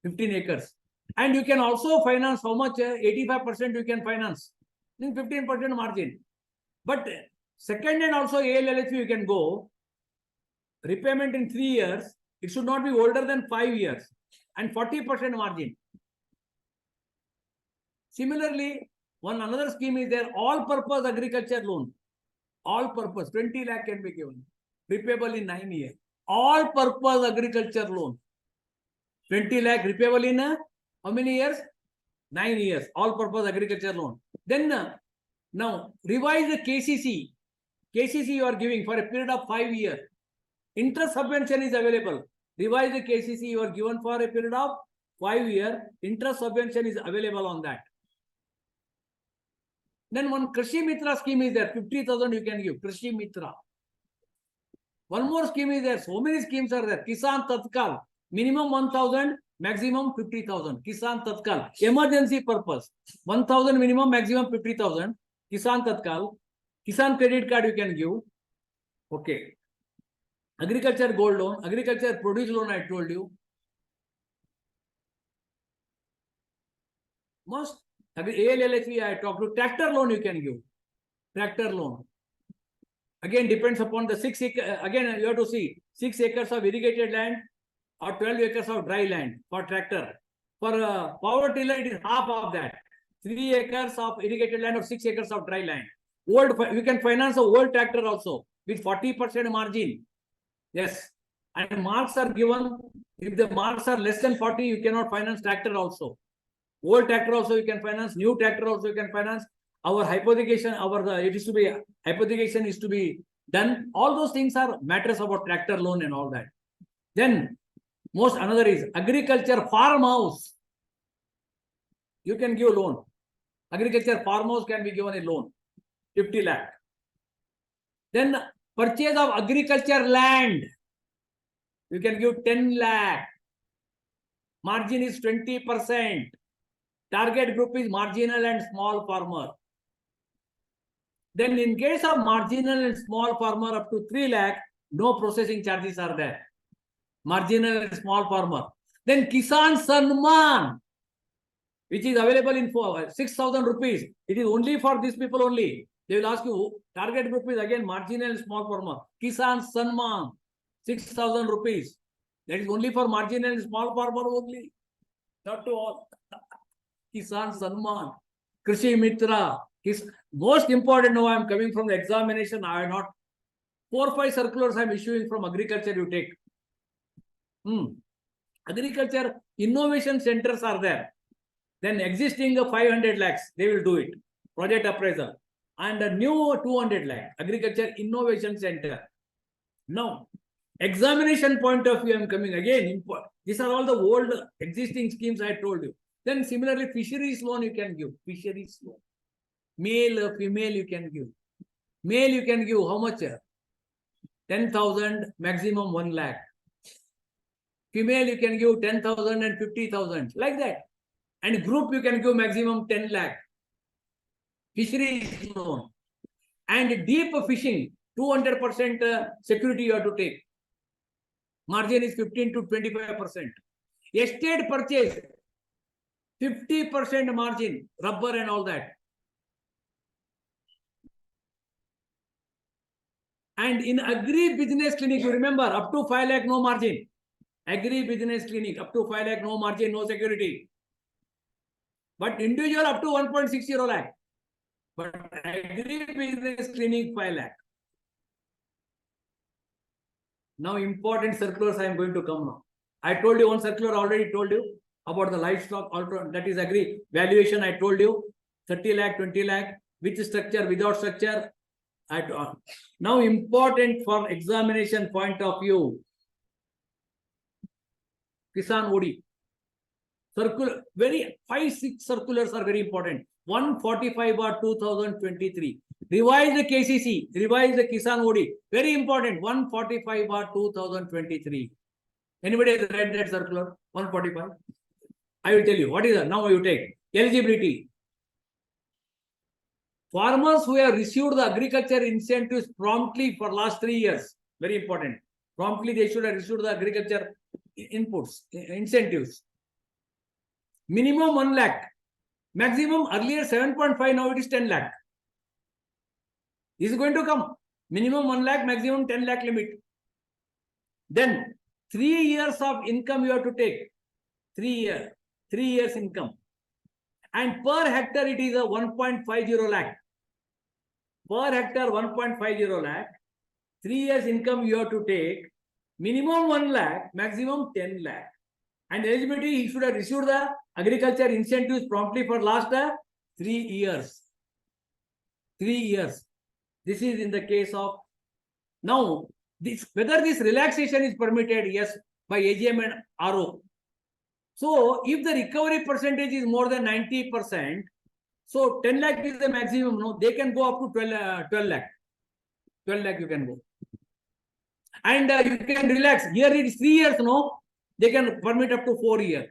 15 acres. And you can also finance how much? 85% you can finance. Then 15% margin. But second hand also ALLHV you can go. Repayment in 3 years. It should not be older than 5 years. And 40% margin. Similarly, another scheme is there, all-purpose agriculture loan. All-purpose, 20 lakh can be given. Repayable in 9 years. All-purpose agriculture loan. 20 lakh repayable in how many years? 9 years. All-purpose agriculture loan. Then now revise the KCC. KCC you are giving for a period of 5 years. Interest subvention is available. Revise the KCC you are given for a period of 5 years. Interest subvention is available on that. Then one Krishi Mitra scheme is there. 50,000 you can give. Krishi Mitra. One more scheme is there. So many schemes are there. Kisan Tatkal. Minimum 1,000, maximum 50,000. Kisan Tatkal. Emergency purpose. 1,000 minimum, maximum 50,000. Kisan Tatkal. Kisan credit card you can give. Okay. Agriculture gold loan. Agriculture produce loan I told you. Most ALLHV I talked to. Tractor loan you can give. Tractor loan. Again depends upon the 6 acres. Again you have to see 6 acres of irrigated land or 12 acres of dry land for tractor. For power tiller it is half of that. 3 acres of irrigated land or 6 acres of dry land. We can finance a old tractor also with 40% margin. Yes. And marks are given. If the marks are less than 40, you cannot finance tractor also. Old tractor also you can finance, new tractor also you can finance. Our hypothecation, hypothecation is to be done. All those things are matters about tractor loan and all that. Then another is agriculture farmhouse. You can give loan. Agriculture farmhouse can be given a loan, 50 lakh. Then purchase of agriculture land. You can give 10 lakh. Margin is 20%. Target group is marginal and small farmer. Then in case of marginal and small farmer up to 3 lakh, no processing charges are there. Marginal and small farmer. Then Kisan Sanman, which is available in 6,000 rupees. It is only for these people only. They will ask you, target group is again marginal and small farmer. Kisan Sanman, 6,000 rupees. That is only for marginal and small farmer only. Not to all. Kisan Sanman, Krishi Mitra. Most important now I am coming from the examination. I have not 4 or 5 circulars I am issuing from agriculture you take. Agriculture innovation centers are there. Then existing 500 lakhs, they will do it. Project appraisal. And a new 200 lakh, agriculture innovation center. Now, examination point of view, I am coming again. These are all the old existing schemes I told you. Then similarly, fisheries loan you can give. Fisheries loan. Male, female you can give. Male you can give how much? 10,000, maximum 1 lakh. Female you can give 10,000 and 50,000. Like that. And group you can give maximum 10 lakh. Fisheries loan. And deep fishing, 200% security you have to take. Margin is 15 to 25%. Estate purchase, 50% margin, rubber and all that. And in agri-business clinic, you remember, up to 5 lakh, no margin. Agri-business clinic, up to 5 lakh, no margin, no security. But individual, up to 1.60 lakh. But agri-business clinic, 5 lakh. Now, important circulars I am going to come now. I told you one circular, already told you about the livestock, that is agri valuation. I told you 30 lakh, 20 lakh, with structure, without structure. Now, important for examination point of view, Kisan OD. Circular, 5-6 circulars are very important. 145/2023. Revise the KCC, revise the Kisan OD. Very important. 145/2023. Anybody has read that circular? 145. I will tell you. What is that? Now you take. Eligibility. Farmers who have received the agriculture incentives promptly for last 3 years. Very important. Promptly they should have received the agriculture inputs, incentives. Minimum 1 lakh. Maximum earlier 7.5, now it is 10 lakh. This is going to come. Minimum 1 lakh, maximum 10 lakh limit. Then 3 years of income you have to take. 3 years income. And per hectare it is a 1.50 lakh. Per hectare 1.50 lakh. 3 years income you have to take. Minimum 1 lakh, maximum 10 lakh. And eligibility, he should have received the agriculture incentives promptly for last 3 years. 3 years. This is in the case of now. Whether this relaxation is permitted, yes, by AGM and RO. So, if the recovery percentage is more than 90%, so 10 lakh is the maximum. No, they can go up to 12 lakh. 12 lakh you can go. And you can relax. Here it is 3 years, no? They can permit up to 4 years.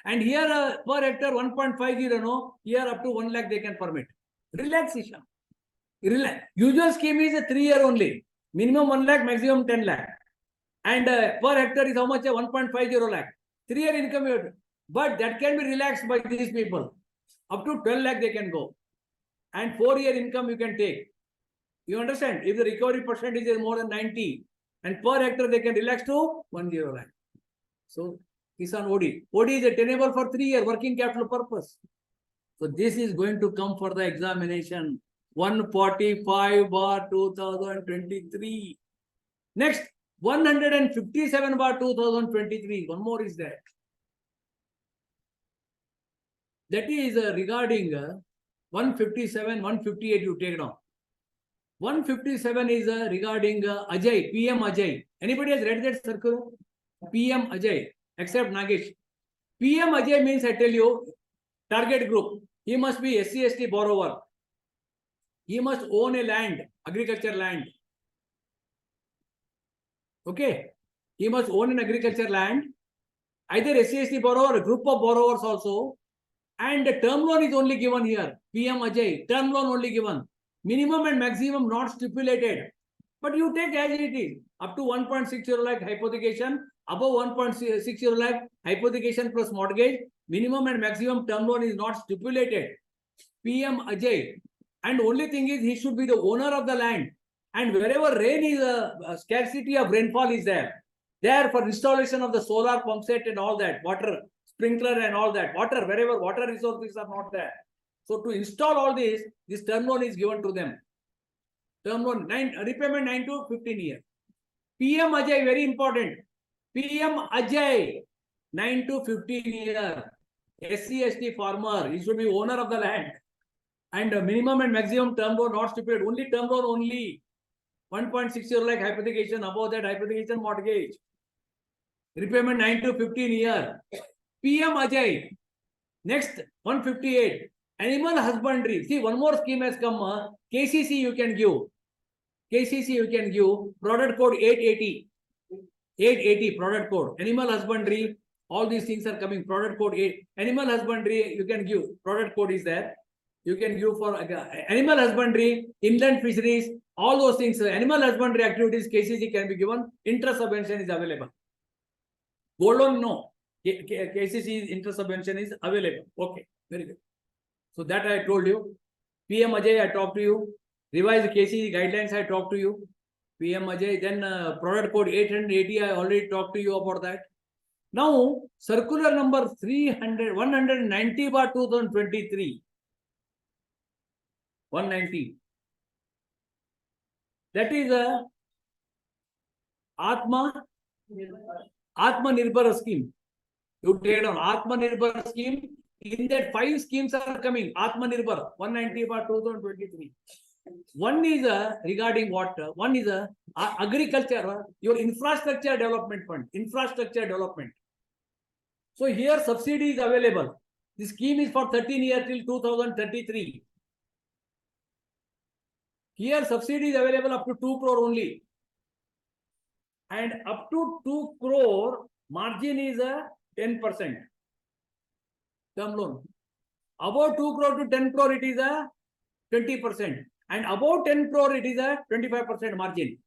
And here per hectare 1.50, no? Here up to 1 lakh they can permit. Relaxation. Usual scheme is a 3 year only. Minimum 1 lakh, maximum 10 lakh. And per hectare is how much? 1.50 lakh. 3 year income. But that can be relaxed by these people. Up to 12 lakh they can go. And 4 year income you can take. You understand? If the recovery percentage is more than 90, and per hectare they can relax to 10 lakh. So, Kisan OD. OD is tenable for 3 year working capital purpose. So, this is going to come for the examination. 145/2023. Next, 157/2023. One more is there. That is regarding 157, 158 you take down. 157 is regarding Ajay, PM Ajay. Anybody has read that circular? PM Ajay, except Nagesh. PM Ajay means, I tell you, target group. He must be SC, ST borrower. He must own a land, agriculture land. Okay. He must own an agriculture land. Either SC, ST borrower, a group of borrowers also. And the term loan is only given here. PM Ajay, term loan only given. Minimum and maximum not stipulated. But you take as it is. Up to 1.60 lakh hypothecation. Above 1.60 lakh hypothecation plus mortgage. Minimum and maximum term loan is not stipulated. PM Ajay. And only thing is he should be the owner of the land. And wherever rain is, scarcity of rainfall is there. There for installation of the solar pump set and all that. Water, sprinkler and all that. Water, wherever water resources are not there. So to install all this term loan is given to them. Term loan, repayment 9 to 15 years. PM Ajay, very important. PM Ajay, 9 to 15 years. SC/ST farmer, he should be owner of the land. And minimum and maximum term loan not stipulated, only term loan only. 1.60 lakh hypothecation, above that hypothecation mortgage. Repayment 9 to 15 years. PM Ajay. Next, 158. Animal husbandry. See, one more scheme has come. KCC you can give. KCC you can give. Product code 880. 880 product code. Animal husbandry. All these things are coming. Product code 8. Animal husbandry you can give. Product code is there. You can give for animal husbandry, inland fisheries, all those things. Animal husbandry activities, KCC can be given. Interest subvention is available. Gold loan, no. KCC interest subvention is available. Okay, very good. So that I told you. PM Ajay, I talked to you. Revised KCC guidelines, I talked to you. PM Ajay, then product code 880, I already talked to you about that. Now, circular number 190/2023. 190. That is a Atmanirbhar scheme. You take down Atmanirbhar scheme. In that 5 schemes are coming. Atmanirbhar 190/2023. One is regarding what? One is agriculture, your infrastructure development fund. Infrastructure development. So here subsidy is available. The scheme is for 13 years till 2033. Here subsidy is available up to 2 crore only. And up to 2 crore margin is 10%. Term loan. Above 2 crore to 10 crore it is 20%. And above 10 crore it is 25% margin.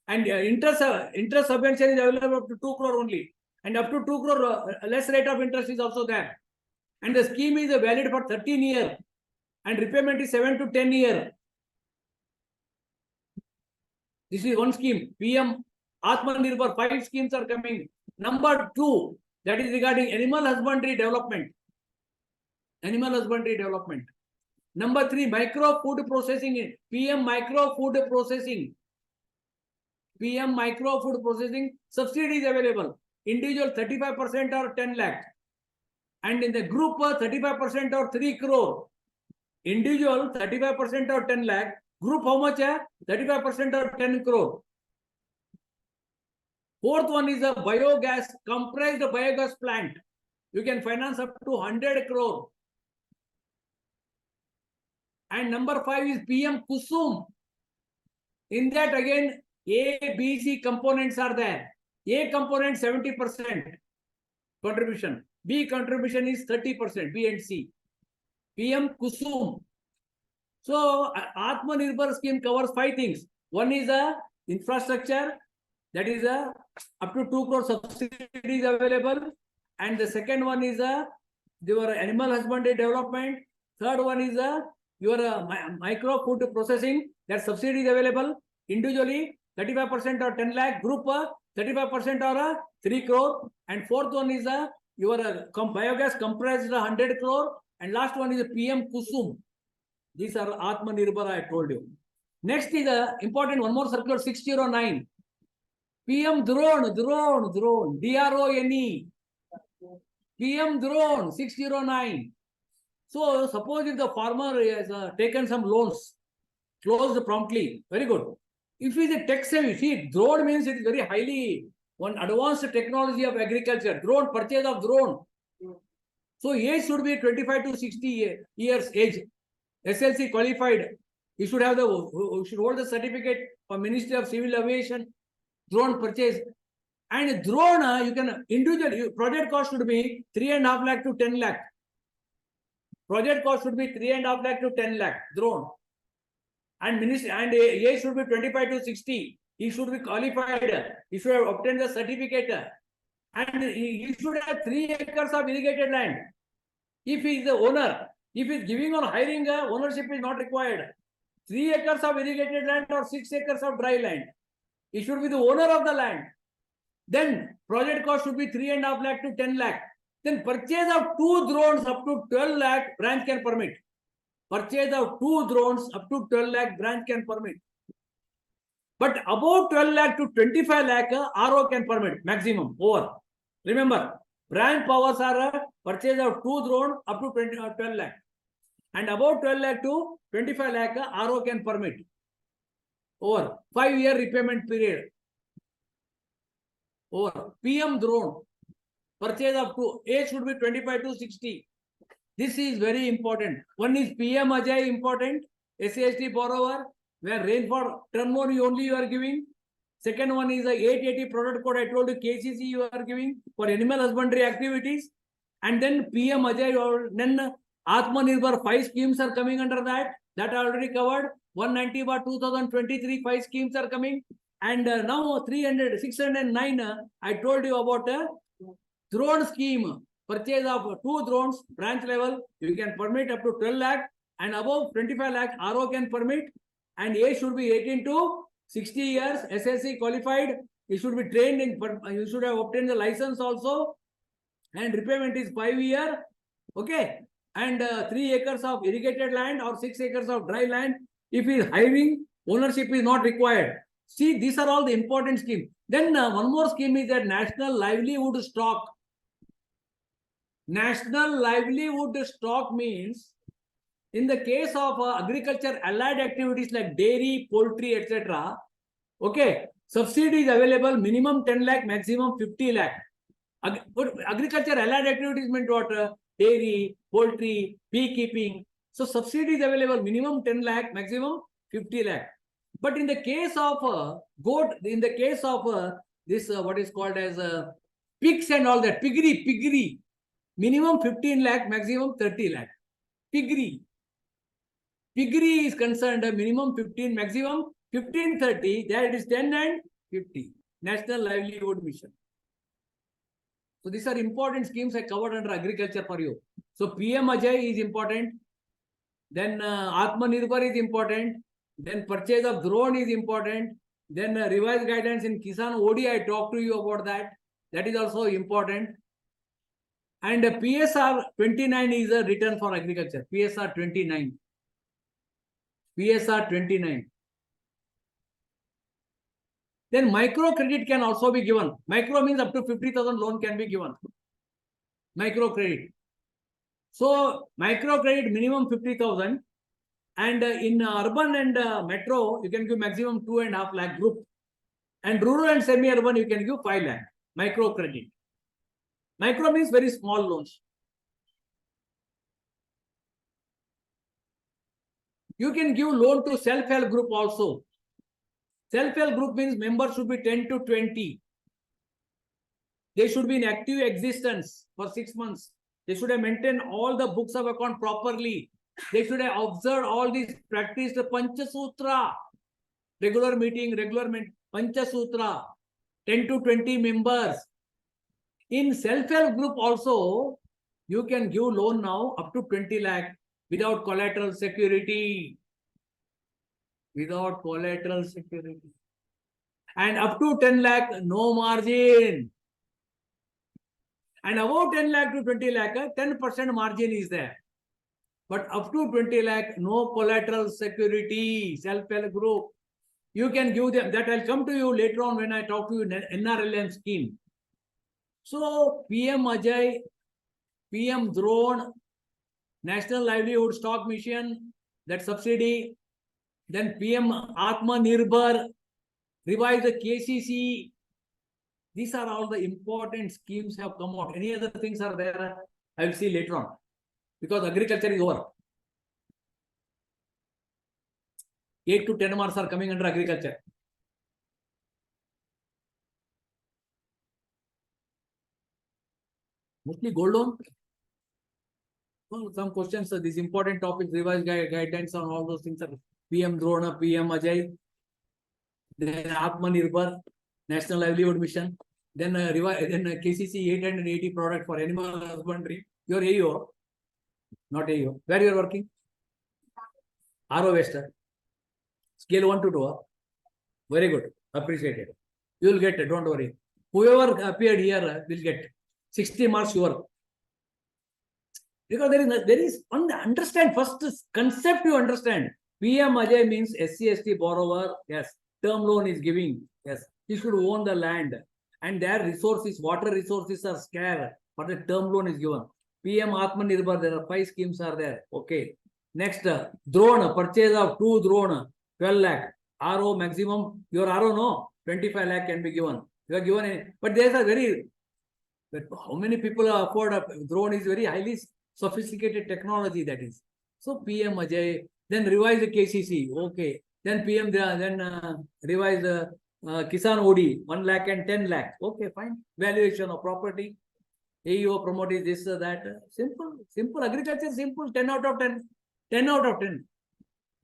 And interest subvention is available up to 2 crore only. And up to 2 crore less rate of interest is also there. And the scheme is valid for 13 years. And repayment is 7 to 10 years. This is one scheme. PM Atmanirbhar, 5 schemes are coming. Number 2, that is regarding animal husbandry development. Animal husbandry development. Number 3, micro food processing. PM micro food processing. PM micro food processing. Subsidy is available. Individual 35% or 10 lakh. And in the group 35% or 3 crore. Individual 35% or 10 lakh. Group how much? 35% or 10 crore. Fourth one is a biogas, compressed biogas plant. You can finance up to 100 crore. And number 5 is PM Kusum. In that again, A, B, C components are there. A component 70% contribution. B contribution is 30%, B and C. PM Kusum. So, Atmanirbhar scheme covers 5 things. One is infrastructure, that is up to 2 crore subsidies available. And the second one is your animal husbandry development. Third one is your micro food processing, that subsidy is available. Individually 35% or 10 lakh, group 35% or 3 crore. And fourth one is your biogas compressed 100 crore. And last one is PM Kusum. These are Atmanirbhar, I told you. Next is important, one more circular 609. PM Drone, DRONE. PM Drone 609. So suppose if the farmer has taken some loans, closed promptly, very good. If he is a tech savvy, see, drone means it is very highly one advanced technology of agriculture. Drone, purchase of drone. So age should be 25 to 60 years age. SLC qualified. You should have you should hold the certificate from Ministry of Civil Aviation. Drone purchase. And drone, you can individual project cost should be 3.5 lakh to 10 lakh. Project cost should be 3.5 lakh to 10 lakh. Drone. And ministry and age should be 25 to 60. He should be qualified. He should have obtained the certificate. And he should have 3 acres of irrigated land. If he is the owner, if he is giving or hiring, ownership is not required. 3 acres of irrigated land or 6 acres of dry land. He should be the owner of the land. Then project cost should be 3.5 lakh to 10 lakh. Then purchase of 2 drones up to 12 lakh branch can permit. Purchase of 2 drones up to 12 lakh branch can permit. But above 12 lakh to 25 lakh RO can permit maximum over. Remember, Branch powers are purchase of 2 drone up to 12 lakh. And about 12 lakh to 25 lakh, RO can permit. Over 5-year repayment period. Over PM drone. Purchase of 2. Age should be 25 to 60. This is very important. One is PM Ajay important. SAST borrower. Where rainfall turnover you are giving. Second one is the 880 product code. I told you KCC you are giving for animal husbandry activities. And then PM Ajay or then Atmanirbhar 5 schemes are coming under that. That I already covered. 190 by 2023 5 schemes are coming. And now 609 I told you about a drone scheme. Purchase of 2 drones branch level. You can permit up to 12 lakh and above 25 lakh RO can permit. And age should be 18 to 60 years. SSC qualified. You should be trained in. You should have obtained the license also. And repayment is 5 year. Okay. And 3 acres of irrigated land or 6 acres of dry land. If he is hiring, ownership is not required. See, these are all the important schemes. Then one more scheme is that National Livelihood Stock. National Livelihood Stock means in the case of agriculture allied activities like dairy, poultry, etc. Okay, subsidy is available minimum 10 lakh, maximum 50 lakh. Agriculture allied activities meant what? Dairy, poultry, beekeeping. So subsidy is available minimum 10 lakh, maximum 50 lakh. But in the case of goat, in the case of this what is called as pigs and all that, piggery, minimum 15 lakh, maximum 30 lakh. Piggery is concerned minimum 15, maximum 15, 30. That is 10 and 50. National Livelihood Mission. So these are important schemes I covered under agriculture for you. So PM Ajay is important. Then Atmanirbhar is important. Then purchase of drone is important. Then revised guidance in Kisan OD, I talked to you about that. That is also important. And PSR 29 is a return for agriculture. PSR 29. PSR 29. Then micro credit can also be given. Micro means up to 50,000 loan can be given. Micro credit. So micro credit minimum 50,000. And in urban and metro, you can give maximum 2.5 lakh group. And rural and semi-urban, you can give 5 lakh. Micro credit. Micro means very small loans. You can give loan to self-help group also. Self-help group means members should be 10 to 20. They should be in active existence for 6 months. They should have maintained all the books of account properly. They should have observed all these, practiced the Panchasutra. Regular meeting, Panchasutra. 10 to 20 members. In self-help group also, you can give loan now up to 20 lakh without collateral security. Without collateral security. And up to 10 lakh, no margin. And about 10 lakh to 20 lakh, 10% margin is there. But up to 20 lakh, no collateral security, self-help group. You can give them, that I'll come to you later on when I talk to you NRLM scheme. So PM Ajay, PM Drone, National Livelihood Stock Mission, that subsidy, then PM Atmanirbhar, revise the KCC. These are all the important schemes have come out. Any other things are there? I will see later on. Because agriculture is over. 8 to 10 marks are coming under agriculture. Mostly gold loan. Well, some questions, these important topics, revised guidance on all those things are PM Drona, PM Ajay, then Atmanirbhar, National Livelihood Mission, then KCC 880 product for animal husbandry. Your AO, not AO. Where you are working? RO Wester. Scale 1 to 2. Very good. Appreciated. You will get it. Don't worry. Whoever appeared here will get 60 marks sure. Because there is understand first concept you understand. PM Ajay means SC/ST borrower. Yes. Term loan is giving. Yes. He should own the land. And their resources, water resources are scarce. for the term loan is given. PM Atmanirbhar, there are 5 schemes are there. Okay. Next, drone, purchase of 2 drone, 12 lakh. RO maximum, your RO no, 25 lakh can be given. You are given any, but there's a very, but how many people afford a drone is very highly sophisticated technology that is. So PM Ajay, then revise the KCC, okay. Then PM, then revise the Kisan OD, 1 lakh and 10 lakh. Okay, fine. Valuation of property. AEO promote is this, that. Simple. Agriculture, simple. 10 out of 10. 10 out of 10.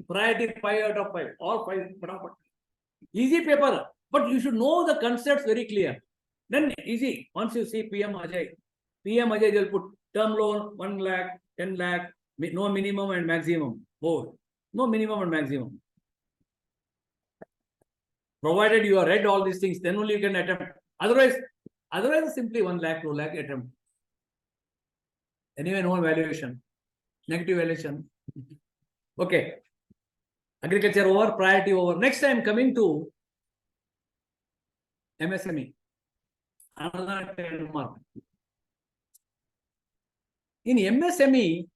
Priority 5 out of 5. All 5. Easy paper. But you should know the concepts very clear. Then easy. Once you see PM Ajay will put term loan 1 lakh, 10 lakh, no minimum and maximum. Both. No minimum and maximum. Provided you have read all these things, then only you can attempt. Otherwise simply 1 lakh, 2 lakh attempt. Anyway, no valuation. Negative valuation. Okay. Agriculture over, priority over. Next time coming to MSME. Another 10 mark. In MSME,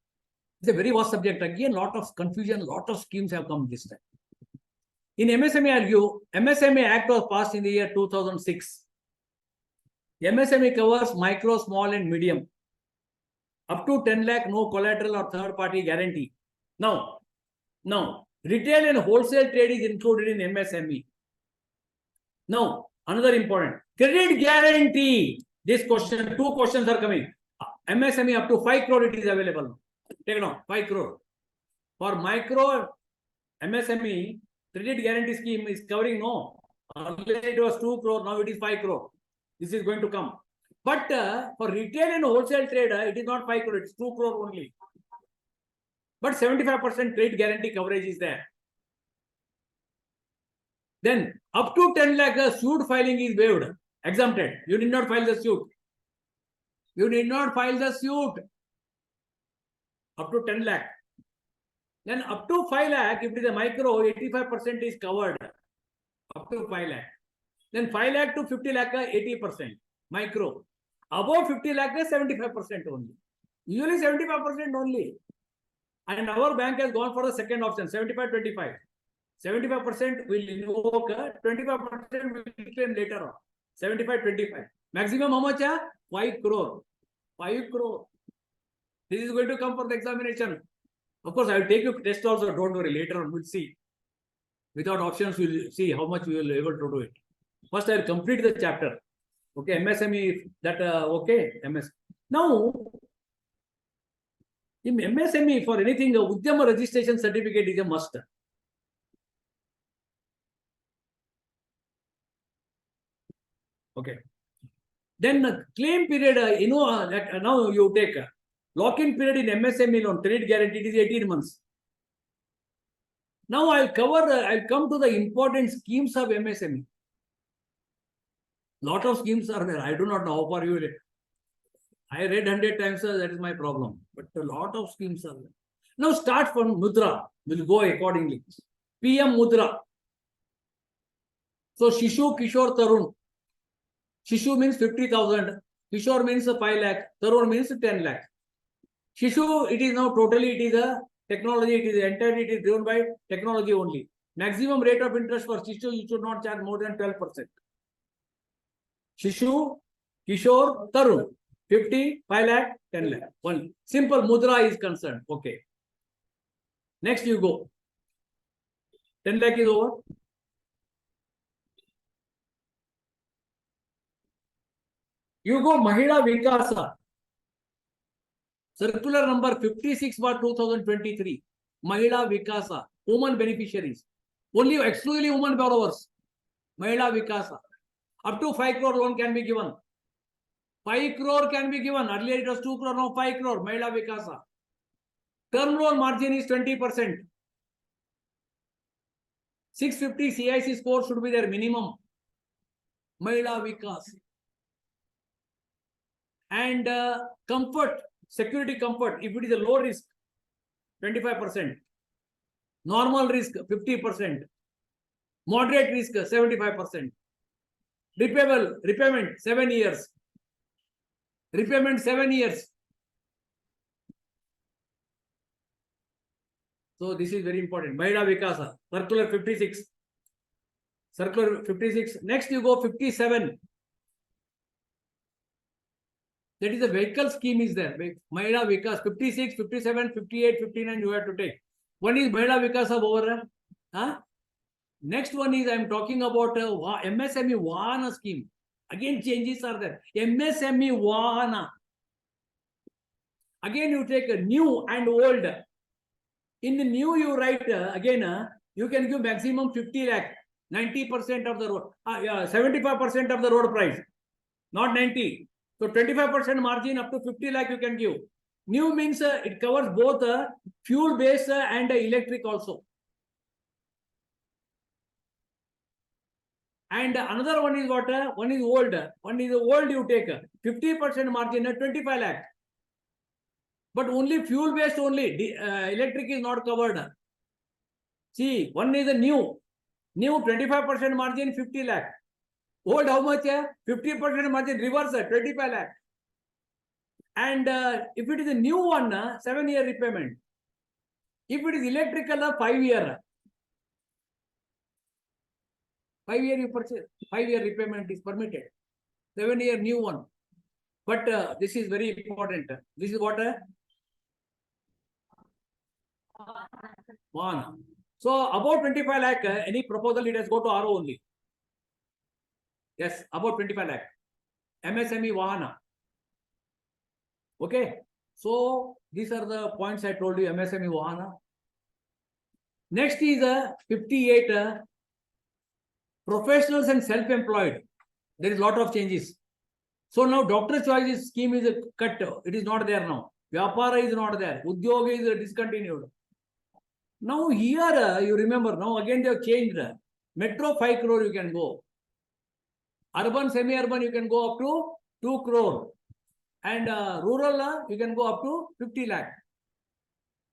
it's a very vast subject. Again, lot of confusion, lot of schemes have come this time. In MSME, MSME Act was passed in the year 2006. MSME covers micro, small and medium. Up to 10 lakh, no collateral or third party guarantee. Now, retail and wholesale trade is included in MSME. Now, another important, credit guarantee. This question, 2 questions are coming. MSME up to 5 crore it is available. Take it on, 5 crore. For micro MSME, credit guarantee scheme is covering no. Earlier it was 2 crore, now it is 5 crore. This is going to come. But for retail and wholesale trade, it is not 5 crore, it is 2 crore only. But 75% credit guarantee coverage is there. Then up to 10 lakh, suit filing is waived, exempted. You did not file the suit. You did not file the suit. Up to 10 lakh. Then up to 5 lakh, if it is a micro, 85% is covered. Up to 5 lakh. Then 5 lakh to 50 lakh, 80%. Micro. Above 50 lakh, 75% only. Usually 75% only. And our bank has gone for the second option, 75-25. 75% will invoke, 25% will claim later on. 75-25. Maximum how much? 5 crore. 5 crore. This is going to come for the examination. Of course, I will take you test also. Don't worry. Later on, we'll see. Without options, we'll see how much we will be able to do it. First, I will complete the chapter. Okay, MSME, that, okay, MS. Now, in MSME, for anything, a Udyama registration certificate is a must. Okay. Then claim period, now you take lock-in period in MSME loan, credit guarantee is 18 months. Now I'll come to the important schemes of MSME. Lot of schemes are there. I do not know how far you read. I read 100 times, that is my problem. But a lot of schemes are there. Now start from Mudra. We'll go accordingly. PM Mudra. So Shishu, Kishore, Tarun. Shishu means 50,000. Kishore means 5 lakh. Tarun means 10 lakh. Shishu, it is now totally, it is a technology, it is entirely, it is driven by technology only. Maximum rate of interest for Shishu, you should not charge more than 12%. Shishu, Kishore, Tarun. 50, 5 lakh, 10 lakh. One simple Mudra is concerned. Okay. Next you go. 10 lakh is over. You go Mahila Vikasa. Circular number 56/2023. Mahila Vikasa. Women beneficiaries. Only exclusively women borrowers. Mahila Vikasa. Up to 5 crore loan can be given. 5 crore can be given. Earlier it was 2 crore, now 5 crore. Mahila Vikasa. Term loan margin is 20%. 650 CIC score should be their minimum. Mahila Vikasa. And comfort, security comfort, if it is a low risk, 25%. Normal risk, 50%. Moderate risk, 75%. Repayment, 7 years. Repayment 7 years. So this is very important. Mahila Vikasa, circular 56. Circular 56. Next you go 57. That is the vehicle scheme is there. Mahila Vikas 56, 57, 58, 59 you have to take. One is Mahila Vikasa over. Huh? Next one is I am talking about MSME Vahana scheme. Again changes are there. MSME Vahana. Again you take a new and old. In the new you write again you can give maximum 50 lakh. 90% of the road. 75% of the road price. Not 90. So 25% margin up to 50 lakh you can give. New means it covers both fuel based and electric also. And another one is what? One is old. One is old you take 50% margin 25 lakh. But only fuel based only. Electric is not covered. See, one is a new. New 25% margin 50 lakh. Old how much? 50% margin reverse 25 lakh. And if it is a new one, 7-year repayment. If it is electrical, 5-year. 5-year you purchase, 5-year repayment is permitted. 7-year new one. But this is very important. This is what? One. So about 25 lakh, any proposal it has go to RO only. Yes, about 25 lakh. MSME Vahana. Okay. So these are the points I told you, MSME Vahana. Next is 58 professionals and self-employed. There is a lot of changes. So now doctor's choice scheme is cut. It is not there now. Vyapara is not there. Udyoga is discontinued. Now here you remember now again they have changed. Metro 5 crore you can go. Urban, semi-urban you can go up to 2 crore. And rural you can go up to 50 lakh.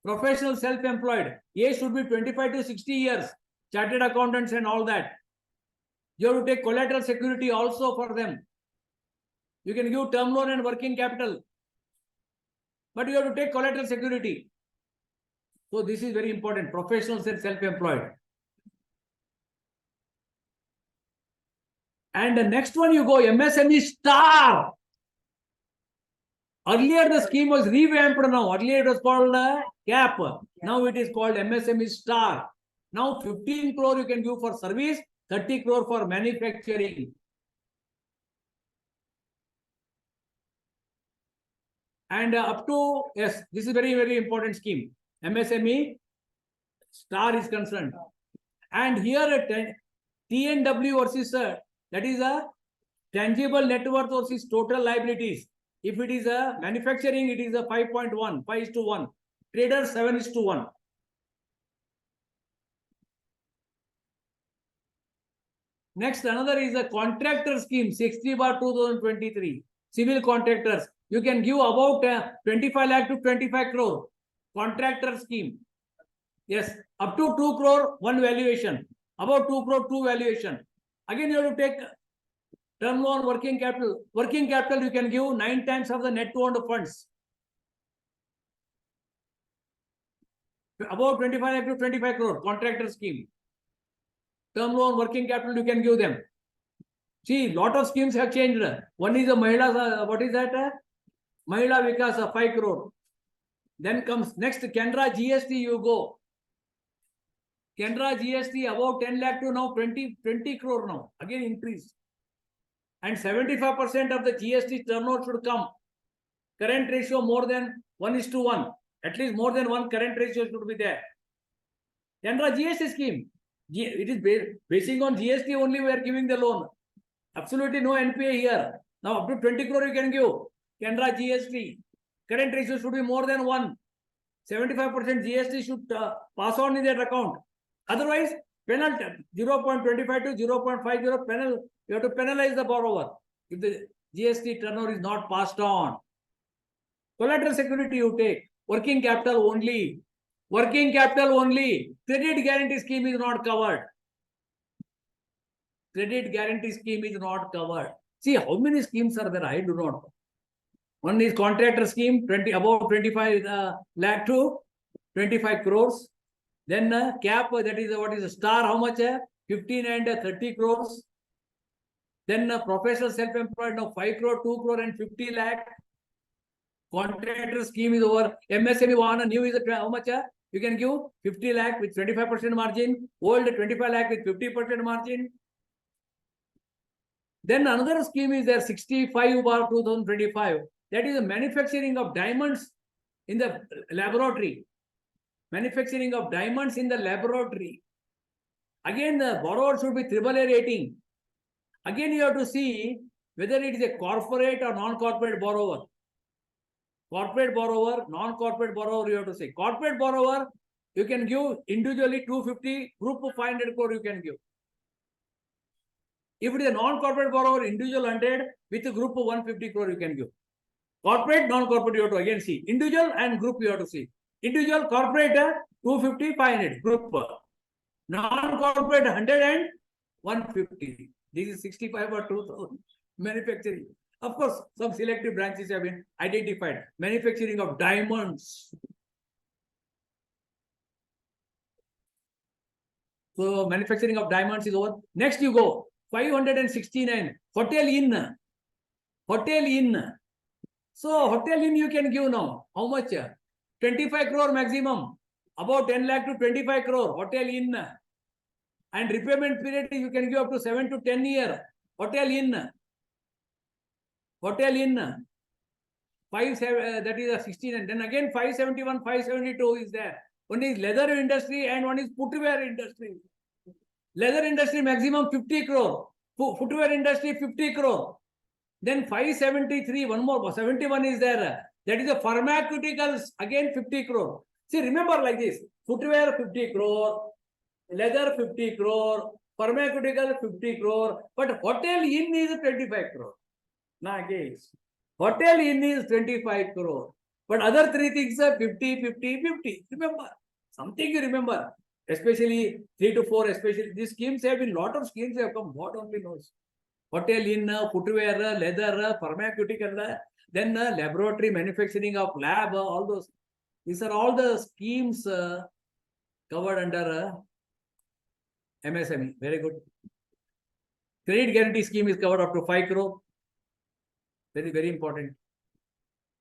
Professional self-employed. Age should be 25 to 60 years. Chartered accountants and all that. You have to take collateral security also for them. You can give term loan and working capital. But you have to take collateral security. So this is very important. Professionals and self-employed. And the next one you go MSME Star. Earlier the scheme was revamped now. Earlier it was called CAP. Now it is called MSME Star. Now 15 crore you can give for service, 30 crore for manufacturing. And up to, yes, this is very, very important scheme. MSME Star is concerned. And here TNW versus, that is a tangible net worth versus total liabilities. If it is a manufacturing, it is a 5.1, 5:1. Traders 7:1. Next, another is a contractor scheme, 60/2023. Civil contractors. You can give about 25 lakh to 25 crore. Contractor scheme. Yes, up to 2 crore, one valuation. About 2 crore, two valuation. Again, you have to take term loan, working capital. Working capital, you can give 9 times of the net owned funds. About 25 lakh to 25 crore, contractor scheme. Term loan, working capital, you can give them. See, lot of schemes have changed. One is a Mahila, what is that? Mahila Vikasa, 5 crore. Then comes next, Canara GST, you go. Canara GST, about 10 lakh to now 20 crore now. Again increase. And 75% of the GST turnover should come. Current ratio more than 1:1. At least more than 1 current ratio should be there. Canara GST scheme. It is basing on GST only we are giving the loan. Absolutely no NPA here. Now up to 20 crore you can give. Canara GST. Current ratio should be more than 1. 75% GST should pass on in that account. Otherwise, penalty 0.25 to 0.50 penal. You have to penalize the borrower if the GST turnover is not passed on. Collateral security you take. Working capital only. Working capital only. Credit guarantee scheme is not covered. Credit guarantee scheme is not covered. See how many schemes are there? I do not know. One is contractor scheme, about 25 lakh to 25 crores. Then cap, that is what is a star, how much? 15 and 30 crores. Then professional self-employed, now 5 crore, 2 crore and 50 lakh. Contractor scheme is over. MSME one, new is how much? You can give 50 lakh with 25% margin, old 25 lakh with 50% margin. Then another scheme is there, 65/2025. That is the manufacturing of diamonds in the laboratory. Manufacturing of diamonds in the laboratory. Again, the borrower should be AAA rating. Again, you have to see whether it is a corporate or non-corporate borrower. Corporate borrower, non-corporate borrower, you have to say. Corporate borrower, you can give individually 250, group of 500 crore you can give. If it is a non-corporate borrower, individual 100, with a group of 150 crore you can give. Corporate, non-corporate, you have to again see. Individual and group you have to see. Individual, corporate, 250, 500, group. Non-corporate, 100 and 150. This is 65 or 2000. Manufacturing. Of course, some selective branches have been identified. Manufacturing of diamonds. So, manufacturing of diamonds is over. Next you go. 569. Hotel inn. Hotel inn. So, hotel inn you can give now. How much? 25 crore maximum. About 10 lakh to 25 crore. Hotel inn. And repayment period you can give up to 7 to 10 years. Hotel inn. Hotel inn. That is a 16. And then again 571, 572 is there. One is leather industry and one is footwear industry. Leather industry maximum 50 crore. Footwear industry 50 crore. Then 573, one more, 71 is there. That is the pharmaceuticals, again 50 crore. See, remember like this. Footwear 50 crore. Leather 50 crore. Pharmaceutical 50 crore. But hotel inn is 25 crore. Now again, hotel inn is 25 crore. But other three things are 50, 50, 50. Remember, something you remember. Especially 3 to 4, especially these schemes have been, lot of schemes have come. God only knows. Hotel inn, footwear, leather, pharmaceutical, then laboratory manufacturing of lab, all those. These are all the schemes covered under MSME. Very good. Credit guarantee scheme is covered up to 5 crore. Very, very important.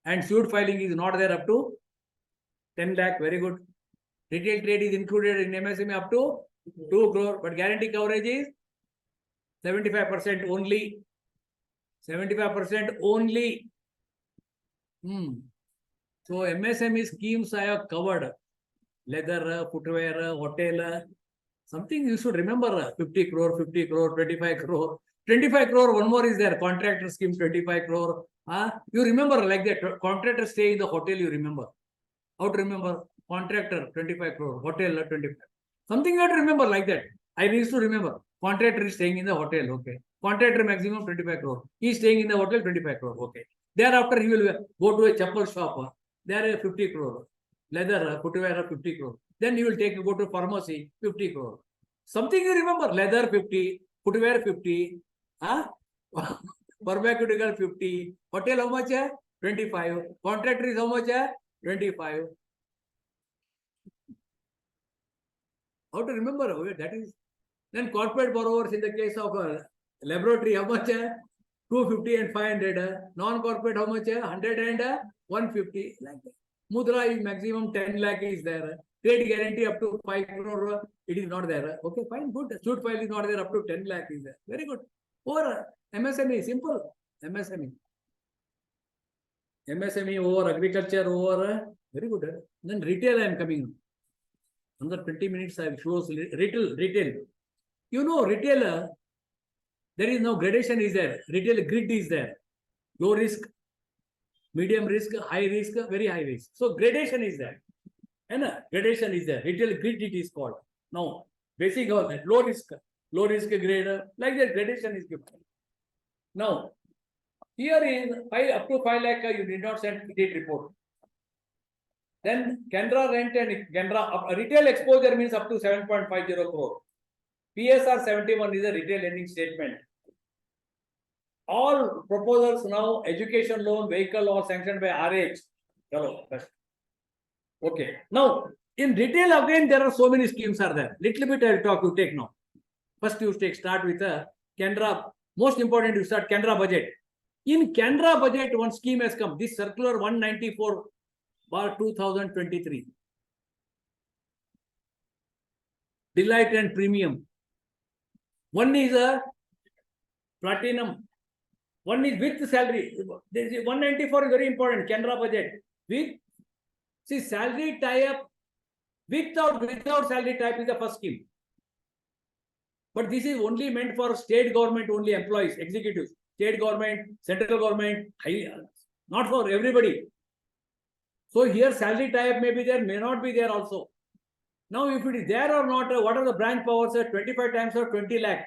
And suit filing is not there up to 10 lakh. Very good. Retail trade is included in MSME up to 2 crore. But guarantee coverage is 75% only. 75% only. So MSME schemes I have covered. Leather, footwear, hotel. Something you should remember. 50 crore, 50 crore, 25 crore. 25 crore, one more is there. Contractor scheme, 25 crore. You remember like that. Contractor stay in the hotel, you remember. How to remember? Contractor, 25 crore. Hotel, 25. Something you have to remember like that. I used to remember. Contractor is staying in the hotel. Okay. Contractor maximum 25 crore. He is staying in the hotel, 25 crore. Okay. Thereafter, he will go to a chappal shop. There is 50 crore. Leather, footwear, 50 crore. Then you will go to pharmacy, 50 crore. Something you remember. Leather, 50. Footwear, 50. Pharmaceutical 50. Hotel how much? 25. Contractor is how much? 25. How to remember? That is. Then corporate borrowers in the case of laboratory how much? 250 and 500. Non-corporate how much? 100 and 150. Like that. Mudra is maximum 10 lakh is there. Trade guarantee up to 5 crore. It is not there. Okay, fine, good. Suit file is not there. Up to 10 lakh is there. Very good. Or MSME, simple. MSME. MSME over agriculture over. Very good. Then retail I am coming. Another 20 minutes I will show retail. You know, retailer, there is no gradation is there. Retail grid is there. Low risk, medium risk, high risk, very high risk. So gradation is there. And gradation is there. Retail grid it is called. Now, basic all that. Low risk grade, like that gradation is given. Now, here is up to 5 lakh, you did not send credit report. Then Canara rent and Canara retail exposure means up to 7.50 crore. PSR 71 is a retail lending statement. all proposals now, education loan, vehicle loan sanctioned by RH. Hello. Okay. Now, in retail again, there are so many schemes are there. Little bit I'll talk, you take now. First you start with a Canara. Most important, you start Canara budget. In Canara budget, one scheme has come. This circular 194/2023. Delight and premium. One is a platinum. One is with salary. This is 194 is very important. Canara budget. With salary tie-up with or without salary type is the first scheme. But this is only meant for state government only employees, executives, state government, central government, not for everybody. So here salary tie-up may be there, may not be there also. Now if it is there or not, what are the branch powers? 25 times or 20 lakh.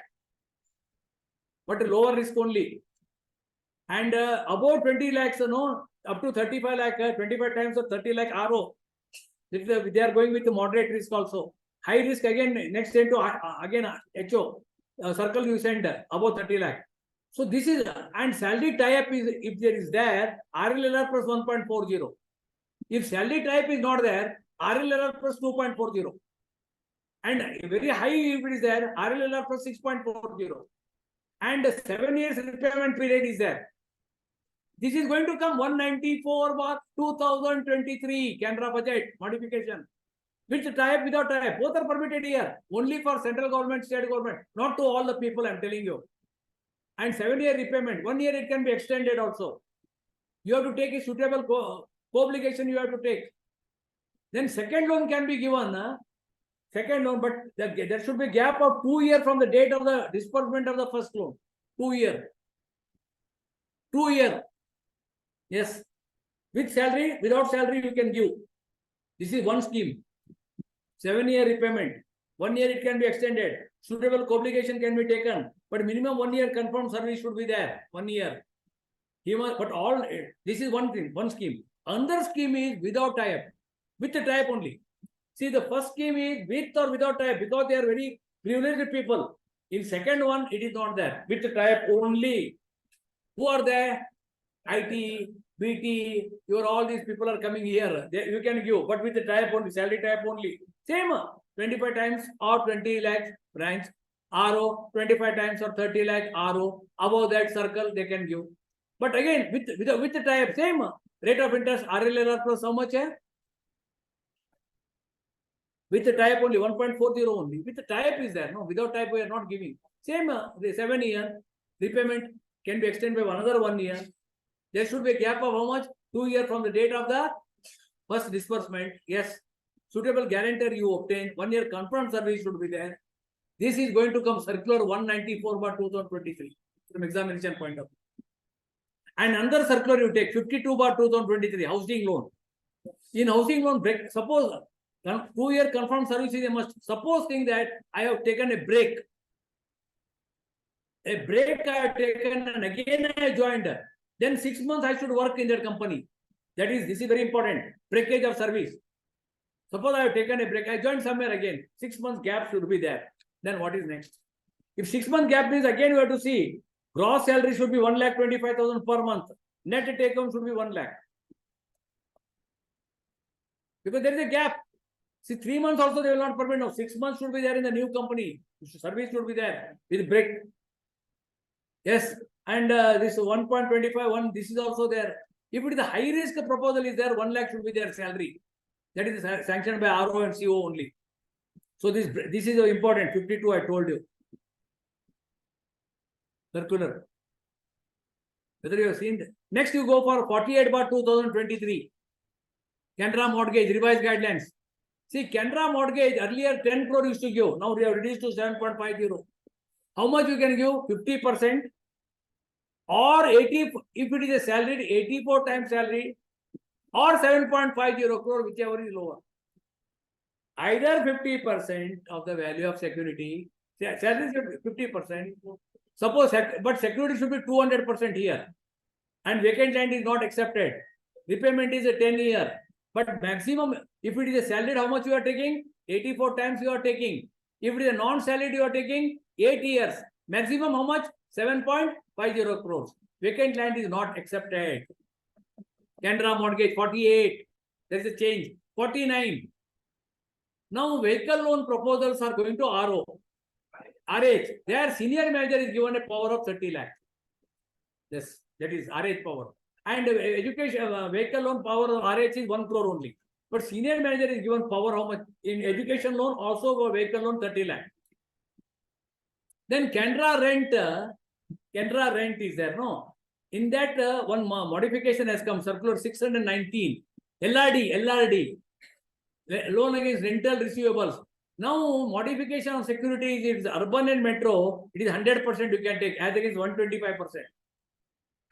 But lower risk only. And above 20 lakhs, up to 35 lakh, 25 times or 30 lakh RO. If they are going with the moderate risk also. High risk again, next into again HO, circle you send above 30 lakh. So this is, and salary tie-up is, if there is there, RLLR plus 1.40. If salary type is not there, RLLR plus 2.40. And very high if it is there, RLLR plus 6.40. And 7 years repayment period is there. This is going to come 194/2023 Canara budget modification. With type, without type, both are permitted here. Only for central government, state government, not to all the people I'm telling you. And 7 year repayment, 1 year it can be extended also. You have to take a suitable co-obligation you have to take. Then second loan can be given. Second loan, but there should be a gap of 2 years from the date of the disbursement of the first loan. 2 years. 2 years. Yes. With salary, without salary you can give. This is one scheme. 7 year repayment. 1 year it can be extended. Suitable obligation can be taken. But minimum 1 year confirmed service should be there. 1 year. But all, this is one thing, one scheme. Another scheme is without tie-up. With the tie-up only. See, the first scheme is with or without tie-up because they are very privileged people. In second one, it is not there. With the tie-up only. Who are there? IT, BT, all these people are coming here. You can give, but with the type only, salary type only. Same, 25 times or 20 lakhs branch, RO, 25 times or 30 lakh RO. Above that circle, they can give. But again, with the type, same rate of interest, RLLR plus how much? With the type only, 1.40 only. With the type is there, no? Without type, we are not giving. Same, the 7 year repayment can be extended by another 1 year. There should be a gap of how much? 2 years from the date of the first disbursement. Yes. Suitable guarantor you obtain. 1 year confirmed service should be there. This is going to come circular 194/2023 from examination point of view. And another circular you take 52/2023 housing loan. In housing loan, suppose 2 year confirmed service is a must. Suppose think that I have taken a break. A break I have taken and again I joined. Then 6 months I should work in that company. This is very important. Breakage of service. Suppose I have taken a break. I joined somewhere again. 6 months gap should be there. Then what is next? If 6 month gap means again you have to see. Gross salary should be 1,25,000 per month. Net take home should be 1 lakh. Because there is a gap. See, 3 months also they will not permit. Now 6 months should be there in the new company. Service should be there with break. Yes. And this 1.25, this is also there. If it is a high risk proposal is there, 1 lakh should be their salary. That is sanctioned by RO and CO only. So this is important. 52 I told you. Circular. Whether you have seen that. Next you go for 48/2023. Canara mortgage revised guidelines. See, Canara mortgage earlier 10 crore used to give. Now we have reduced to 7.50. How much you can give? 50%. Or 80, if it is a salary, 84 times salary, or 7.50 crore, whichever is lower. Either 50% of the value of security, salary is 50%. Suppose, but security should be 200% here. And vacant land is not accepted. Repayment is a 10 year. But maximum, if it is a salaried, how much you are taking? 84 times you are taking. If it is a non-salaried, you are taking 8 years. Maximum how much? 7.50. 50 crores. Vacant land is not accepted. Canara mortgage 48. There is a change. 49. Now vehicle loan proposals are going to RO. RH. Their senior manager is given a power of 30 lakh. Yes, that is RH power. And education vehicle loan power of RH is 1 crore only. But senior manager is given power how much? In education loan, also vehicle loan 30 lakh. Then Canara rent is there, no? In that one modification has come, circular 619. LRD, loan against rental receivables. Now modification of securities, it's urban and metro, it is 100% you can take as against 125%.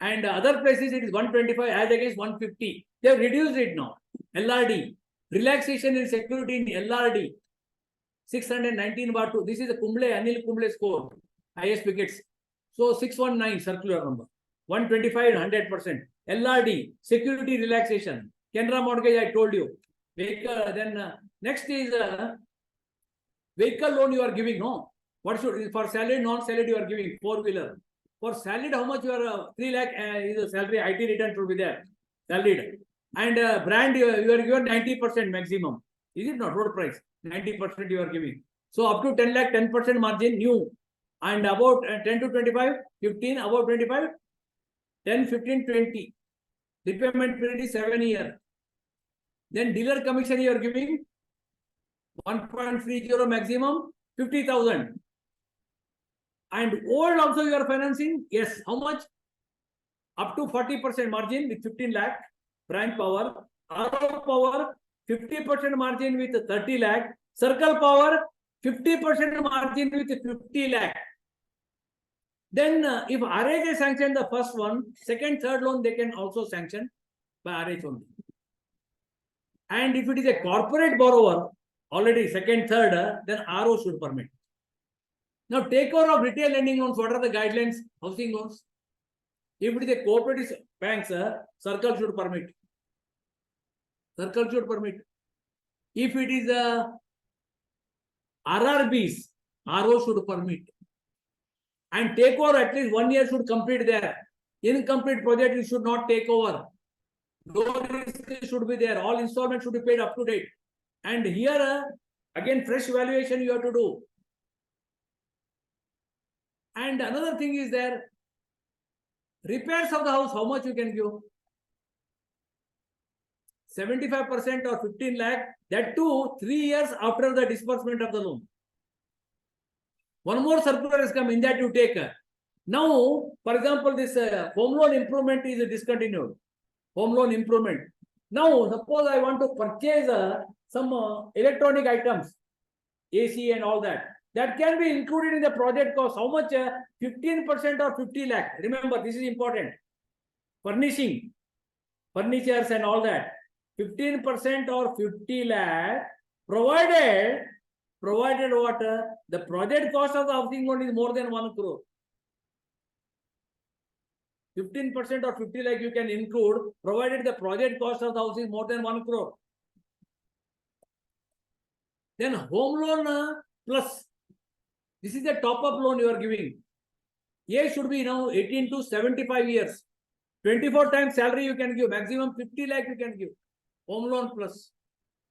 And other places it is 125 as against 150. They have reduced it now. LRD, relaxation in security in LRD, 619/2. This is a Anil Kumble score, highest wickets. So 619 circular number, 125 and 100%. LRD, security relaxation. Canara mortgage, I told you. Vehicle, then next is vehicle loan you are giving, no? What should, for salaried, non-salaried you are giving, 4-wheeler. For salaried, how much you are, 3 lakh is a salary, IT return should be there, salaried. And brand, you are given 90% maximum. Is it not? Road price, 90% you are giving. So up to 10 lakh, 10% margin, new. And about 10 to 25, 15, about 25, 10, 15, 20. Repayment period is 7 years. Then dealer commission you are giving 1.30 maximum, 50,000. And old also you are financing? Yes. How much? Up to 40% margin with 15 lakh. Branch power. RO power, 50% margin with 30 lakh. Circle power, 50% margin with 50 lakh. Then if RH sanction the first one, second, third loan they can also sanction by RH only. And if it is a corporate borrower, already second, third, then RO should permit. Now, takeover of retail lending loans, what are the guidelines? Housing loans. If it is a cooperative banks, circle should permit. Circle should permit. If it is a RRBs, RO should permit. And takeover at least 1 year should complete there. Incomplete project, you should not take over. Low risk should be there. All installments should be paid up to date. And here, again, fresh valuation you have to do. And another thing is there, repairs of the house, how much you can give? 75% or 15 lakh, that too 3 years after the disbursement of the loan. One more circular has come, in that you take. Now, for example, this home loan improvement is discontinued. Home loan improvement. Now, suppose I want to purchase some electronic items, AC and all that. That can be included in the project cost. How much? 15% or 50 lakh. Remember, this is important. Furnishing, furnitures and all that. 15% or 50 lakh, provided what? The project cost of the housing loan is more than 1 crore. 15% or 50 lakh you can include, provided the project cost of the house is more than 1 crore. Then home loan plus. This is the top-up loan you are giving. A should be now 18 to 75 years. 24 times salary you can give. Maximum 50 lakh you can give. Home loan plus.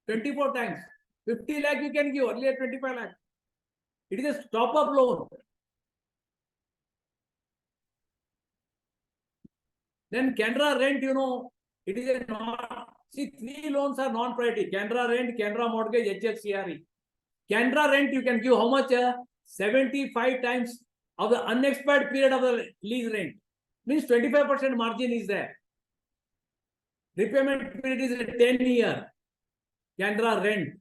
24 times. 50 lakh you can give. Earlier 25 lakh. It is a top-up loan. Then Canara rent, you know, it is a non. See, 3 loans are non-priority. Canara rent, Canara mortgage, HFCRE. Canara rent you can give how much? 75 times of the unexpired period of the lease rent. Means 25% margin is there. Repayment period is a 10 year. Canara rent.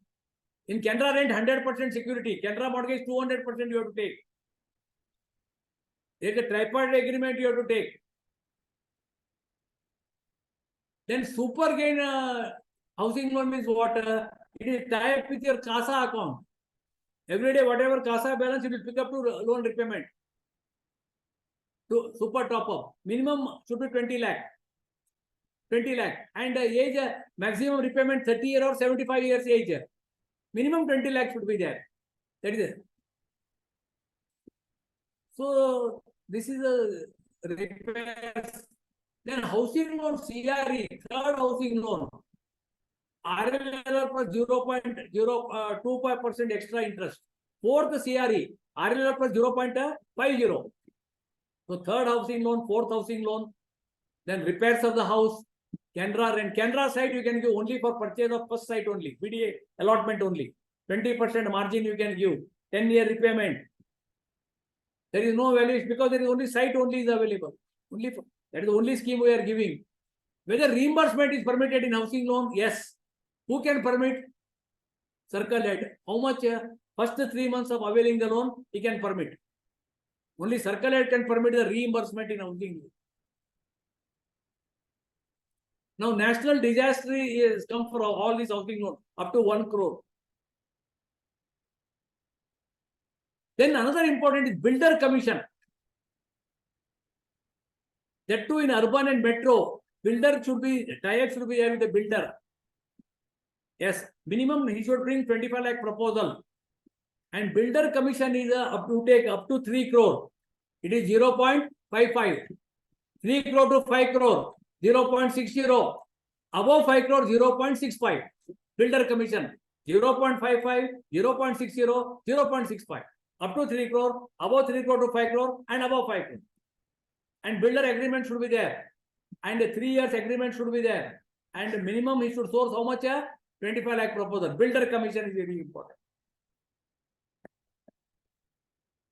In Canara rent, 100% security. Canara mortgage, 200% you have to take. There is a tripartite agreement you have to take. Then super gain housing loan means what? It is tied with your CASA account. Every day, whatever CASA balance, it will pick up to loan repayment. To super top up. Minimum should be 20 lakh. 20 lakh. And age, maximum repayment 30 years or 75 years age. Minimum 20 lakh should be there. That is it. So, this is a repairs. Then housing loan, CRE, third housing loan. RERA plus 0.025% extra interest. Fourth CRE, RERA plus 0.50. So third housing loan, fourth housing loan, then repairs of the house, Canara rent. Canara site you can give only for purchase of first site only, BDA allotment only. 20% margin you can give, 10-year repayment. There is no valuation because there is only site only is available. Only for, that is the only scheme we are giving. Whether reimbursement is permitted in housing loan, yes. Who can permit? Circle head. How much? First 3 months of availing the loan, he can permit. Only circle head can permit the reimbursement in housing loan. Now, national disaster is come for all these housing loans up to 1 crore. Then another important is builder commission. That too in urban and metro, builder should be, tie-up should be there with the builder. Yes, minimum he should bring 25 lakh proposal. And builder commission is up to take up to 3 crore. It is 0.55. 3 crore to 5 crore, 0.60. Above 5 crore, 0.65. Builder commission, 0.55, 0.60, 0.65. Up to 3 crore, above 3 crore to 5 crore, and above 5 crore. And builder agreement should be there. And a 3 years agreement should be there. And the minimum he should source how much? 25 lakh proposal. Builder commission is very important.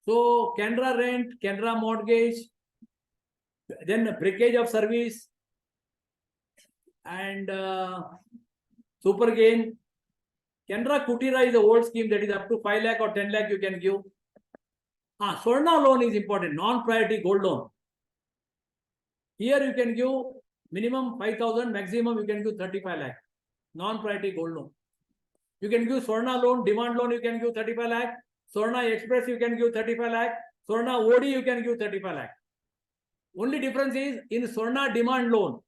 So, Canara rent, Canara mortgage, then breakage of service, and super gain. Canara Kutira is the old scheme that is up to 5 lakh or 10 lakh you can give. Swarna loan is important, non-priority gold loan. Here you can give minimum 5,000, maximum you can give 35 lakh. Non-priority gold loan. You can give Swarna loan, demand loan you can give 35 lakh. Swarna Express you can give 35 lakh. Swarna OD you can give 35 lakh. Only difference is in Swarna demand loan,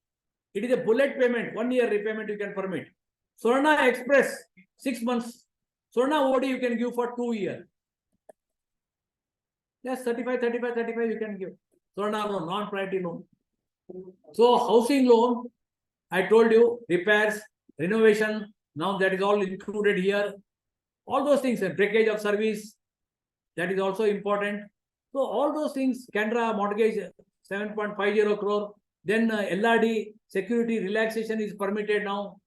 it is a bullet payment, 1 year repayment you can permit. Swarna Express, 6 months. Swarna OD you can give for 2 years. Yes, 35 you can give. Swarna loan, non-priority loan. So housing loan, I told you, repairs, renovation, now that is all included here. All those things, breakage of service, that is also important. So all those things, Canara mortgage, 7.50 crore. Then LRD security relaxation is permitted now.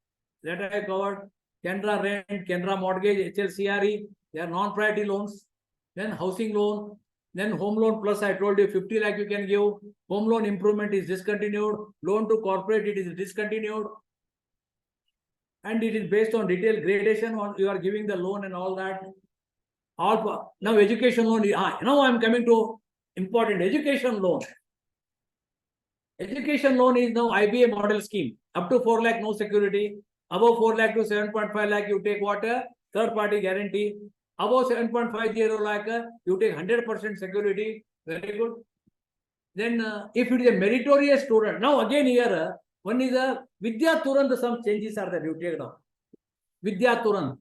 That I covered. Canara rent, Canara mortgage, HLCRE, they are non-priority loans. Then housing loan, then home loan plus I told you 50 lakh you can give. Home loan improvement is discontinued. Loan to corporate, it is discontinued. And it is based on detailed gradation on you are giving the loan and all that. All now education loan. Now I am coming to important education loan. Education loan is now IBA model scheme. Up to 4 lakh no security. Above 4 lakh to 7.5 lakh you take what? Third party guarantee. Above 7.50 lakh you take 100% security. Very good. Then if it is a meritorious student. Now again here one is a Vidya Turand, some changes are there. You take down. Vidya Turand.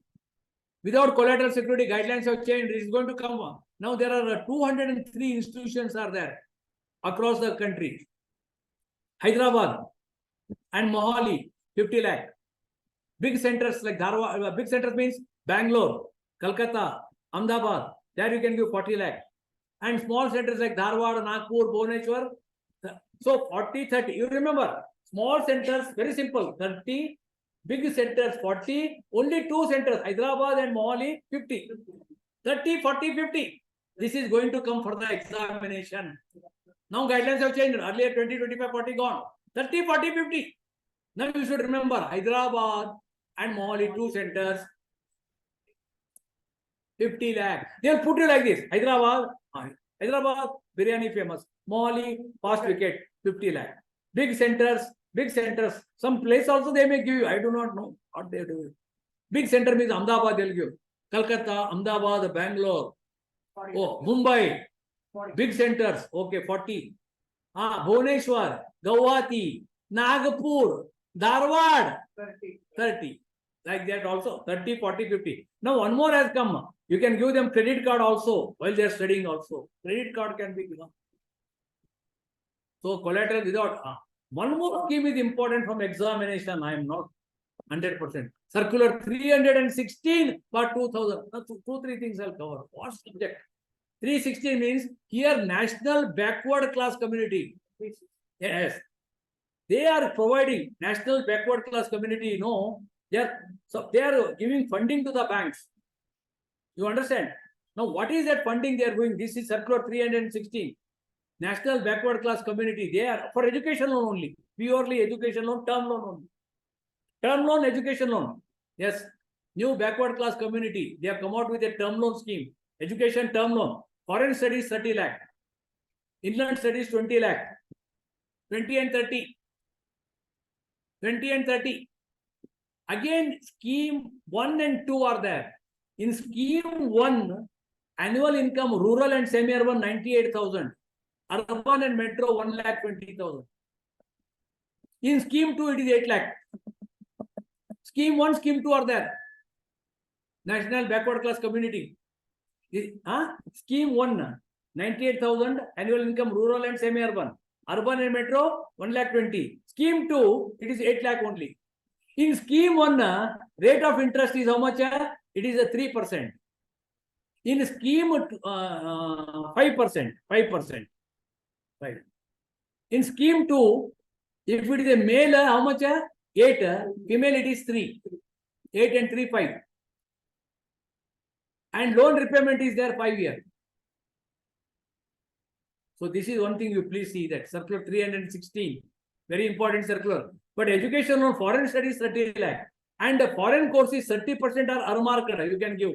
Without collateral security guidelines have changed. It is going to come. Now there are 203 institutions are there across the country. Hyderabad and Mohali, 50 lakh. Big centers like Dharwad, big centers means Bangalore, Kolkata, Ahmedabad, there you can give 40 lakh. And small centers like Dharwad, Nagpur, Bhubaneswar. So 40, 30. You remember, small centers, very simple, 30. Big centers, 40. Only 2 centers, Hyderabad and Mohali, 50. 30, 40, 50. This is going to come for the examination. Now guidelines have changed. Earlier 20, 25, 40 gone. 30, 40, 50. Now you should remember Hyderabad and Mohali 2 centers. 50 lakh. They'll put you like this. Hyderabad, biryani famous. Mohali, fast wicket, 50 lakh. Big centers. Some place also they may give you. I do not know what they do. Big center means Ahmedabad they'll give. Kolkata, Ahmedabad, Bangalore. Oh, Mumbai. Big centers. Okay, 40. Bhubaneswar, Guwahati, Nagpur, Dharwad, 30. Like that also. 30, 40, 50. Now one more has come. You can give them credit card also while they are studying also. Credit card can be given. So collateral without, one more scheme is important from examination. I am not 100%. Circular 316 for 2000. Two, three things I'll cover. What subject? 316 means here national backward class community. Yes. They are providing national backward class community, they are giving funding to the banks. You understand? Now, what is that funding they are doing? This is circular 316. National backward class community. They are for education loan only. Purely education loan, term loan only. Term loan, education loan. Yes. New backward class community. They have come out with a term loan scheme. Education term loan. Foreign studies 30 lakh. Inland studies 20 lakh. 20 and 30. 20 and 30. Again, scheme 1 and 2 are there. In scheme 1, annual income rural and semi-urban 98,000. Urban and metro 1,20,000. In scheme 2, it is 8 lakh. Scheme 1, scheme 2 are there. National backward class community. Scheme 1, 98,000 annual income rural and semi-urban. Urban and metro 1,20,000. Scheme 2, it is 8 lakh only. In scheme 1, rate of interest is how much? It is a 3%. In scheme 5%. 5%. Right. In scheme 2, if it is a male, how much? 8. Female, it is 3. 8 and 3, 5. And loan repayment is there 5 years. So this is one thing you please see that circular 316. Very important circular. But education on foreign studies 30 lakh. And the foreign courses 30% are unmarked. You can give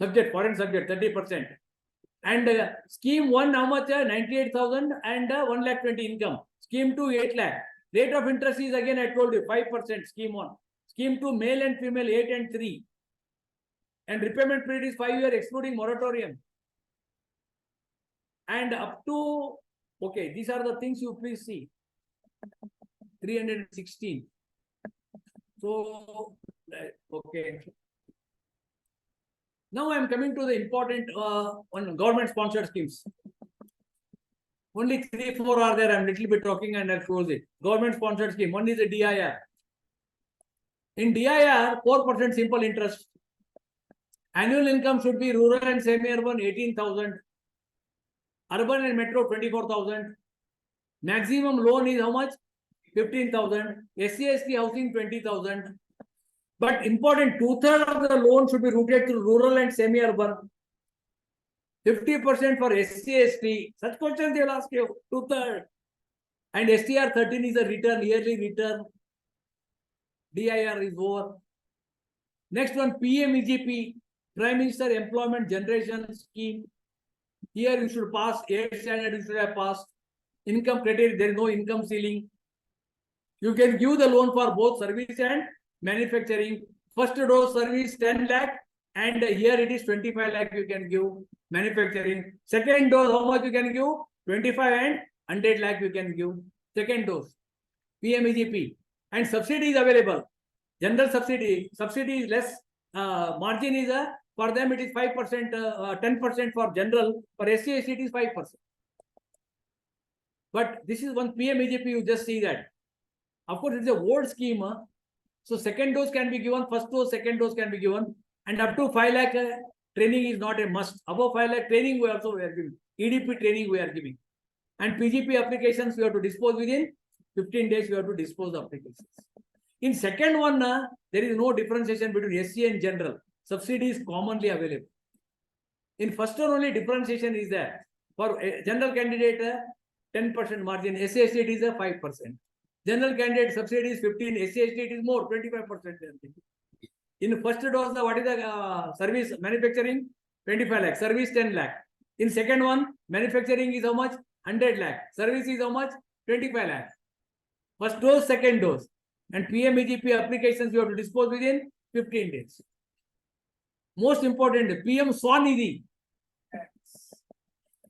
subject, foreign subject 30%. And scheme 1, how much? 98,000 and 1,20,000 income. Scheme 2, 8 lakh. Rate of interest is again, I told you, 5%. Scheme 1. Scheme 2, male and female 8 and 3. And repayment period is 5 years, excluding moratorium. And up to, okay, these are the things you please see. 316. So, okay. Now I am coming to the important one, government sponsored schemes. Only 3, 4 are there. I am little bit talking and I'll close it. Government sponsored scheme. One is a DIR. In DIR, 4% simple interest. Annual income should be rural and semi-urban 18,000. Urban and metro 24,000. Maximum loan is how much? 15,000. SC/ST housing 20,000. But important, 2/3 of the loan should be routed to rural and semi-urban. 50% for SC/ST. Such questions they will ask you. 2/3. And STR 13 is a return, yearly return. DIR is over. Next one, PMEGP, Prime Minister Employment Generation Scheme. Here you should pass 8th standard, you should have passed. Income criteria, there is no income ceiling. You can give the loan for both service and manufacturing. First dose service 10 lakh and here it is 25 lakh you can give manufacturing. Second dose, how much you can give? 25 and 100 lakh you can give. Second dose, PMEGP. And subsidy is available. General subsidy is less. Margin is for them it is 5%, 10% for general. For SC/ST it is 5%. But this is one PMEGP, you just see that. Of course, it's a old scheme. So second dose can be given, first dose, second dose can be given. And up to 5 lakh training is not a must. Above 5 lakh training we are giving. EDP training we are giving. And PGP applications we have to dispose within 15 days we have to dispose the applications. In second one, there is no differentiation between SC and general. Subsidy is commonly available. In first one only differentiation is there. For a general candidate, 10% margin, SC/ST it is a 5%. General candidate subsidy is 15, SC/ST it is more, 25%. In first dose, what is the service manufacturing? 25 lakh, service 10 lakh. In second one, manufacturing is how much? 100 lakh. Service is how much? 25 lakh. First dose, second dose. And PMEGP applications you have to dispose within 15 days. Most important, PM Swanidhi.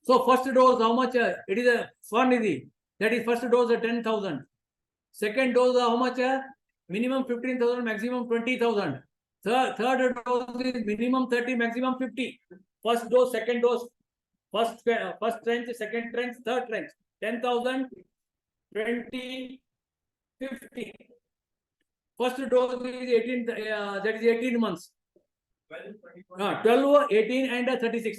So first dose, how much? It is a Swanidhi. That is first dose 10,000. Second dose, how much? Minimum 15,000, maximum 20,000. Third dose is minimum 30, maximum 50. First dose, second dose, first tranche, second tranche, third tranche, 10,000, 20, 50. First dose is 18, that is 18 months. 12, 18 and 36.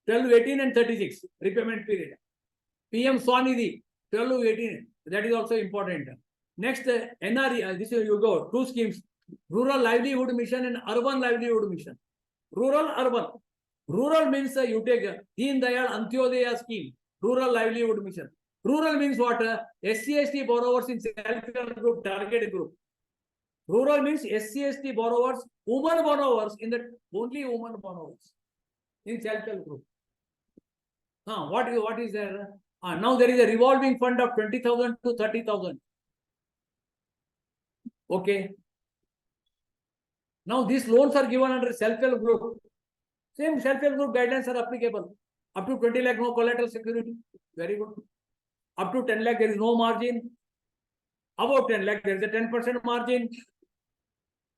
12, 18 and 36 repayment period. PM Swanidhi, 12, 18. That is also important. Next, NRE, this is you go, two schemes. Rural Livelihood Mission and Urban Livelihood Mission. Rural, urban. Rural means you take Deen Dayal Antyodaya scheme. Rural Livelihood Mission. Rural means what? SC/ST borrowers in self-help group, target group. Rural means SC/ST borrowers, women borrowers in the only women borrowers in self-help group. What is there? Now there is a revolving fund of 20,000 to 30,000. Okay. Now these loans are given under self-help group. Same self-help group guidelines are applicable. Up to 20 lakh, no collateral security. Very good. Up to 10 lakh, there is no margin. About 10 lakh, there is a 10% margin.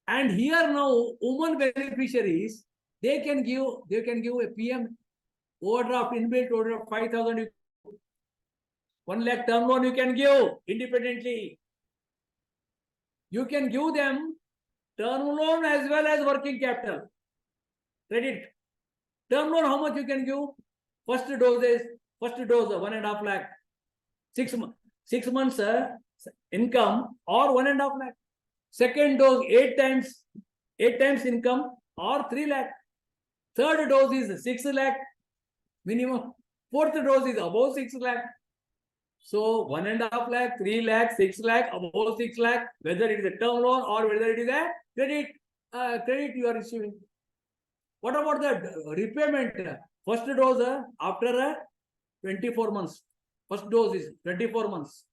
And here now, women beneficiaries, they can give a PM overdraft, inbuilt overdraft 5,000. 1 lakh term loan you can give independently. You can give them term loan as well as working capital. Credit. Term loan, how much you can give? First dose, 1.5 lakh. 6 months income or 1.5 lakh. Second dose, 8 times income or 3 lakh. Third dose is 6 lakh minimum. Fourth dose is above 6 lakh. So 1.5 lakh, 3 lakh, 6 lakh, above 6 lakh, whether it is a term loan or whether it is a credit you are receiving. What about the repayment? First dose after 24 months. First dose is 24 months.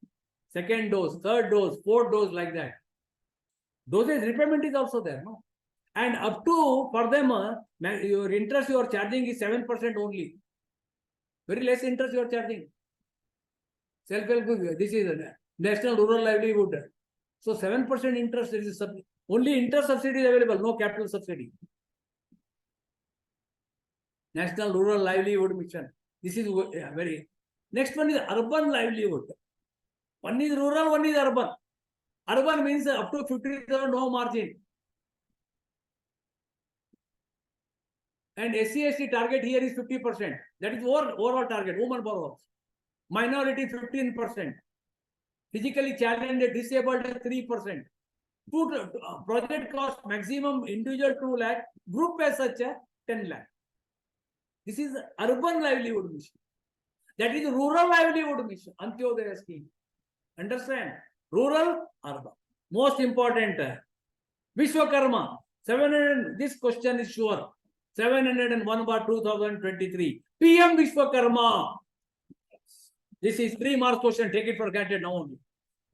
Second dose, third dose, fourth dose, like that. Dosage repayment is also there, no? And up to, for them, your interest you are charging is 7% only. Very less interest you are charging. Self-help group, this is National Rural Livelihood. So 7% interest, there is only interest subsidy is available, no capital subsidy. National Rural Livelihood Mission. This is very. Next one is urban livelihood. One is rural, one is urban. Urban means up to 50,000 no margin. And SC/ST target here is 50%. That is overall target, women borrowers. Minority 15%. Physically challenged and disabled 3%. Project cost maximum individual 2 lakh, group as such 10 lakh. This is urban livelihood mission. That is rural livelihood mission, Antyodaya scheme. Understand? Rural, urban. Most important, Vishwakarma. 700, this question is sure. 701/2023. PM Vishwakarma. This is 3 marks question. Take it for granted now only.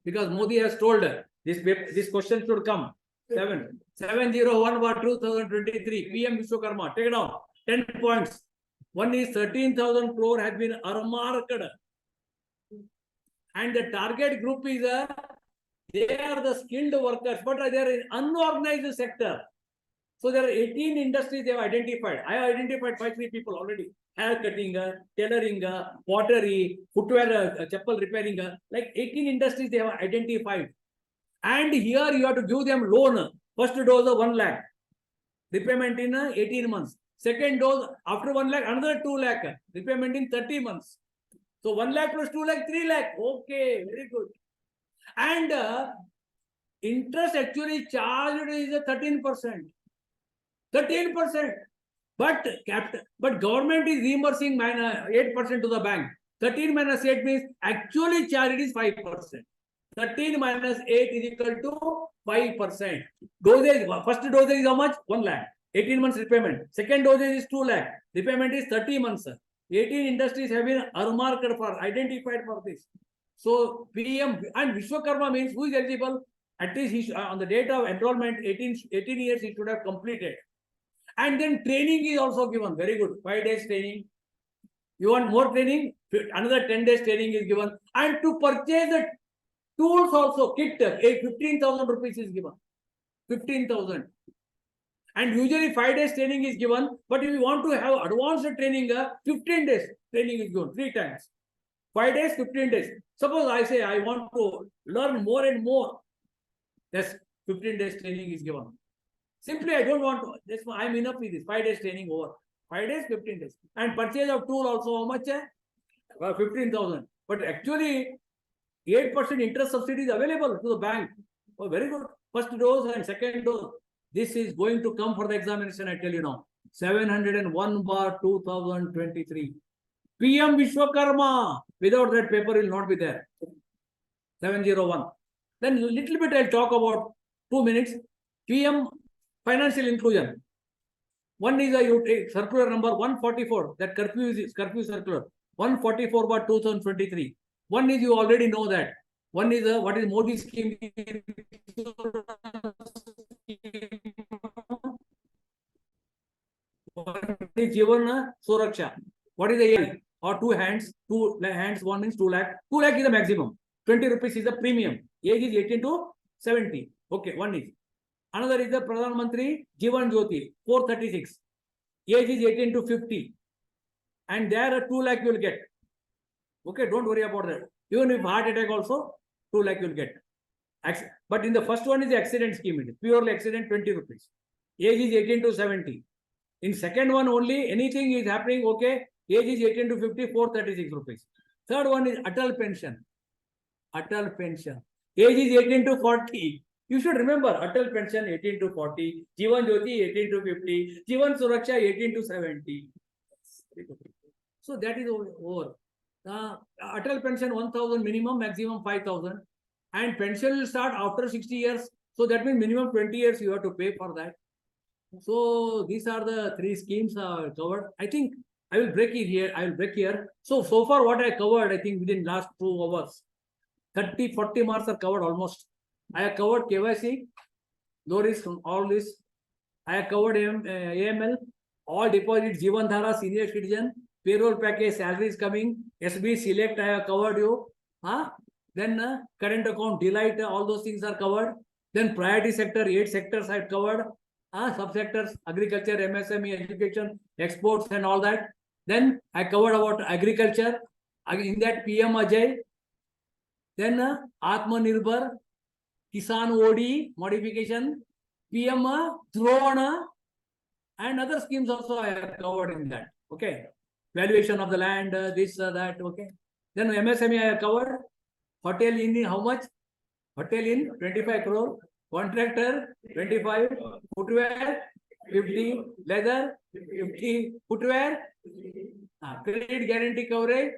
Because Modi has told this question should come. 701/2023. PM Vishwakarma. Take it down. 10 points. One is 13,000 crore has been earmarked. And the target group is they are the skilled workers, but they are in unorganized sector. So there are 18 industries they have identified. I have identified 5-3 people already. Hair cutting, tailoring, pottery, footwear, chappal repairing, like 18 industries they have identified. And here you have to give them loan. First dose of 1 lakh. Repayment in 18 months. Second dose after 1 lakh, another 2 lakh. Repayment in 30 months. So 1 lakh plus 2 lakh, 3 lakh. Okay, very good. And interest actually charged is 13%. 13%. But government is reimbursing 8% to the bank. 13 minus 8 means actually charged is 5%. 13 minus 8 is equal to 5%. Dosage, first dosage is how much? 1 lakh. 18 months repayment. Second dosage is 2 lakh. Repayment is 30 months. 18 industries have been earmarked for, identified for this. So PM and Vishwakarma means who is eligible? At least he on the date of enrollment, 18 years he should have completed. And then training is also given. Very good. 5 days training. You want more training? Another 10 days training is given. And to purchase the tools also, kit, 15,000 rupees is given. 15,000. And usually 5 days training is given. But if you want to have advanced training, 15 days training is given 3 times. 5 days, 15 days. Suppose I say I want to learn more and more. Yes, 15 days training is given. Simply, I don't want to. This I'm enough with this. 5 days training over. 5 days, 15 days. And purchase of tool also how much? 15,000. But actually, 8% interest subsidy is available to the bank. Oh, very good. First dose and second dose. This is going to come for the examination, I tell you now. 701/2023. PM Vishwakarma. Without that paper will not be there. 701. Then little bit I'll talk about 2 minutes. PM Financial Inclusion. One is a circular number 144. That curfew circular. 144/2023. One is you already know that. One is what is Modi scheme. What is Jivan Suraksha? What is the age? Or 2 hands, 2 hands, 1 means 2 lakh. 2 lakh is the maximum. 20 rupees is the premium. Age is 18 to 70. Okay, one is. Another is the Pradhan Mantri Jivan Jyoti, 436. Age is 18 to 50. And there 2 lakh you will get. Okay, don't worry about that. Even if heart attack also, 2 lakh you will get. But in the first one is the accident scheme. It is purely accident, 20 rupees. Age is 18 to 70. In second one only, anything is happening, okay. Age is 18 to 50, 436 rupees. Third one is Atal Pension. Atal Pension. Age is 18 to 40. You should remember Atal Pension 18 to 40, Jivan Jyoti 18 to 50, Jivan Suraksha 18 to 70. So that is over. Atal Pension 1,000 minimum, maximum 5,000. And pension will start after 60 years. So that means minimum 20 years you have to pay for that. So these are the 3 schemes covered. I think I will break it here. I will break here. So far what I covered, I think within last 2 hours, 30-40 marks are covered almost. I have covered KYC, low risk, all this. I have covered AML, all deposits, Jivan Dhara, senior citizen, payroll package, salary is coming, SB select, I have covered you. Then current account, delight, all those things are covered. Then priority sector, 8 sectors I have covered. Subsectors, agriculture, MSME, education, exports and all that. Then I covered about agriculture. In that PM Ajay. Then Atmanirbhar, Kisan OD modification, PM Drona and other schemes also I have covered in that. Okay. Valuation of the land, this, that, okay. Then MSME I have covered. Hotel in how much? Hotel in 25 crore. Contractor 25. Footwear 50. Leather 50. Footwear. Credit guarantee coverage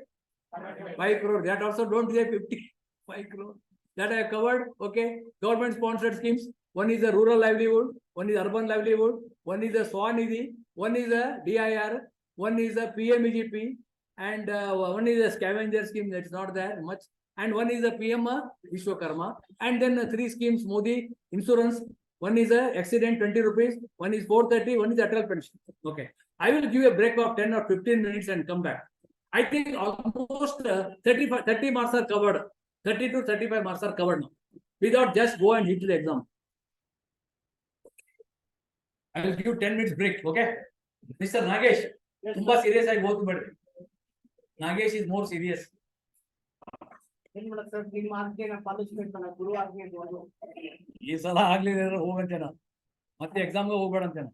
5 crore. That also don't say 55 crore. That I have covered. Okay. Government sponsored schemes. One is a rural livelihood. One is urban livelihood. One is a Swanidhi. One is a DIR. One is a PMEGP. And one is a scavenger scheme. That's not there much. And one is a PM Vishwakarma. And then 3 schemes, Modi insurance. One is a accident 20 rupees. One is 430. One is Atal Pension. Okay. I will give a break of 10 or 15 minutes and come back. I think almost 30 marks are covered. 30 to 35 marks are covered now. Without just go and hit the exam. I will give 10 minutes break. Okay. Mr. Nagesh. Tumba serious I go to Nagesh is more serious. ಈ ಸಲ ಆಗ್ಲಿಲ್ಲ ಹೋಗಂತೇನ ಮತ್ತೆ ಎಕ್ಸಾಮ್ಗೆ ಹೋಗ್ಬೇಡ ಅಂತೇನ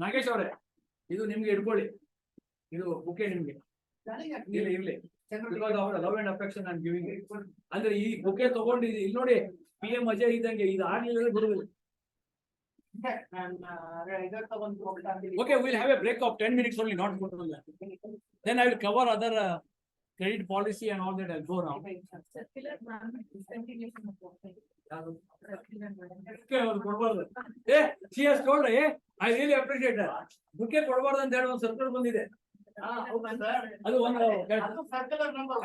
ನಾಗೇಶ್ ಅವರೇ ಇದು ನಿಮ್ಗೆ ಇಟ್ಕೊಳ್ಳಿ ಇದು ಬುಕ್ಕೆ ನಿಮ್ಗೆ ಇರ್ಲಿ ಲವ್ ಅಂಡ್ ಅಫೆಕ್ಷನ್ ನಾನು ಗಿವಿಂಗ್ ಅಂದ್ರೆ ಈ ಬುಕ್ಕೆ ತಗೊಂಡಿದ್ದು ಇಲ್ಲಿ ನೋಡಿ PM ಅಜಯ್ ಇದ್ದಂಗೆ ಇದು ಆಗ್ಲಿಲ್ಲ ಬರುವುದಿಲ್ಲ. Okay, we'll have a break of 10 minutes only, not more than that. Then I will cover other credit policy and all that. I'll go now. Hey, she has told, hey, I really appreciate that. Bouquet ಕೊಡಬಾರ್ದು ಅಂತ ಹೇಳಿ ಒಂದು circle ಬಂದಿದೆ. ಅದು ಒಂದು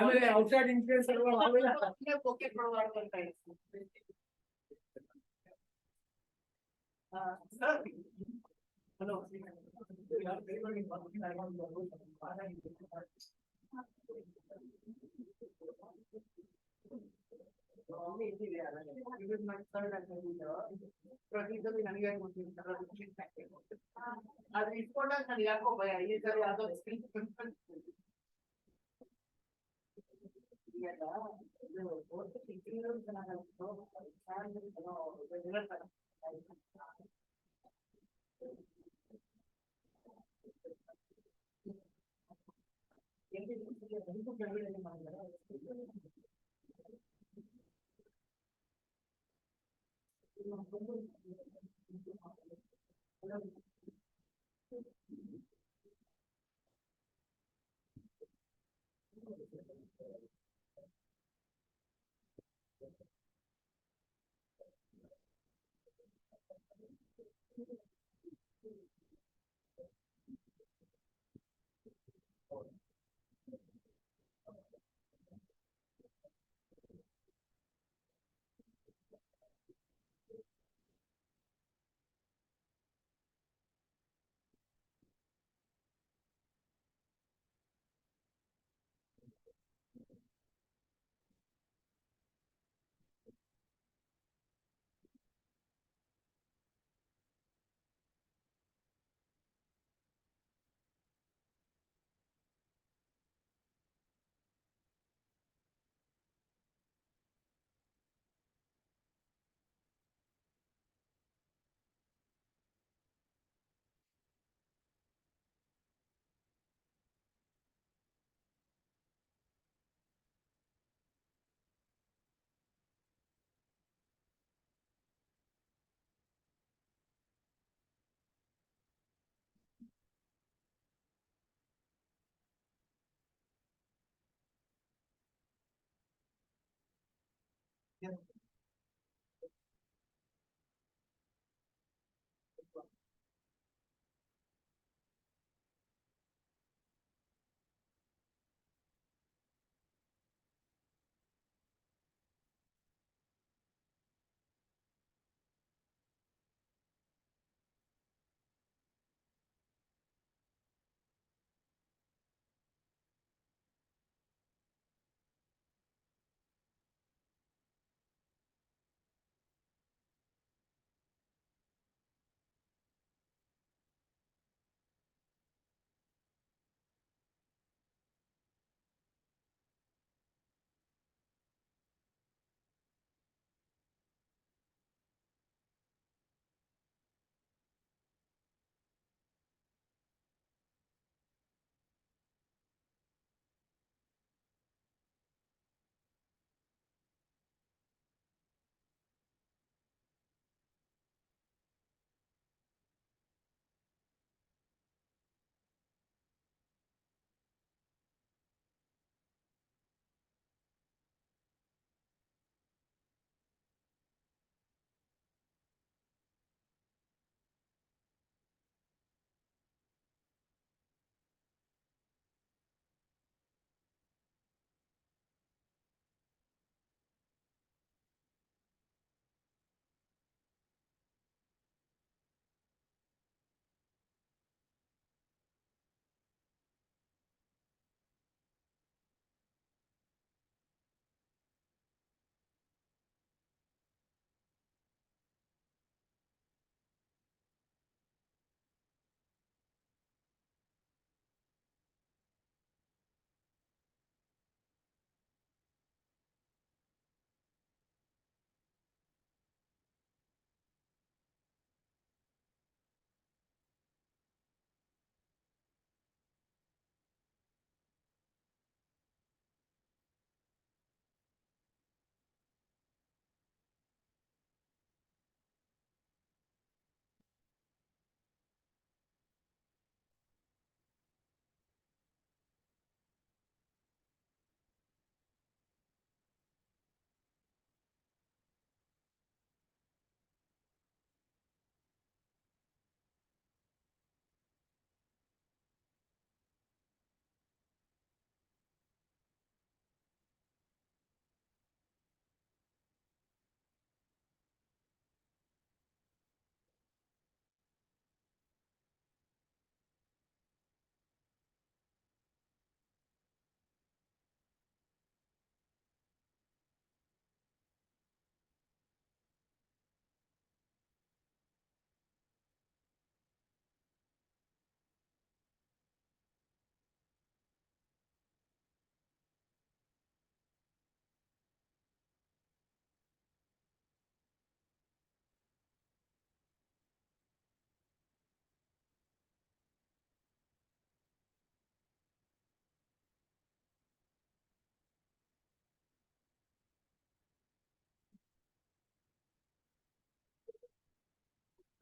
ಆಮೇಲೆ outside influence Sir. Hello.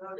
What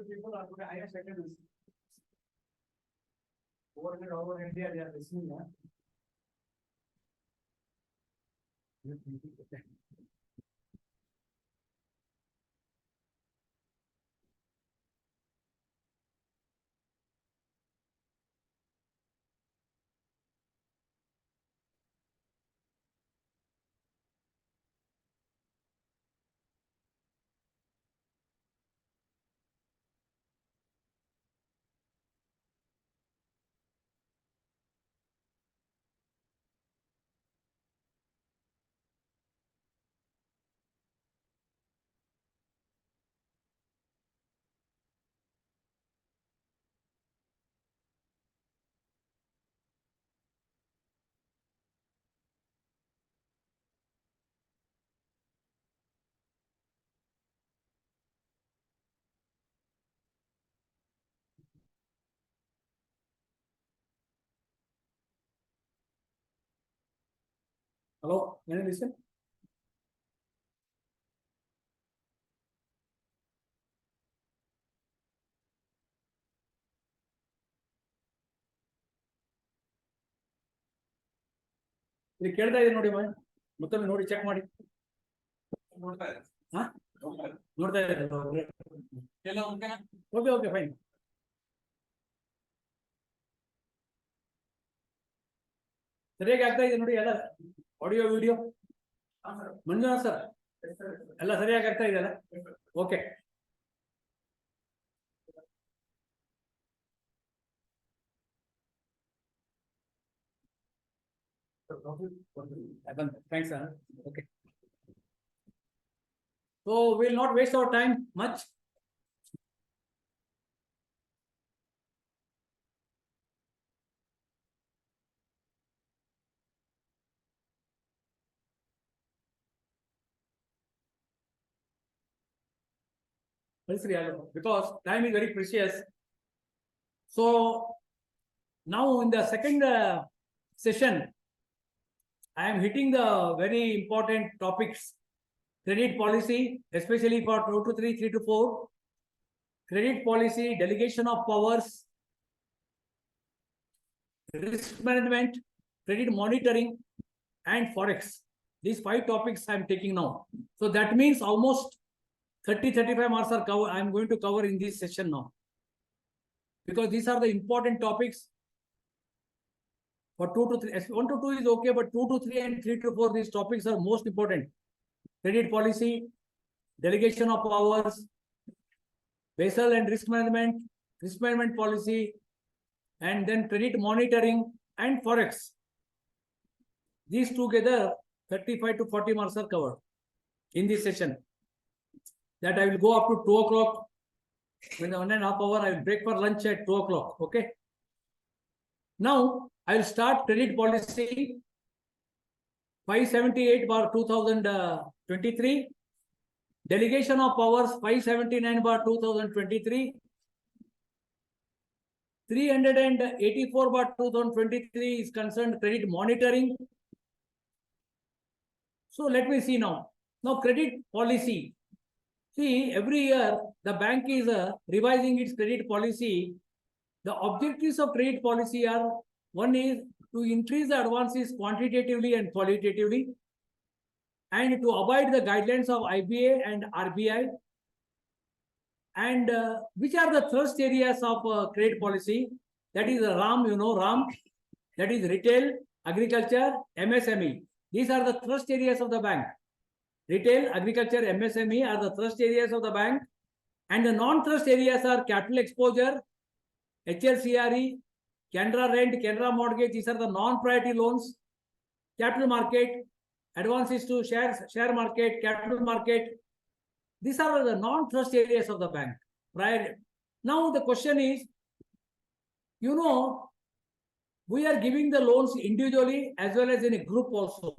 people are putting higher secondaries. Over India, they are listening. Hello, can you listen? ಇಲ್ಲಿ ಕೇಳ್ತಾ ಇದೆ ನೋಡಿ ಮತ್ತೊಮ್ಮೆ ನೋಡಿ ಚೆಕ್ ಮಾಡಿ ನೋಡ್ತಾ ಇದ್ದಾರೆ ಓಕೆ ಓಕೆ ಫೈನ್ ಸರಿಯಾಗಿ ಆಗ್ತಾ ಇದೆ ನೋಡಿ ಎಲ್ಲ ಆಡಿಯೋ ವಿಡಿಯೋ ಮಂಜುನಾಥ್ ಸರ್ ಎಲ್ಲ ಸರಿಯಾಗಿ ಆಗ್ತಾ ಇದೆಯಲ್ಲ okay thanks sir okay so we'll not waste our time much because time is very precious so now in the second session I am hitting the very important topics credit policy especially for 2 to 3 3 to 4 credit policy delegation of powers risk management credit monitoring and forex these 5 topics I am taking now so that means almost 30-35 marks are covered I am going to cover in this session now because these are the important topics for 2 to 3 1 to 2 is okay but 2 to 3 and 3 to 4 these topics are most important credit policy delegation of powers Basel and risk management policy and then credit monitoring and forex these together 35 to 40 marks are covered in this session that I will go up to 2 o'clock in the 1.5 hour I will break for lunch at 2 o'clock okay now I will start credit policy 578/2023, delegation of powers 579/2023, 384/2023 is concerned credit monitoring. So let me see now. Now credit policy. See, every year the bank is revising its credit policy. The objectives of credit policy are one is to increase the advances quantitatively and qualitatively and to abide the guidelines of IBA and RBI and which are the thrust areas of credit policy that is RAM you know RAM that is retail agriculture MSME these are the thrust areas of the bank retail agriculture MSME are the thrust areas of the bank and the non-thrust areas are capital exposure HLCRE Canara Rent, Canara Mortgage, these are the non-priority loans, capital market, advances to share market, capital market. These are the non-trust areas of the bank. Right? Now the question is, you know, we are giving the loans individually as well as in a group also.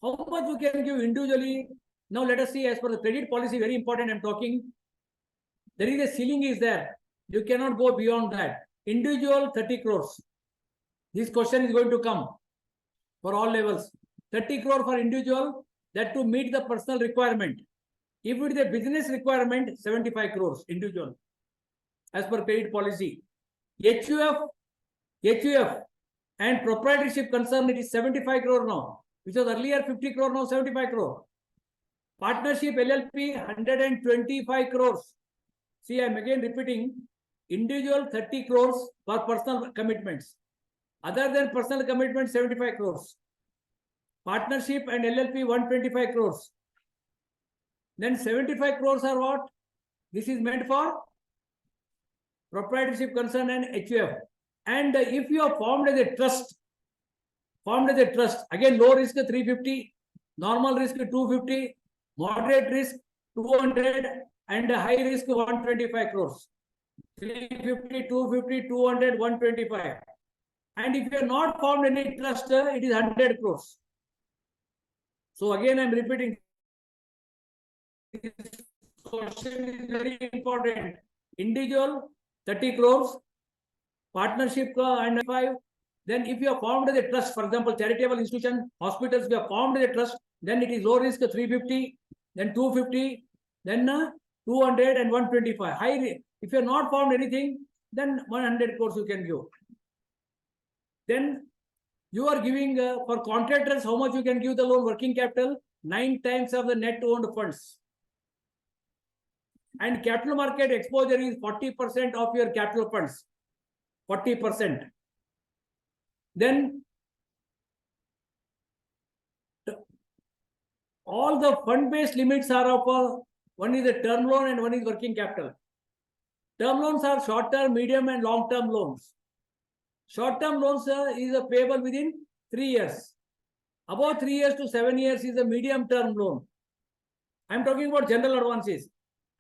How much we can give individually? Now let us see as per the credit policy, very important I'm talking. There is a ceiling is there. You cannot go beyond that. Individual 30 crores. This question is going to come for all levels. 30 crore for individual, that to meet the personal requirement. If it is a business requirement, 75 crores individual as per credit policy. HUF and proprietorship concern, it is 75 crore now, which was earlier 50 crore, now 75 crore. Partnership LLP, 125 crores. See, I am again repeating. Individual 30 crores for personal commitments. Other than personal commitments, 75 crores. Partnership and LLP 125 crores. Then 75 crores are what? This is meant for proprietorship concern and HUF. And if you are formed as a trust, again low risk 350, normal risk 250, moderate risk 200 and high risk 125 crores. 350, 250, 200, 125. And if you are not formed any trust, it is 100 crores. So again, I am repeating. This question is very important. Individual, 30 crores. Partnership and 5. Then if you have formed as a trust, for example, charitable institution, hospitals, we have formed as a trust, then it is low risk 350, then 250, then 200 and 125. If you have not formed anything, then 100 crores you can give. Then you are giving for contractors, how much you can give the loan working capital? 9 times of the net owned funds. And capital market exposure is 40% of your capital funds. 40%. Then all the fund-based limits are of one is a term loan and one is working capital. Term loans are short-term, medium and long-term loans. Short-term loans is payable within 3 years. Above 3 years to 7 years is a medium-term loan. I am talking about general advances.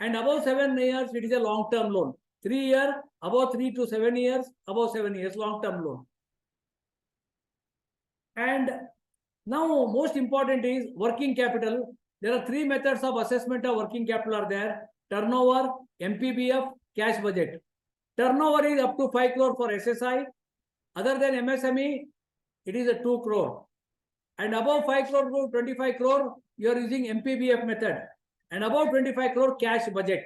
And above 7 years, it is a long-term loan. 3 years, above 3 to 7 years, above 7 years, long-term loan. And now most important is working capital. There are 3 methods of assessment of working capital are there. Turnover, MPBF, cash budget. Turnover is up to 5 crore for SSI. Other than MSME, it is a 2 crore. And above 5 crore to 25 crore, you are using MPBF method. And above 25 crore, cash budget.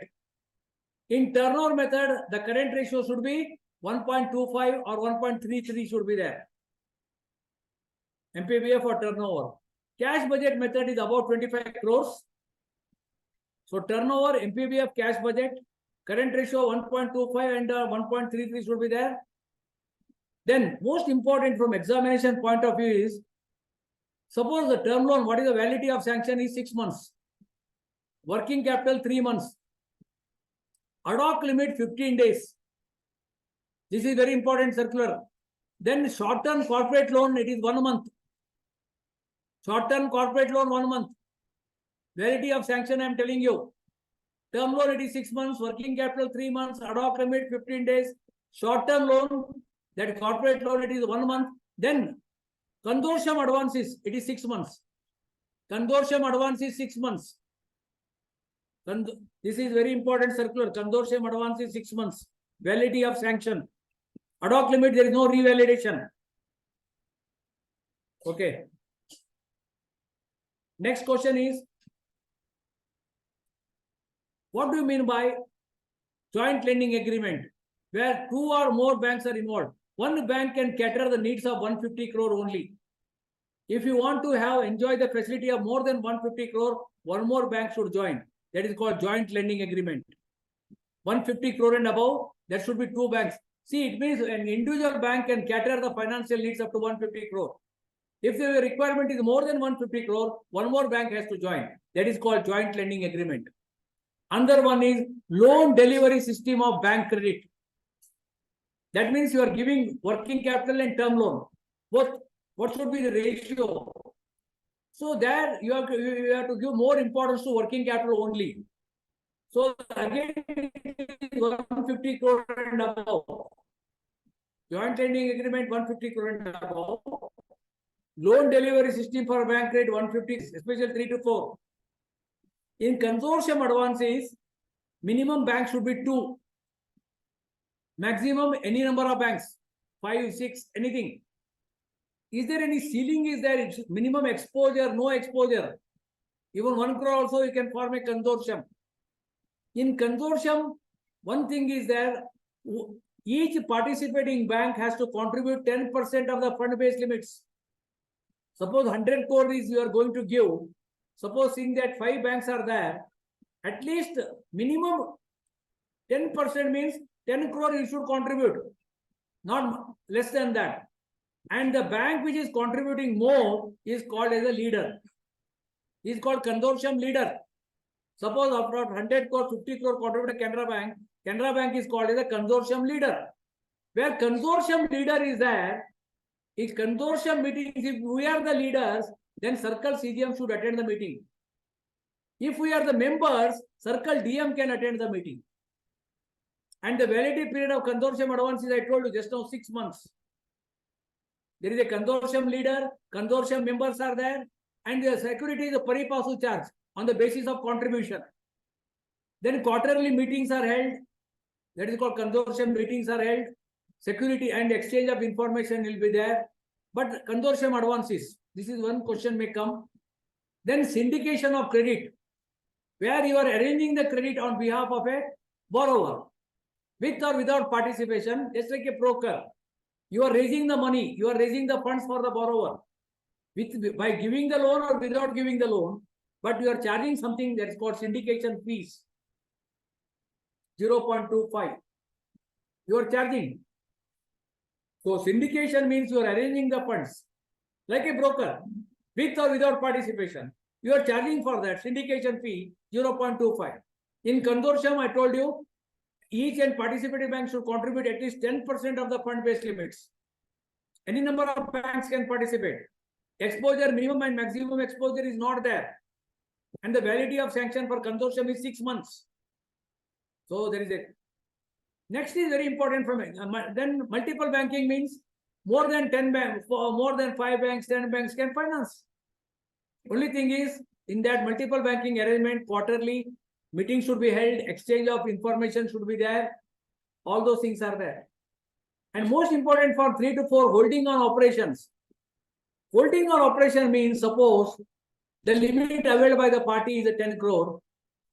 In turnover method, the current ratio should be 1.25 or 1.33 should be there. MPBF for turnover. Cash budget method is about 25 crores. So turnover, MPBF, cash budget, current ratio 1.25 and 1.33 should be there. Then most important from examination point of view is, suppose the term loan, what is the validity of sanction is 6 months. Working capital 3 months. Ad hoc limit 15 days. This is very important circular. Then short-term corporate loan, it is 1 month. Short-term corporate loan 1 month. Validity of sanction I am telling you. Term loan it is 6 months, working capital 3 months, ad hoc limit 15 days. Short-term loan, that corporate loan it is 1 month. Then consortium advances, it is 6 months. Consortium advances 6 months. This is very important circular. Consortium advances 6 months. Validity of sanction. Ad hoc limit, there is no revalidation. Okay. Next question is, what do you mean by joint lending agreement, where 2 or more banks are involved? One bank can cater the needs of 150 crore only. If you want to enjoy the facility of more than 150 crore, one more bank should join. That is called joint lending agreement. 150 crore and above, there should be 2 banks. See, it means an individual bank can cater the financial needs up to 150 crore. If the requirement is more than 150 crore, one more bank has to join. That is called joint lending agreement. Another one is loan delivery system of bank credit. That means you are giving working capital and term loan. Both, what should be the ratio? So there you have to give more importance to working capital only. So again, 150 crore and above. Joint lending agreement 150 crore and above. Loan delivery system for bank credit 150, especially 3 to 4. In consortium advances, minimum bank should be 2. Maximum any number of banks, 5, 6, anything. Is there any ceiling? Is there minimum exposure, no exposure? Even 1 crore also you can form a consortium. In consortium, one thing is there, each participating bank has to contribute 10% of the fund-based limits. Suppose 100 crore is you are going to give. Suppose seeing that 5 banks are there, at least minimum 10% means 10 crore you should contribute, not less than that. And the bank which is contributing more is called as a leader. He is called consortium leader. Suppose after 100 crore, 50 crore contributed Canara Bank is called as a consortium leader. Where consortium leader is there, in consortium meetings, if we are the leaders, then circle CGM should attend the meeting. If we are the members, circle DM can attend the meeting. And the validity period of consortium advances, I told you just now, 6 months. There is a consortium leader, consortium members are there, and the security is a pari passu charge on the basis of contribution. Then quarterly meetings are held. That is called consortium meetings are held. security and exchange of information will be there. But consortium advances, this is one question may come. Then syndication of credit, where you are arranging the credit on behalf of a borrower, with or without participation, just like a broker. You are raising the money, you are raising the funds for the borrower, by giving the loan or without giving the loan, but you are charging something that is called syndication fees, 0.25. You are charging. So syndication means you are arranging the funds like a broker, with or without participation. You are charging for that syndication fee 0.25. In consortium, I told you, each and participating bank should contribute at least 10% of the fund-based limits. Any number of banks can participate. Exposure, minimum and maximum exposure is not there. And the validity of sanction for consortium is 6 months. So there is a. Next is very important for me. Then multiple banking means more than 10 banks, more than 5 banks, 10 banks can finance. Only thing is, in that multiple banking arrangement, quarterly meeting should be held, exchange of information should be there. All those things are there. And most important for 3 to 4, holding on operations. Holding on operation means, suppose the limit availed by the party is a 10 crore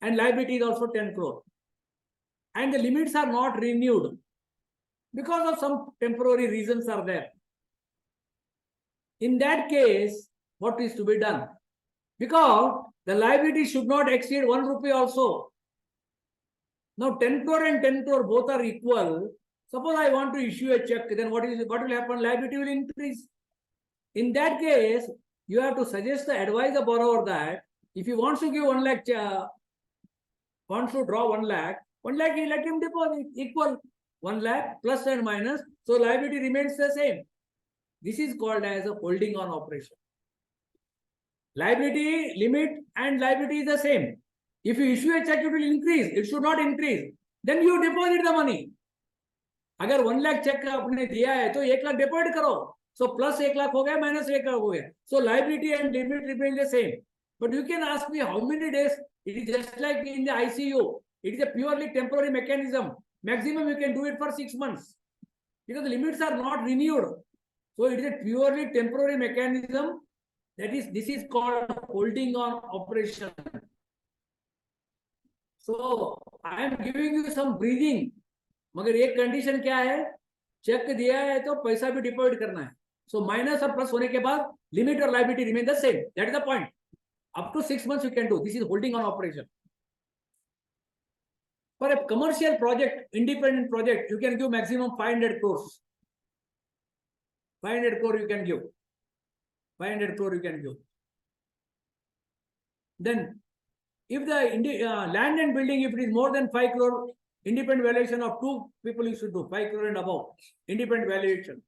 and liability is also 10 crore. And the limits are not renewed because of some temporary reasons are there. In that case, what is to be done? Because the liability should not exceed 1 rupee also. Now 10 crore and 10 crore both are equal. Suppose I want to issue a check, then what will happen? Liability will increase. In that case, you have to advise the borrower that if he wants to give 1 lakh, wants to draw 1 lakh, 1 lakh, he let him deposit equal 1 lakh plus and minus. So liability remains the same. This is called as a holding on operation. Liability limit and liability is the same. If you issue a check, it will increase. It should not increase. Then you deposit the money. अगर 1 lakh check आपने दिया है तो 1 lakh deposit करो. So plus 1 lakh हो गया, minus 1 lakh हो गया. So liability and limit remain the same. But you can ask me how many days. It is just like in the ICU. It is a purely temporary mechanism. Maximum you can do it for 6 months because the limits are not renewed. So it is a purely temporary mechanism. This is called holding on operation. So I am giving you some breathing. मगर एक condition क्या है? Check दिया है तो पैसा भी deposit करना है. So minus or plus होने के बाद limit or liability remain the same. That is the point. Up to 6 months you can do. This is holding on operation. For a commercial project, independent project, you can give maximum 500 crores. 500 crore you can give. 500 crore you can give. Then, if the land and building, if it is more than 5 crore, independent valuation of 2 people you should do, 5 crore and above, independent valuation.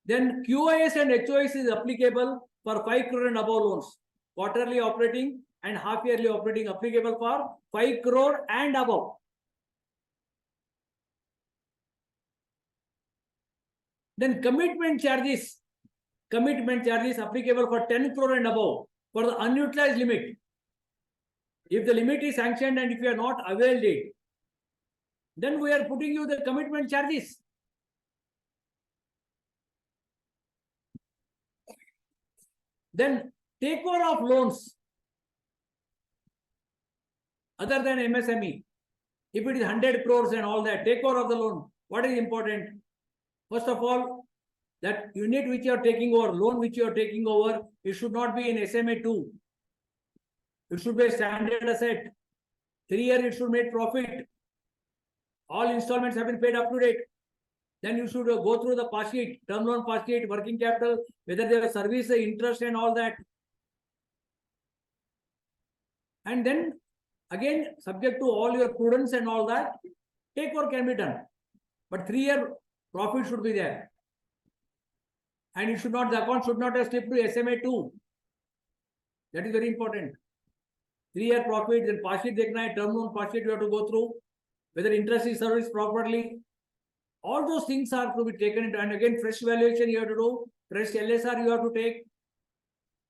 Then QoS and HOS is applicable for 5 crore and above loans. Quarterly operating and half yearly operating applicable for 5 crore and above. Then commitment charges applicable for 10 crore and above for the unutilized limit. If the limit is sanctioned and if you are not availed it, then we are putting you the commitment charges. Then takeover of loans other than MSME. If it is 100 crores and all that, takeover of the loan, what is important? First of all, that unit which you are taking over, loan which you are taking over, it should not be in SMA 2. It should be a standard asset. 3 years it should make profit. All installments have been paid up to date. Then you should go through the pass sheet, term loan pass sheet, working capital, whether they have service, interest and all that. And then again, subject to all your prudence and all that, takeover can be done. But 3-year profit should be there. And it should not, the account should not have slipped to SMA 2. That is very important. 3-year profit, then pass sheet dekna hai, term loan pass sheet you have to go through, whether interest is serviced properly. All those things are to be taken into, and again, fresh valuation you have to do, fresh LSR you have to take.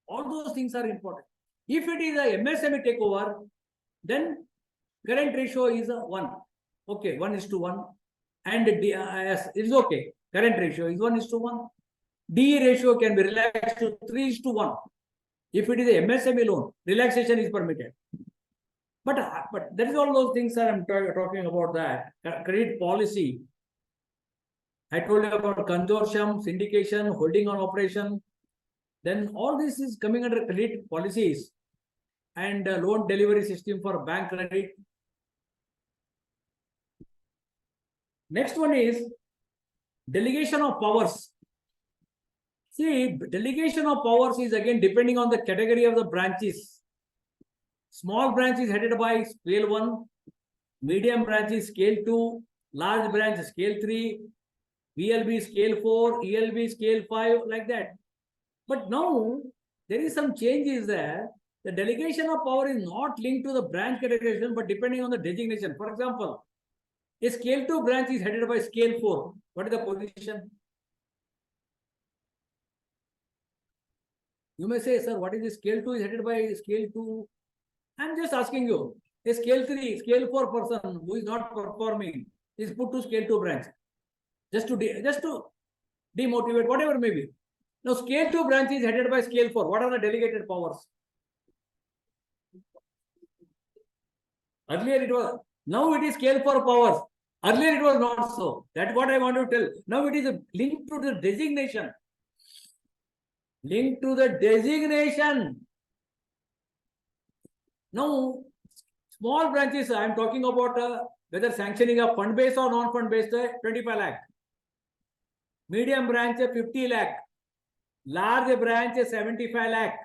All those things are important. If it is a MSME takeover, then current ratio is a 1. Okay, 1:1. and it is okay. Current ratio is 1:1. DE ratio can be relaxed to 3:1. If it is a MSME loan, relaxation is permitted. But that is all those things that I'm talking about, that credit policy. I told you about consortium, syndication, holding on operation. Then all this is coming under credit policies and loan delivery system for bank credit. Next one is delegation of powers. See, delegation of powers is again depending on the category of the branches. Small branch is headed by scale 1, medium branch is scale 2, large branch scale 3, VLB scale 4, ELB scale 5, like that. But now there is some changes there. The delegation of power is not linked to the branch categorization, but depending on the designation. For example, a scale 2 branch is headed by scale 4. What is the position? You may say, sir, what is the scale 2 is headed by scale 2? I'm just asking you. A scale 3, scale 4 person who is not performing is put to scale 2 branch. Just to demotivate, whatever may be. Now, scale 2 branch is headed by scale 4. What are the delegated powers? Earlier it was, now it is scale 4 powers. Earlier it was not so. That's what I want to tell. Now it is linked to the designation. Linked to the designation. Now, small branches, I am talking about whether sanctioning a fund based or non-fund based, 25 lakh. Medium branch, 50 lakh. Large branch, 75 lakh.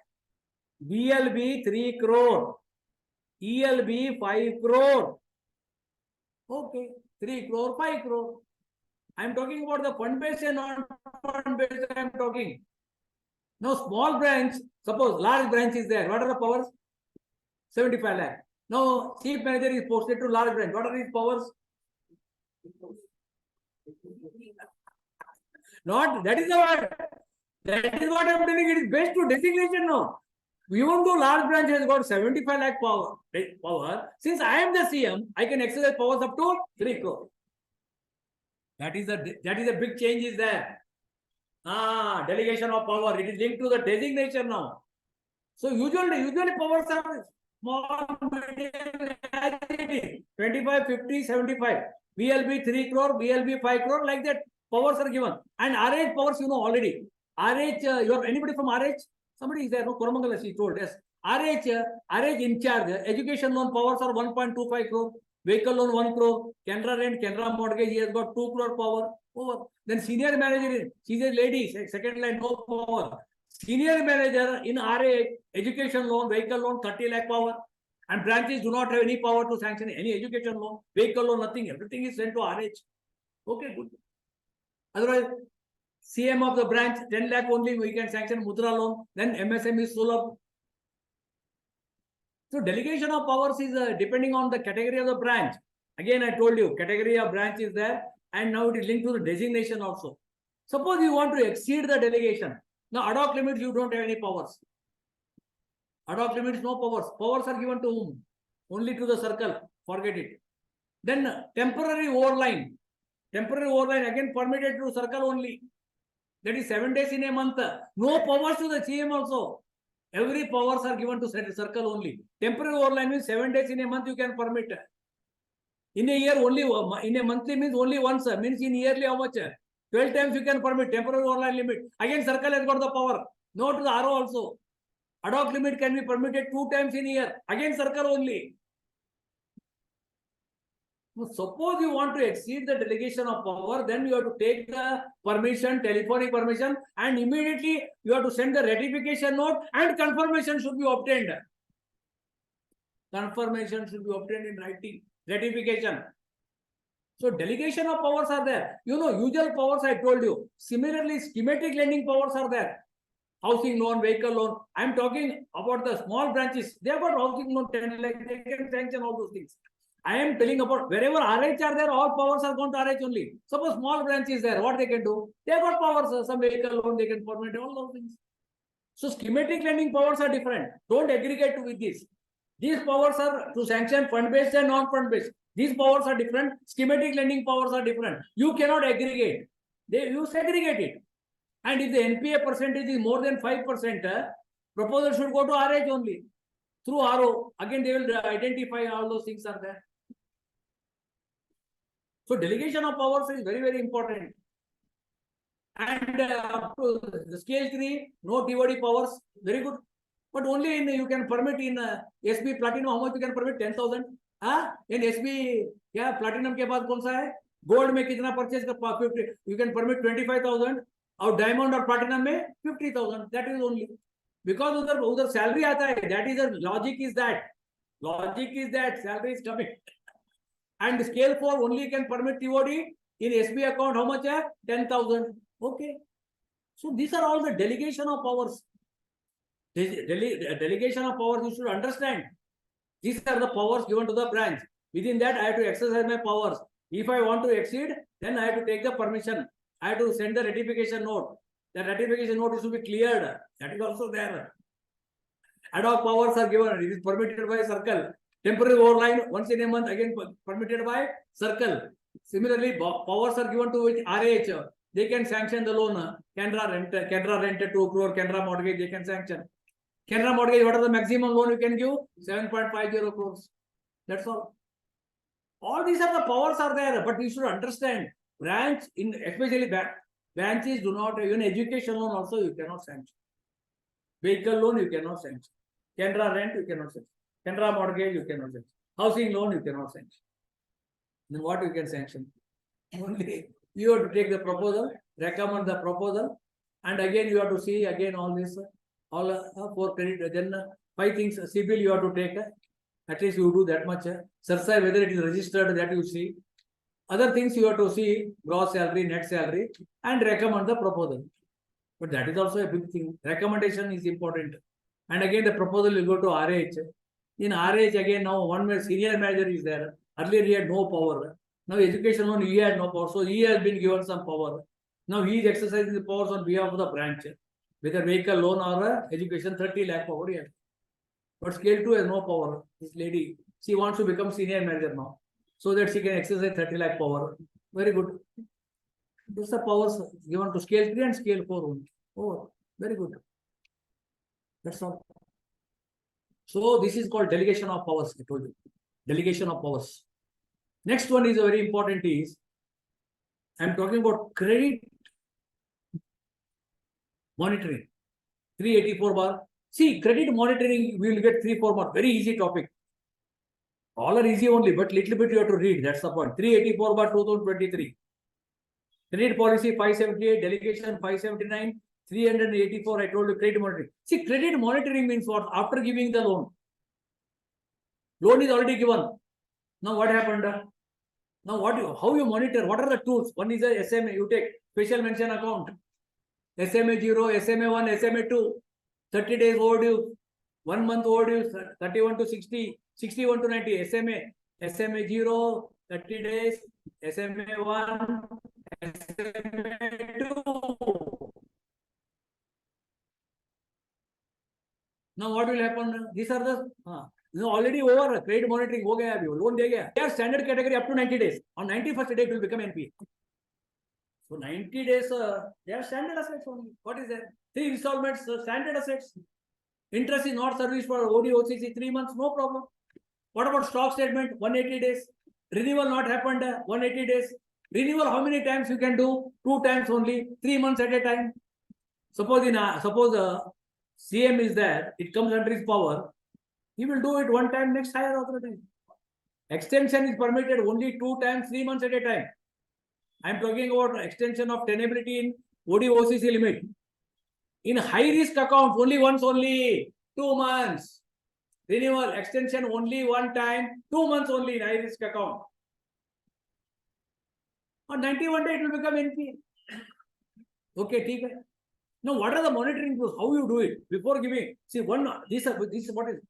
VLB, 3 crore. ELB, 5 crore. Okay, 3 crore, 5 crore. I am talking about the fund based and non-fund based. I am talking. Now, small branch, suppose large branch is there. What are the powers? 75 lakh. Now, chief manager is posted to large branch. What are his powers? Not, that is the word. That is what I am telling. It is based to designation now. Even though large branch has got 75 lakh power, since I am the CM, I can exercise powers up to 3 crore. That is a big change is there. Delegation of power. It is linked to the designation now. So usually powers are small, medium, 25, 50, 75. VLB 3 crore, VLB 5 crore, like that. Powers are given. And RH powers, you know already. RH, you have anybody from RH? Somebody is there, no? Koramangala, she told, yes. RH in charge. Education loan powers are 1.25 crore. Vehicle loan 1 crore. Canara rent, Canara mortgage, he has got 2 crore power. Over. Then senior manager, she's a lady, second line, no power. Senior manager in RH, education loan, vehicle loan, 30 lakh power. And branches do not have any power to sanction any education loan, vehicle loan, nothing. Everything is sent to RH. Okay, good. Otherwise, CM of the branch, 10 lakh only, we can sanction Mudra loan, then MSME Sulabh. So delegation of powers is depending on the category of the branch. Again, I told you, category of branch is there, and now it is linked to the designation also. Suppose you want to exceed the delegation. Now, ad hoc limits, you don't have any powers. Ad hoc limits, no powers. Powers are given to whom? Only to the circle. Forget it. Then temporary overline. Temporary overline again permitted to circle only. That is 7 days in a month. No powers to the CM also. Every powers are given to circle only. Temporary overline means 7 days in a month you can permit. In a year only, in a monthly means only once. Means in yearly how much? 12 times you can permit. Temporary overline limit. Again circle has got the power. No to the RO also. Ad hoc limit can be permitted 2 times in a year. Again circle only. Now, suppose you want to exceed the delegation of power, then you have to take the permission, telephonic permission, and immediately you have to send the ratification note and confirmation should be obtained. Confirmation should be obtained in writing. Ratification. So delegation of powers are there. You know, usual powers I told you. Similarly, schematic lending powers are there. Housing loan, vehicle loan. I am talking about the small branches. They have got housing loan, 10 lakh, they can sanction all those things. I am telling about wherever RH are there, all powers are gone to RH only. Suppose small branch is there, what they can do? They have got powers, some vehicle loan, they can permit all those things. So schematic lending powers are different. Don't aggregate with this. These powers are to sanction fund based and non-fund based. These powers are different. Schematic lending powers are different. You cannot aggregate. You segregate it. And if the NPA percentage is more than 5%, proposal should go to RH only. Through RO. Again, they will identify all those things are there. So delegation of powers is very, very important. And up to the scale 3, no TOD powers, very good. But only in you can permit in SB platinum, how much you can permit? 10,000. In SB, yeah, platinum के बाद कौन सा है? Gold में कितना purchase कर 50? You can permit 25,000. और diamond और platinum में 50,000. That is only. Because उधर salary आता है. That is the logic is that. Logic is that salary is coming. And scale 4 only can permit TOD in SB account. How much? 10,000. Okay. So these are all the delegation of powers. Delegation of powers, you should understand. These are the powers given to the branch. Within that, I have to exercise my powers. If I want to exceed, then I have to take the permission. I have to send the ratification note. The ratification note is to be cleared. That is also there. Ad hoc powers are given. It is permitted by circle. Temporary overline once in a month, again permitted by circle. Similarly, powers are given to RH. They can sanction the loan. Canara rent 2 crore, Canara mortgage, they can sanction. Canara mortgage, what are the maximum loan you can give? 7.50 crores. That's all. All these are the powers are there, but you should understand. Branch, in especially branches do not, even education loan also you cannot sanction. Vehicle loan you cannot sanction. Canara rent you cannot sanction. Canara mortgage you cannot sanction. Housing loan you cannot sanction. Then what you can sanction? Only you have to take the proposal, recommend the proposal, and again you have to see again all this, all for credit. Then 5 things. CBIL you have to take. At least you do that much. CERSAI whether it is registered, that you see. Other things you have to see, gross salary, net salary, and recommend the proposal. But that is also a big thing. Recommendation is important. And again the proposal will go to RH. In RH again now one senior manager is there. Earlier he had no power. Now education loan he had no power. So he has been given some power. Now he is exercising the powers on behalf of the branch. Whether vehicle loan or education 30 lakh power he has. But scale 2 has no power. This lady, she wants to become senior manager now. So that she can exercise 30 lakh power. Very good. These are powers given to scale 3 and scale 4 only. Oh, very good. That's all. So this is called delegation of powers, I told you. Delegation of powers. Next one is very important is, I am talking about credit monitoring. 384 bar. See, credit monitoring, we will get 3-4 marks. Very easy topic. All are easy only, but little bit you have to read. That's the point. 384 bar 2023. Credit policy 578, delegation 579, 384. I told you credit monitoring. See, credit monitoring means what? After giving the loan. Loan is already given. Now what happened? Now how you monitor? What are the tools? One is a SMA. You take special mention account. SMA 0, SMA 1, SMA 2. 30 days overdue. 1 month overdue. 31 to 60. 61 to 90. SMA 0. 30 days. SMA 1. SMA 2. Now what will happen? These are the already over. Credit monitoring ho gaya abhi, loan de gaya. They are standard category up to 90 days. On 91st day it will become NPA. So 90 days they are standard assets only. What is that? 3 installments standard assets. Interest is not serviced for OD OCC 3 months, no problem. What about stock statement? 180 days. Renewal not happened 180 days. Renewal how many times you can do? 2 times only. 3 months at a time. Suppose CM is there, it comes under his power. He will do it 1 time, next higher authority. Extension is permitted only 2 times, 3 months at a time. I am talking about extension of tenability in OD OCC limit. In high risk accounts, only once only, 2 months. Renewal, extension only 1 time, 2 months only in high risk account. On 91 day, it will become NPA. Okay, ठीक है. Now, what are the monitoring tools? How you do it? Before giving, see, this is what is.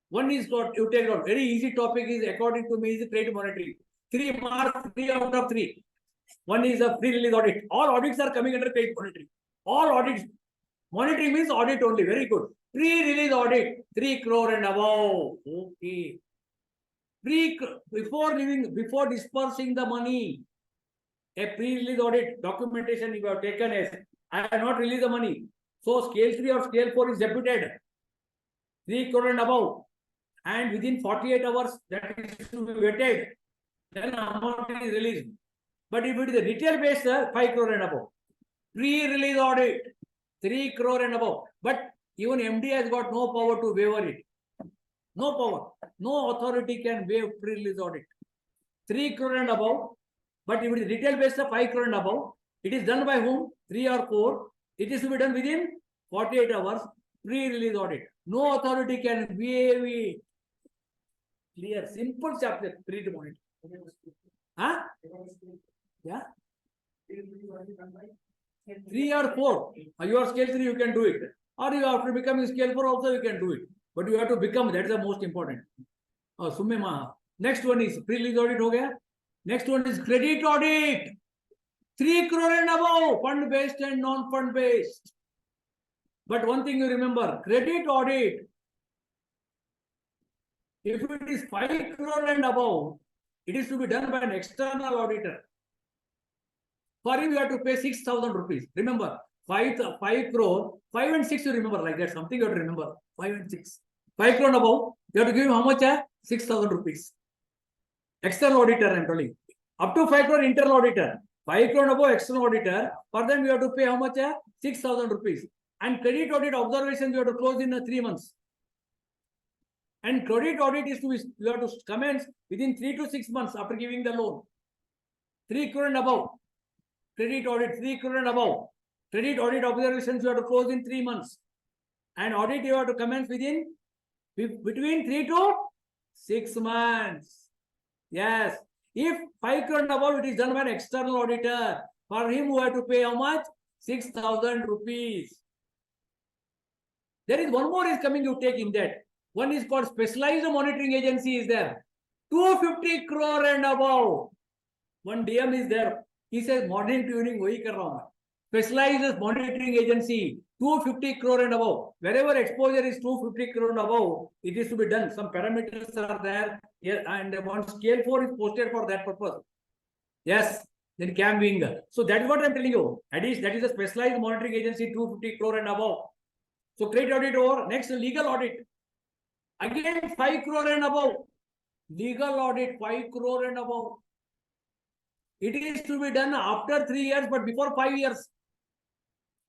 One is got, you take out. Very easy topic is, according to me, is credit monitoring. 3 marks, 3 out of 3. One is a pre-release audit. All audits are coming under credit monitoring. All audits. Monitoring means audit only. Very good. Pre-release audit, 3 crore and above. Okay. Before dispersing the money, a pre-release audit documentation you have taken as I have not released the money. So scale 3 or scale 4 is deputed 3 crore and above, and within 48 hours that is to be vetted, then amount is released. But if it is a retail based, 5 crore and above. Pre-release audit 3 crore and above. But even MD has got no power to waiver it. No power. No authority can waive pre-release audit. 3 crore and above. But if it is retail based, 5 crore and above, it is done by whom? 3 or 4. It is to be done within 48 hours. Pre-release audit. No authority can waive it. Clear. Simple chapter. Read about it. Huh? Yeah. 3 or 4. Your scale 3 you can do it. Or you after becoming scale 4 also you can do it. But you have to become, that is the most important. Next one is pre-release audit ho gaya. Next one is credit audit. 3 crore and above, fund based and non-fund based. But one thing you remember, credit audit, if it is 5 crore and above, it is to be done by an external auditor. For him, you have to pay 6,000 rupees. Remember, 5 crore, 5 and 6 you remember like that. Something you have to remember. 5 and 6. 5 crore and above, you have to give him how much? 6,000 rupees. External auditor, I am telling. Up to 5 crore internal auditor. 5 crore and above external auditor. For them, you have to pay how much? 6,000 rupees. And credit audit observations you have to close in 3 months. And credit audit is to be, you have to commence within 3 to 6 months after giving the loan. 3 crore and above. Credit audit 3 crore and above. Credit audit observations you have to close in 3 months. And audit you have to commence between 3 to 6 months. Yes. If 5 crore and above, it is done by an external auditor. For him, who have to pay how much? 6,000 rupees. There is one more is coming, you take in that. One is called specialized monitoring agency is there. 250 crore and above. One DM is there. He says morning to evening, wahi kar raha hu. Specialized monitoring agency, 250 crore and above. Wherever exposure is 250 crore and above, it is to be done. Some parameters are there. Yeah, and one scale 4 is posted for that purpose. Yes, then CAM wing. So that is what I am telling you. That is a specialized monitoring agency, 250 crore and above. So credit audit over. Next, legal audit. Again, 5 crore and above. Legal audit, 5 crore and above. It is to be done after 3 years, but before 5 years.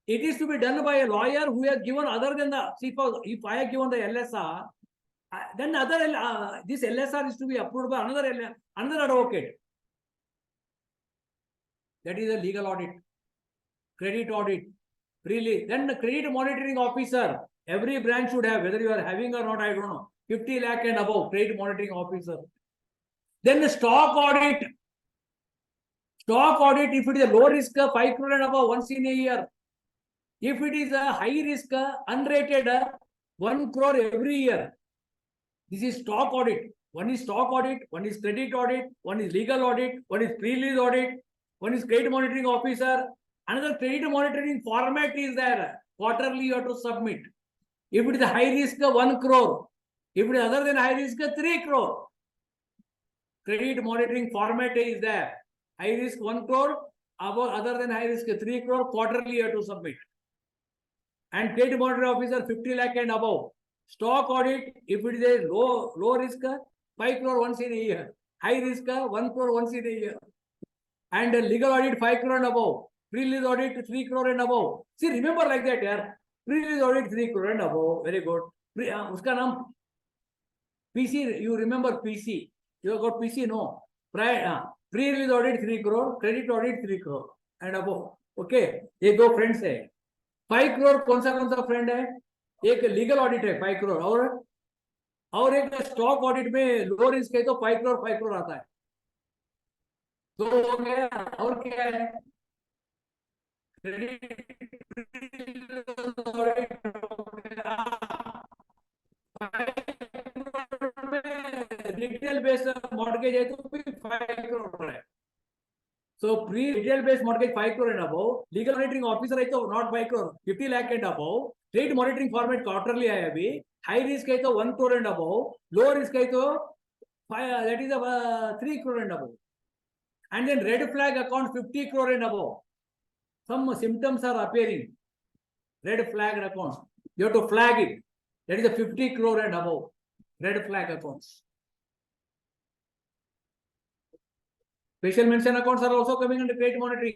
It is to be done by a lawyer who has given other than the, see, if I have given the LSR, then this LSR is to be approved by another advocate. That is a legal audit. Credit audit. Really. Then the credit monitoring officer, every branch should have, whether you are having or not, I don't know, 50 lakh and above, credit monitoring officer. Then the stock audit. Stock audit, if it is a low risk, 5 crore and above, once in a year. If it is a high risk, unrated, 1 crore every year. This is stock audit. One is stock audit, one is credit audit, one is legal audit, one is pre-release audit, one is credit monitoring officer. Another credit monitoring format is there. Quarterly you have to submit. If it is a high risk, 1 crore. If it is other than high risk, 3 crore. Credit monitoring format is there. High risk 1 crore, other than high risk 3 crore, quarterly you have to submit. And credit monitoring officer 50 lakh and above. Stock audit, if it is a low risk, 5 crore once in a year. High risk, 1 crore once in a year. And legal audit 5 crore and above. Pre-release audit 3 crore and above. See, remember like that, yeah. Pre-release audit 3 crore and above. Very good. Uska naam PC, you remember PC. You have got PC, no? Pre-release audit 3 crore, credit audit 3 crore and above. Okay, ये दो friends है. 5 crore कौन सा friend है? एक legal audit है 5 crore और एक stock audit में low risk है तो 5 crore आता है. तो हो गया और क्या है? Retail based mortgage है तो 5 crore है. So pre-retail based mortgage 5 crore and above. Legal monitoring officer है तो not 5 crore, 50 lakh and above. Credit monitoring format quarterly है अभी. High risk है तो 1 crore and above. Low risk है तो that is 3 crore and above. And then red flag account 50 crore and above. Some symptoms are appearing. Red flag accounts. You have to flag it. That is a 50 crore and above. Red flag accounts. Special mention accounts are also coming under credit monitoring.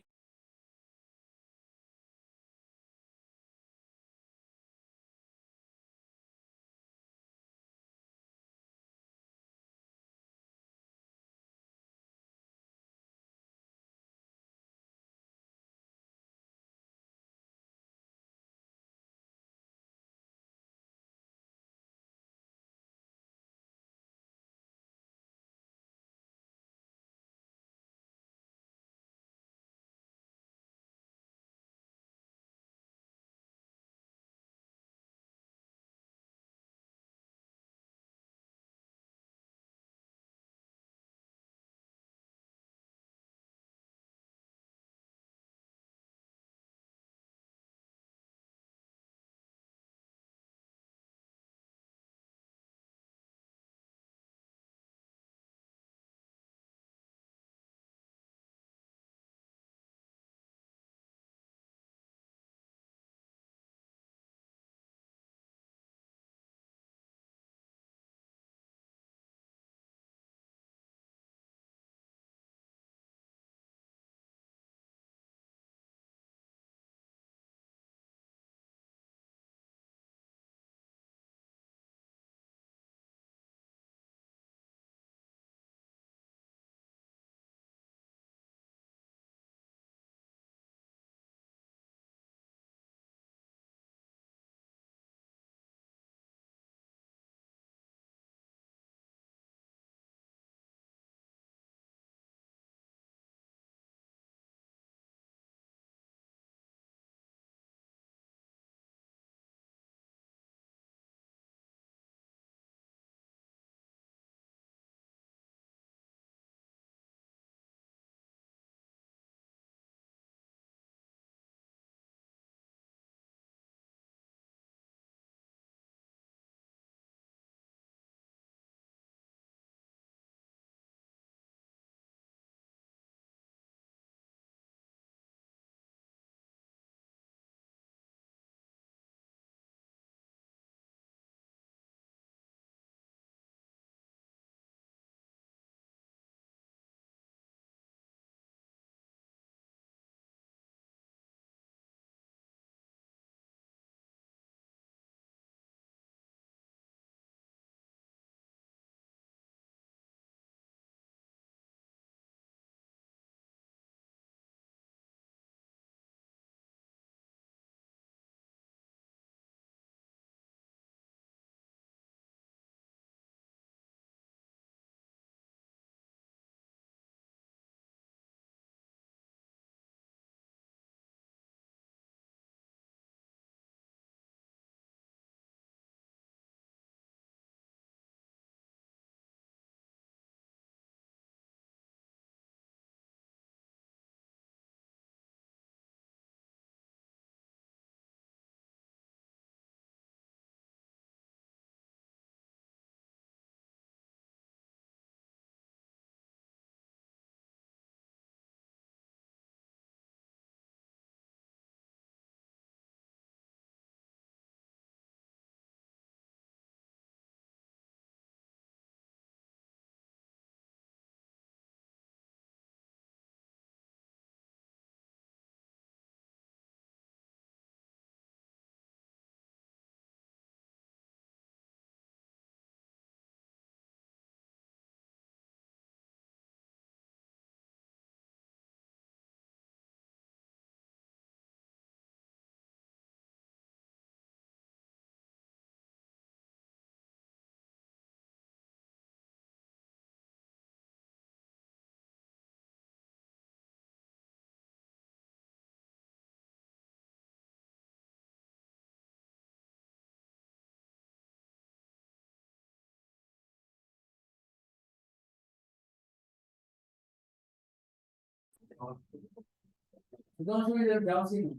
Sudhanshu is dancing.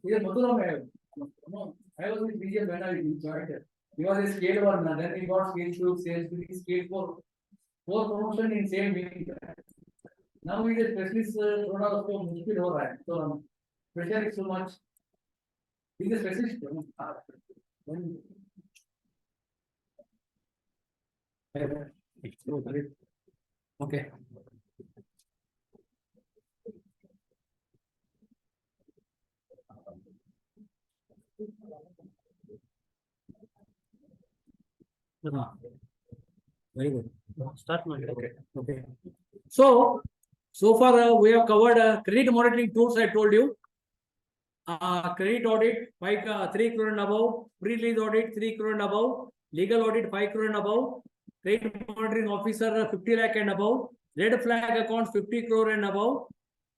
He is Mathura. I was with BJ when I joined. He was a scale 1, then he got scale 2, scale 3, scale 4. 4 promotion in same week. Now he is a specialist, थोड़ा उसको मुश्किल हो रहा है. So pressure is too much. He is a specialist. Okay. Very good. Start now. Okay. Okay. So far we have covered credit monitoring tools. I told you. Credit audit 3 crore and above. Pre-release audit 3 crore and above. Legal audit 5 crore and above. Credit monitoring officer 50 lakh and above. Red flag accounts 50 crore and above.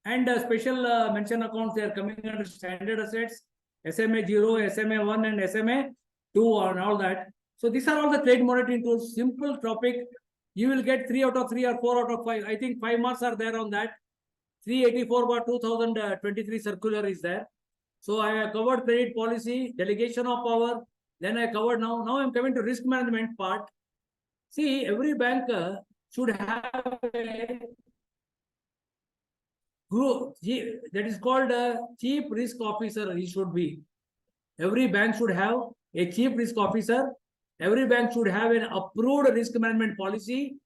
And special mention accounts, they are coming under standard assets, SMA 0, SMA 1 and SMA 2 and all that. So these are all the trade monitoring tools. Simple topic. You will get 3 out of 3 or 4 out of 5. I think 5 marks are there on that. 384/2023 circular is there. So I have covered credit policy, delegation of power. Then I covered now. Now I'm coming to risk management part. See, every banker should have a group that is called a chief risk officer. He should be. Every bank should have a chief risk officer. Every bank should have an approved risk management policy.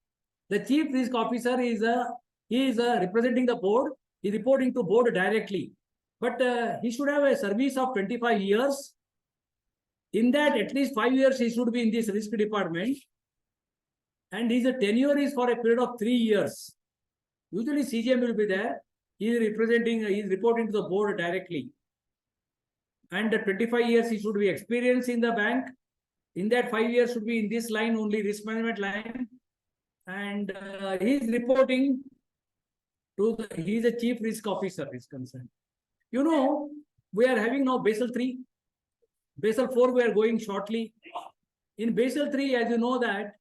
The chief risk officer is representing the board. He is reporting to board directly. But he should have a service of 25 years. In that, at least 5 years he should be in this risk department. And his tenure is for a period of 3 years. Usually CGM will be there. He is reporting to the board directly. And 25 years he should be experienced in the bank. In that 5 years should be in this line only, risk management line. And he is reporting to he is a chief risk officer is concerned. You know, we are having now Basel 3. Basel 4 we are going shortly. In Basel 3, as you know that,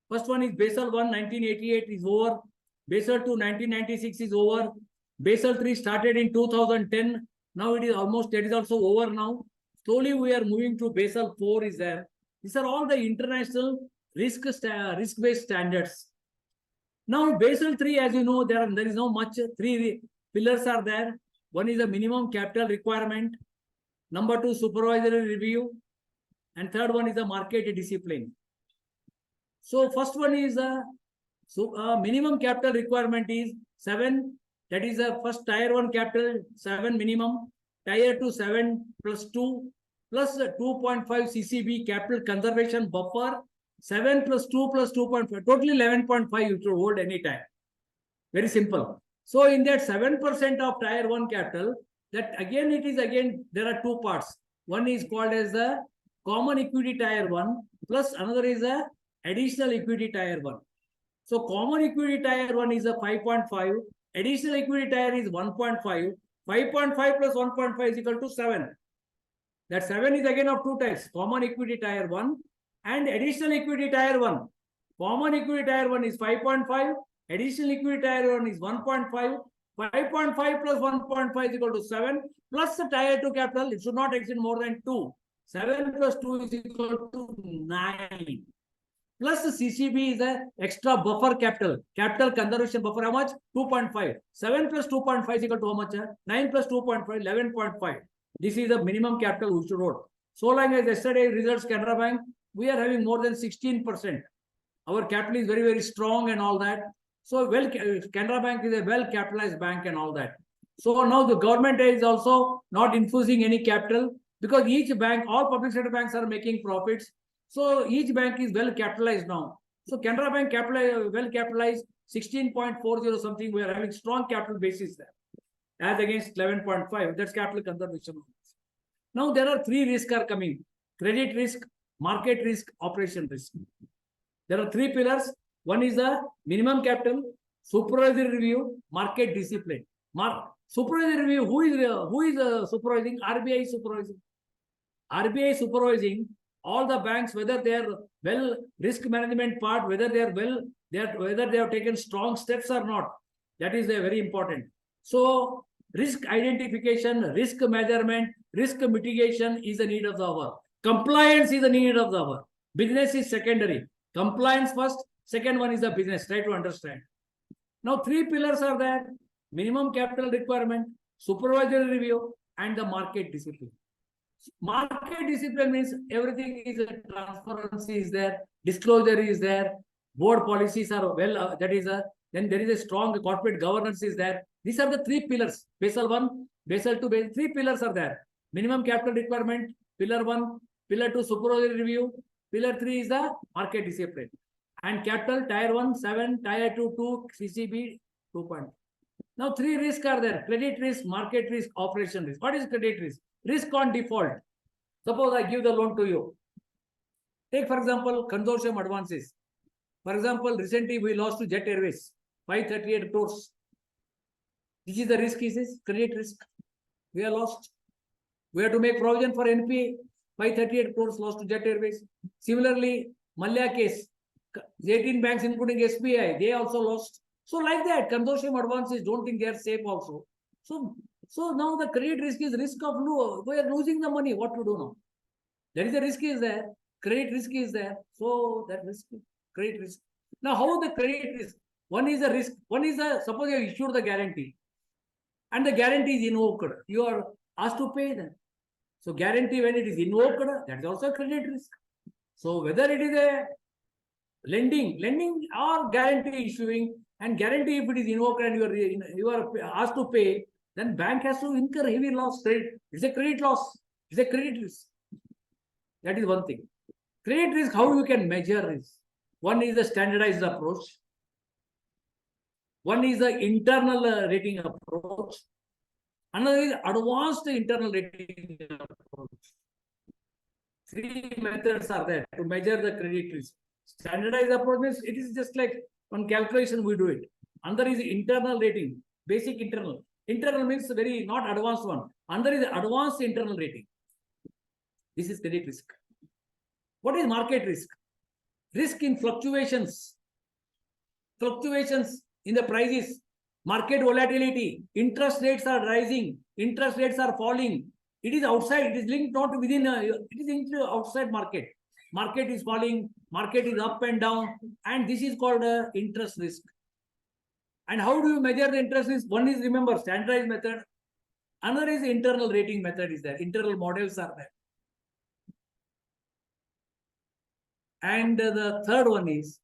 first one is Basel 1, 1988 is over. Basel 2, 1996 is over. Basel 3 started in 2010. Now it is also over now. Slowly we are moving to Basel 4 is there. These are all the international risk-based standards. Now Basel 3, as you know, there is no much. 3 pillars are there. One is a minimum capital requirement. Number 2, supervisory review. And third one is a market discipline. So first one is minimum capital requirement is 7. That is the first tier 1 capital 7 minimum. Tier 2 7 plus 2 plus 2.5 CCB capital conservation buffer. 7 plus 2 plus 2.5. Totally 11.5 you should hold anytime. Very simple. So in that 7% of tier 1 capital, that again there are 2 parts. One is called as the common equity tier 1 plus another is the additional equity tier 1. So common equity tier 1 is a 5.5. Additional equity tier is 1.5. 5.5 plus 1.5 is equal to 7. That 7 is again of 2 types. Common equity tier 1 and additional equity tier 1. Common equity tier 1 is 5.5. Additional equity tier 1 is 1.5. 5.5 plus 1.5 is equal to 7. Plus the tier 2 capital, it should not exceed more than 2. 7 plus 2 is equal to 9. Plus the CCB is the extra buffer capital. Capital conservation buffer, how much? 2.5. 7 plus 2.5 is equal to how much? 9 plus 2.5, 11.5. This is the minimum capital we should hold. So long as yesterday results Canara Bank, we are having more than 16%. Our capital is very, very strong and all that. So Canara Bank is a well-capitalized bank and all that. So now the government is also not infusing any capital because each bank, all public sector banks are making profits. So each bank is well capitalized now. So Canara Bank well capitalized 16.40 something. We are having strong capital basis there as against 11.5. That's capital conservation. Now there are 3 risks are coming: credit risk, market risk, operation risk. There are 3 pillars. One is the minimum capital, supervisory review, market discipline. Supervisory review, who is supervising? RBI is supervising. RBI is supervising all the banks, whether they are well risk management part, whether they are whether they have taken strong steps or not. That is very important. So risk identification, risk measurement, risk mitigation is the need of the hour. Compliance is the need of the hour. Business is secondary. Compliance first, second one is the business. Try to understand. Now, three pillars are there: minimum capital requirement, supervisory review, and the market discipline. Market discipline means everything is transparency is there, disclosure is there, board policies are well, then there is a strong corporate governance is there. These are the three pillars. Basel 1, Basel 2, Basel 3 pillars are there. Minimum capital requirement, pillar 1, pillar 2, supervisory review, pillar 3 is the market discipline. And capital tier 1, 7, tier 2, 2, CCB 2. Now, three risks are there: credit risk, market risk, operation risk. What is credit risk? Risk on default. Suppose I give the loan to you. Take, for example, consortium advances. For example, recently we lost to Jet Airways, 538 crores. This is the risk, is this credit risk. We are lost. We have to make provision for NPA, 538 crores lost to Jet Airways. Similarly, Malya case, 18 banks including SBI, they also lost. So like that, consortium advances, don't think they are safe also. So now the credit risk is risk of we are losing the money. What to do now? There is a risk is there. Credit risk is there. So that risk, credit risk. Now how the credit risk? One is a risk. One is a, suppose you issued the guarantee and the guarantee is invoked. You are asked to pay them. So guarantee when it is invoked, that is also a credit risk. So whether it is a lending or guarantee issuing, and guarantee if it is invoked and you are asked to pay, then bank has to incur heavy loss. It's a credit loss. It's a credit risk. That is one thing. Credit risk, how you can measure risk? One is the standardized approach. One is the internal rating approach. Another is advanced internal rating approach. Three methods are there to measure the credit risk. Standardized approach means it is just like on calculation we do it. Another is internal rating, basic internal. Internal means very not advanced one. Another is advanced internal rating. This is credit risk. What is market risk? Risk in fluctuations. Fluctuations in the prices, market volatility, interest rates are rising, interest rates are falling. It is outside, it is linked not within, it is into outside market. Market is falling, market is up and down, and this is called interest risk. And how do you measure the interest risk? One is, remember, standardized method. Another is internal rating method is there. Internal models are there. And the third one is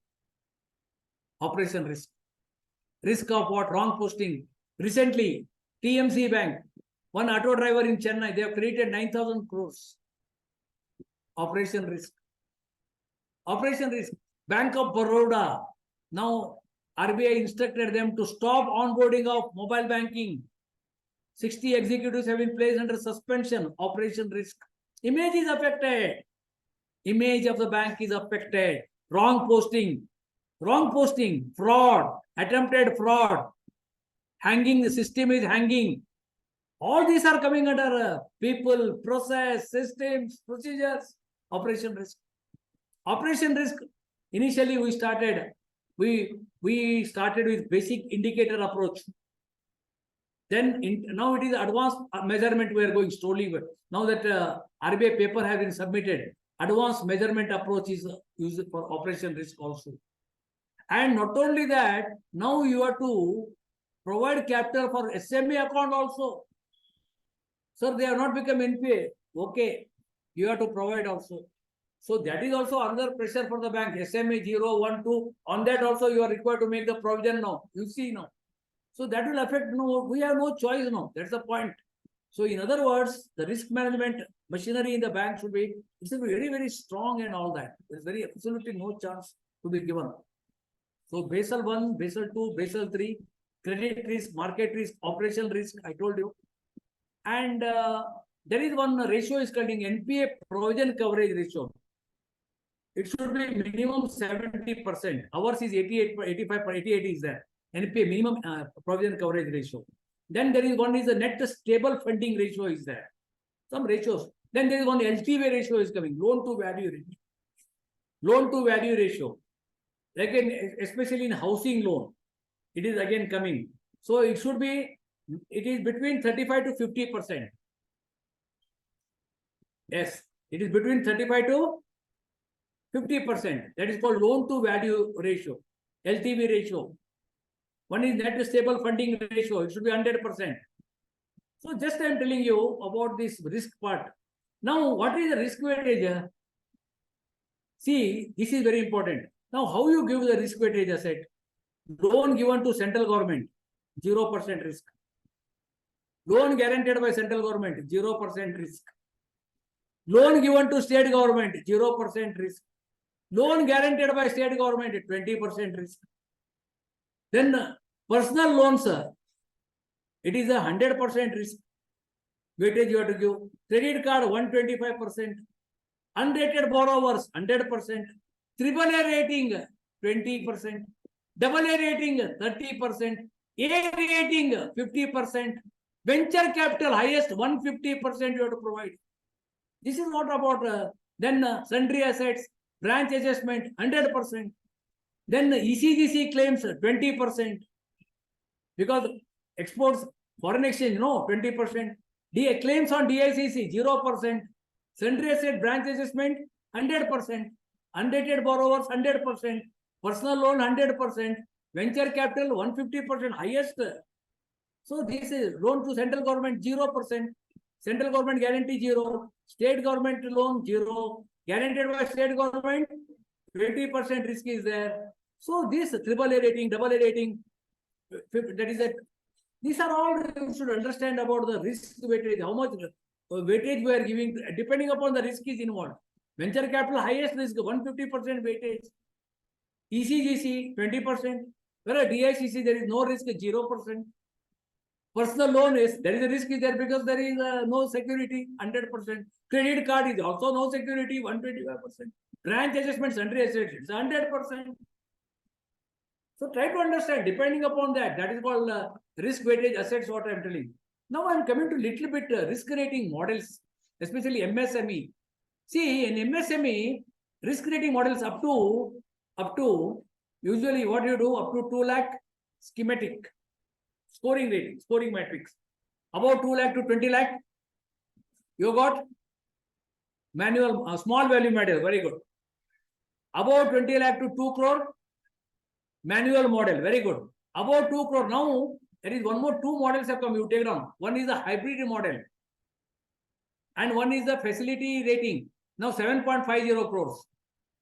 operation risk. Risk of what? Wrong posting. Recently, TMC Bank, one auto driver in Chennai, they have created 9,000 crores. Operation risk. Operation risk. Bank of Baroda. Now, RBI instructed them to stop onboarding of mobile banking. 60 executives have been placed under suspension. Operation risk. Image is affected. Image of the bank is affected. Wrong posting. Wrong posting. Fraud. Attempted fraud. Hanging. The system is hanging. All these are coming under people, process, systems, procedures. Operation risk. Operation risk. Initially, we started with basic indicator approach. Then now it is advanced measurement. We are going slowly. Now that RBI paper has been submitted, advanced measurement approach is used for operation risk also. And not only that, now you have to provide capital for SME account also. Sir, they have not become NPA. Okay, you have to provide also. So that is also another pressure for the bank. SMA 0, 1, 2. On that also you are required to make the provision now. You see now. So that will affect. No, we have no choice now. That's the point. So in other words, the risk management machinery in the bank should be, it's very, very strong and all that. There's very absolutely no chance to be given. So Basel 1, Basel 2, Basel 3, credit risk, market risk, operational risk, I told you. And there is one ratio is called NPA provision coverage ratio. It should be minimum 70%. Ours is 88, 85, 88 is there. NPA minimum provision coverage ratio. Then there is one is the net stable funding ratio is there. Some ratios. Then there is one LTV ratio is coming. Loan to value ratio. Loan to value ratio. Again, especially in housing loan, it is again coming. So it should be, it is between 35 to 50%. Yes, it is between 35 to 50%. That is called loan to value ratio, LTV ratio. One is net stable funding ratio. It should be 100%. So just I am telling you about this risk part. Now, what is the risk weightage? See, this is very important. Now, how you give the risk weightage asset? Loan given to central government, 0% risk. Loan guaranteed by central government, 0% risk. Loan given to state government, 0% risk. Loan guaranteed by state government, 20% risk. Then personal loans, it is 100% risk. Weightage you have to give. Credit card, 125%. Unrated borrowers, 100%. AAA rating, 20%. AA rating, 30%. A rating, 50%. Venture capital, highest 150% you have to provide. This is what about then sundry assets, branch adjustment, 100%. Then ECGC claims, 20%. Because exports, foreign exchange, no, 20%. Claims on DICC, 0%. Sundry asset branch adjustment, 100%. Unrated borrowers, 100%. Personal loan, 100%. Venture capital, 150%, highest. So this is loan to central government, 0%. Central government guarantee, 0. State government loan, 0. Guaranteed by state government, 20% risk is there. So this AAA rating, AA rating, that is it. These are all you should understand about the risk weightage, how much weightage we are giving, depending upon the risk is involved. Venture capital, highest risk, 150% weightage. ECGC, 20%. Whereas DICC, there is no risk, 0%. Personal loan is, there is a risk is there because there is no security, 100%. Credit card is also no security, 125%. Branch adjustment, sundry assets, it's 100%. So try to understand, depending upon that, that is called risk weightage assets, what I am telling. Now I am coming to little bit risk rating models, especially MSME. See, in MSME, risk rating models up to usually what you do, up to 2 lakh schematic, scoring rating, scoring matrix. About 2 lakh to 20 lakh, you got manual, small value model, very good. About 20 lakh to 2 crore, manual model, very good. About 2 crore, now there is one more, 2 models have come, you take down. One is the hybrid model and one is the facility rating. Now 7.50 crores.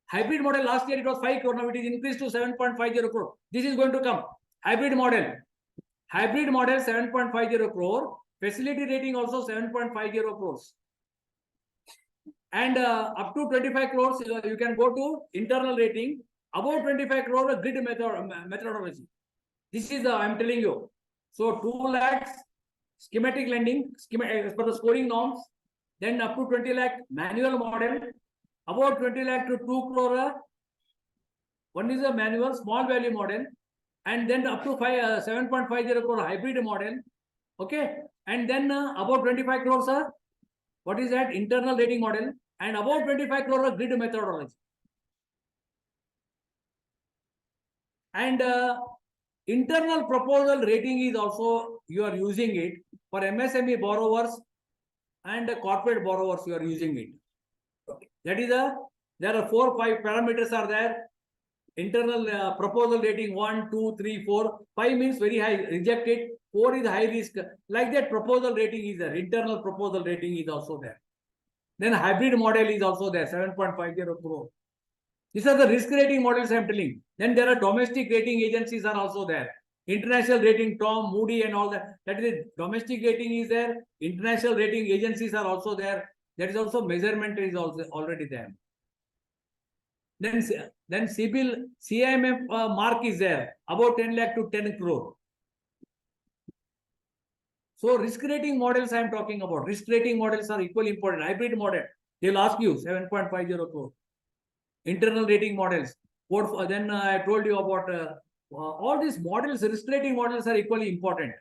Hybrid model, last year it was 5 crore, now it is increased to 7.50 crore. This is going to come. Hybrid model. Hybrid model 7.50 crore. Facility rating also 7.50 crores. And up to 25 crores, you can go to internal rating. About 25 crore, grid methodology. This is I am telling you. So 2 lakhs schematic lending, as per the scoring norms. Then up to 20 lakh manual model. About 20 lakh to 2 crore. One is a manual small value model. And then up to 7.50 crore hybrid model. Okay. And then about 25 crores, what is that? Internal rating model. And about 25 crore grid methodology. And internal proposal rating is also, you are using it for MSME borrowers and corporate borrowers, you are using it. That is there are 4 or 5 parameters are there. Internal proposal rating 1, 2, 3, 4. 5 means very high, reject it. 4 is high risk. Like that, proposal rating is there. Internal proposal rating is also there. Then hybrid model is also there, 7.50 crore. These are the risk rating models I am telling. Then there are domestic rating agencies are also there. International rating, Tom, Moody and all that. That is it. Domestic rating is there. International rating agencies are also there. That is also measurement is also already there. Then CIBIL, CIMF mark is there. About 10 lakh to 10 crore. So risk rating models I am talking about. Risk rating models are equally important. Hybrid model, they will ask you 7.50 crore. Internal rating models. Then I told you about all these models, risk rating models are equally important.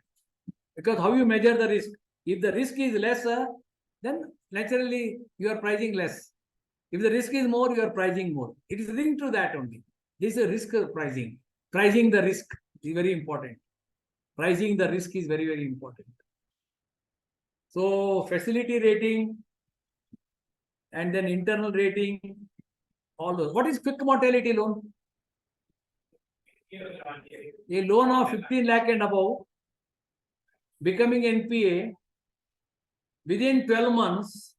Because how you measure the risk. If the risk is less, then naturally you are pricing less. If the risk is more, you are pricing more. It is linked to that only. This is risk pricing. Pricing the risk is very important. Pricing the risk is very, very important. So facility rating and then internal rating All those. What is quick mortality loan? A loan of 15 lakh and above, becoming NPA within 12 months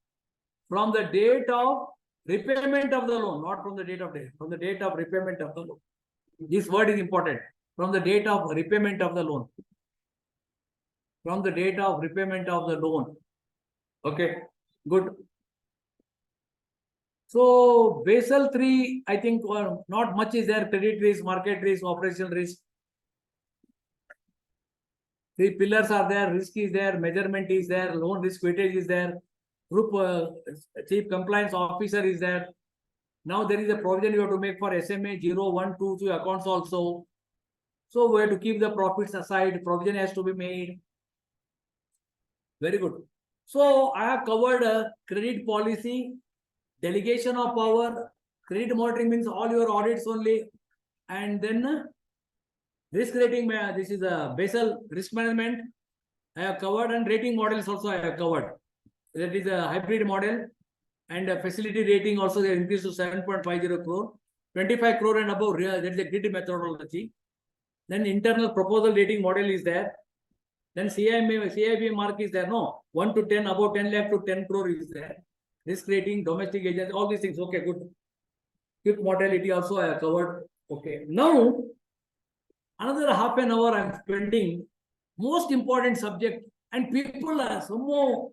from the date of repayment of the loan, not from the date of death, from the date of repayment of the loan. This word is important. From the date of repayment of the loan. From the date of repayment of the loan. Okay, good. So Basel 3, I think not much is there. Credit risk, market risk, operational risk. 3 pillars are there. Risk is there. Measurement is there. Loan risk weightage is there. Group chief compliance officer is there. Now there is a provision you have to make for SMA 0, 1, 2, 3 accounts also. So we have to keep the profits aside. Provision has to be made. Very good. So I have covered credit policy, delegation of power, credit monitoring means all your audits only, and then risk rating. This is a Basel risk management. I have covered, and rating models also I have covered. That is a hybrid model, and facility rating also they increased to 7.50 crore, 25 crore and above. That is a grid methodology. Then internal proposal rating model is there. Then CIB mark is there. No, 1 to 10, about 10 lakh to 10 crore is there. Risk rating, domestic agents, all these things. Okay, good. Quick mortality also I have covered. Okay. Now, another half an hour I am spending. Most important subject, and people are somehow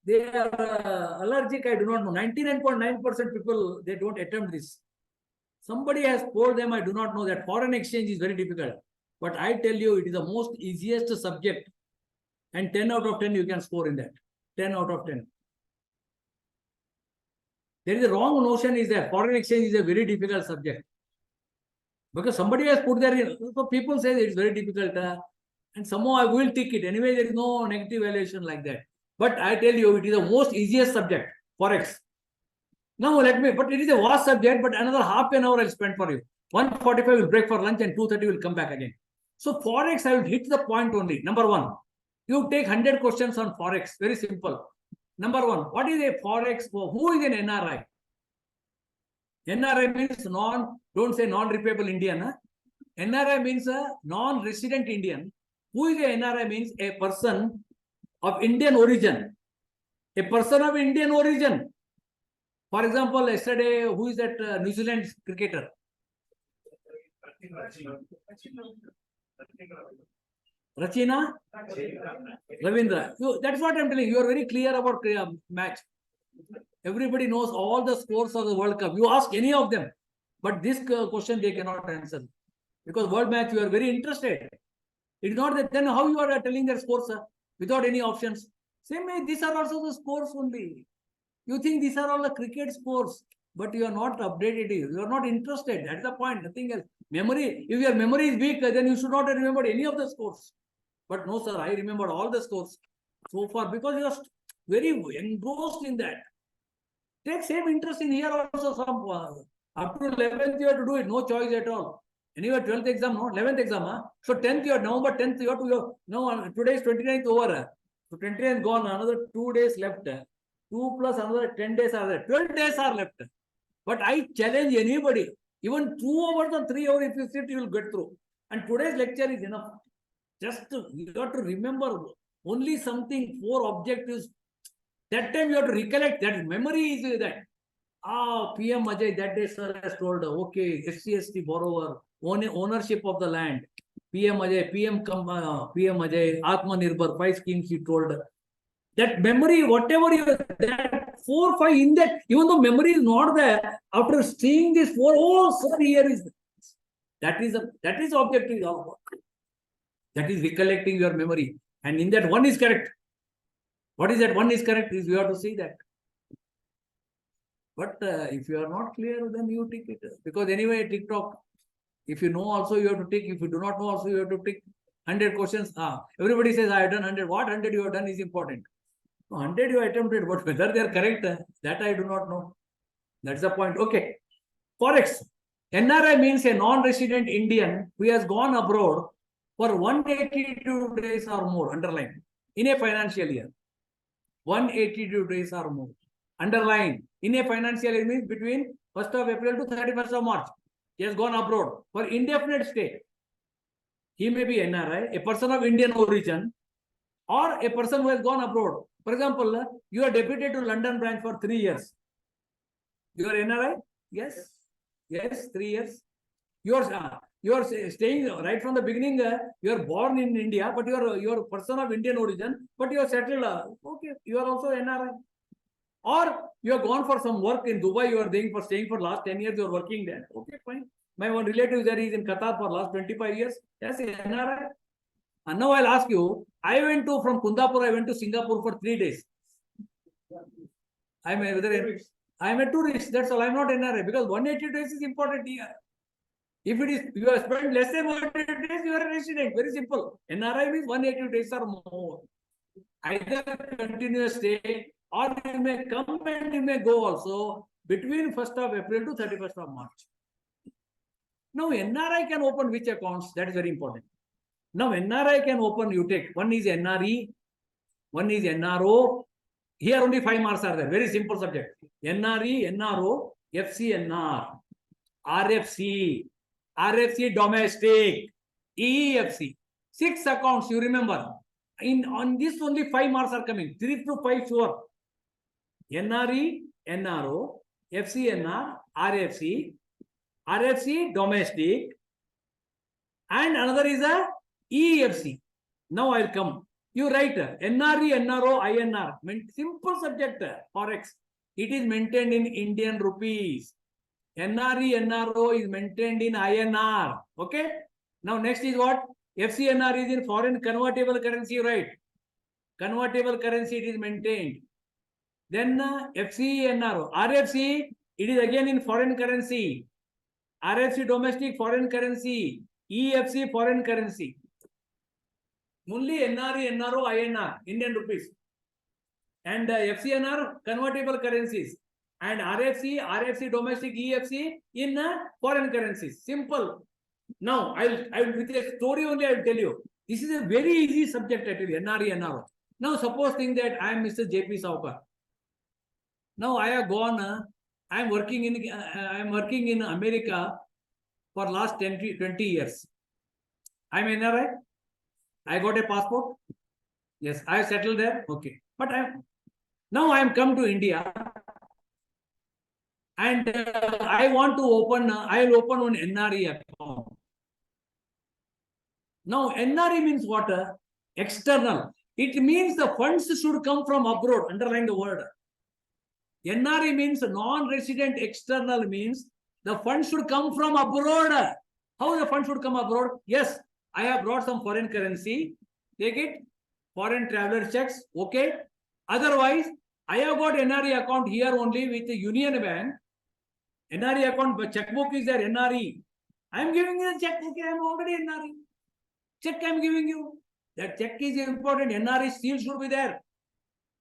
they are allergic. I do not know. 99.9% people they don't attempt this. Somebody has told them, I do not know, that foreign exchange is very difficult. But I tell you, it is the most easiest subject. And 10 out of 10 you can score in that. 10 out of 10. There is a wrong notion is that foreign exchange is a very difficult subject. Because somebody has put there in, so people say it's very difficult. And somehow I will take it. Anyway, there is no negative valuation like that. But I tell you, it is the most easiest subject, Forex. Now but it is a vast subject, but another half an hour I'll spend for you. 1:45 will break for lunch and 2:30 will come back again. So Forex, I will hit the point only. Number 1, you take 100 questions on Forex. Very simple. Number 1, what is a Forex for? Who is an NRI? NRI means don't say non-repayable Indian. Huh? NRI means a non-resident Indian. Who is a NRI means a person of Indian origin. A person of Indian origin. For example, yesterday, who is that New Zealand cricketer? Rachina? Ravindra. That's what I'm telling you. You are very clear about match. Everybody knows all the scores of the World Cup. You ask any of them. But this question they cannot answer. Because World Match, you are very interested. It's not that then how you are telling their scores without any options. Same way, these are also the scores only. You think these are all the cricket scores, but you are not updated. You are not interested. That's the point. Nothing else. Memory. If your memory is weak, then you should not have remembered any of the scores. But no, sir, I remembered all the scores so far because you are very engrossed in that. Take same interest in here also. Some up to 11th you have to do it. No choice at all. Anyway, 12th exam, no 11th exam. So 10th, you are November 10th. You have to no. Today is 29th over. So 29th gone. Another 2 days left. 2 plus another 10 days are there. 12 days are left. But I challenge anybody. Even 2 hours or 3 hours, if you sit, you will get through. And today's lecture is enough. Just you have to remember only something, 4 objectives. That time you have to recollect that memory is that. PM Ajay, that day sir has told, okay, SCST borrower, ownership of the land. PM Ajay, PM Ajay, Atmanirbhar, 5 schemes he told. That memory, whatever you, that 4, 5 in that, even though memory is not there, after seeing this 4, oh, sir, here is, that is objective all about. That is recollecting your memory. And in that 1 is correct. What is that 1 is correct is you have to see that. But if you are not clear, then you tick it. Because anyway, TikTok, if you know also you have to tick. If you do not know also you have to tick. 100 questions. Everybody says I have done 100. What 100 you have done is important. 100 you attempted, but whether they are correct, that I do not know. That's the point. Okay. Forex. NRI means a non-resident Indian who has gone abroad for 182 days or more, underline, in a financial year. 182 days or more. Underline. In a financial year means between 1st of April to 31st of March. He has gone abroad for indefinite stay. He may be NRI, a person of Indian origin, or a person who has gone abroad. For example, you are deputed to London branch for 3 years. You are NRI? Yes. Yes, 3 years. You are staying right from the beginning. You are born in India, but you are a person of Indian origin, but you are settled. Okay, you are also NRI. Or you have gone for some work in Dubai. You are staying for last 10 years. You are working there. Okay, fine. My one relative there is in Qatar for last 25 years. Yes, NRI. And now I'll ask you. From Kundapur. I went to Singapore for 3 days. I'm a tourist. That's all. I'm not NRI because 180 days is important here. If it is you have spent less than 180 days, you are a resident. Very simple. NRI means 180 days or more. Either continuous stay or you may come and you may go also between 1st of April to 31st of March. Now NRI can open which accounts? That is very important. Now NRI can open, you take, one is NRE, one is NRO. Here only 5 marks are there. Very simple subject. NRE, NRO, FCNR, RFC, RFC domestic, EEFC. 6 accounts, you remember. On this only 5 marks are coming. 3 to 5 sure. NRE, NRO, FCNR, RFC, RFC domestic, and another is a EEFC. Now I'll come. You write NRE, NRO, INR. Simple subject, Forex. It is maintained in Indian rupees. NRE, NRO is maintained in INR. Okay. Now next is what? FCNR is in foreign convertible currency, right? Convertible currency it is maintained. Then FCNR, RFC, it is again in foreign currency. RFC domestic foreign currency. EFC foreign currency. Only NRE, NRO, INR, Indian rupees. And FCNR, convertible currencies. And RFC, RFC domestic, EFC in foreign currencies. Simple. Now, I will with a story only I will tell you. This is a very easy subject actually, NRE, NRO. Now, suppose think that I am Mr. JP SAOKAR. Now, I have gone, I am working in America for last 20 years. I am NRI. I got a passport. Yes, I settled there. Okay. But now I am come to India. And I want to open, I will open one NRE account. Now, NRE means what? External. It means the funds should come from abroad. Underline the word. NRE means non-resident external means the funds should come from abroad. How the funds should come abroad? Yes, I have brought some foreign currency. Take it. Foreign traveler checks. Okay. Otherwise, I have got NRE account here only with the Union Bank. NRE account, but checkbook is there, NRE. I am giving you a check. Okay, I am already NRE. Check I am giving you. That check is important. NRE seal should be there.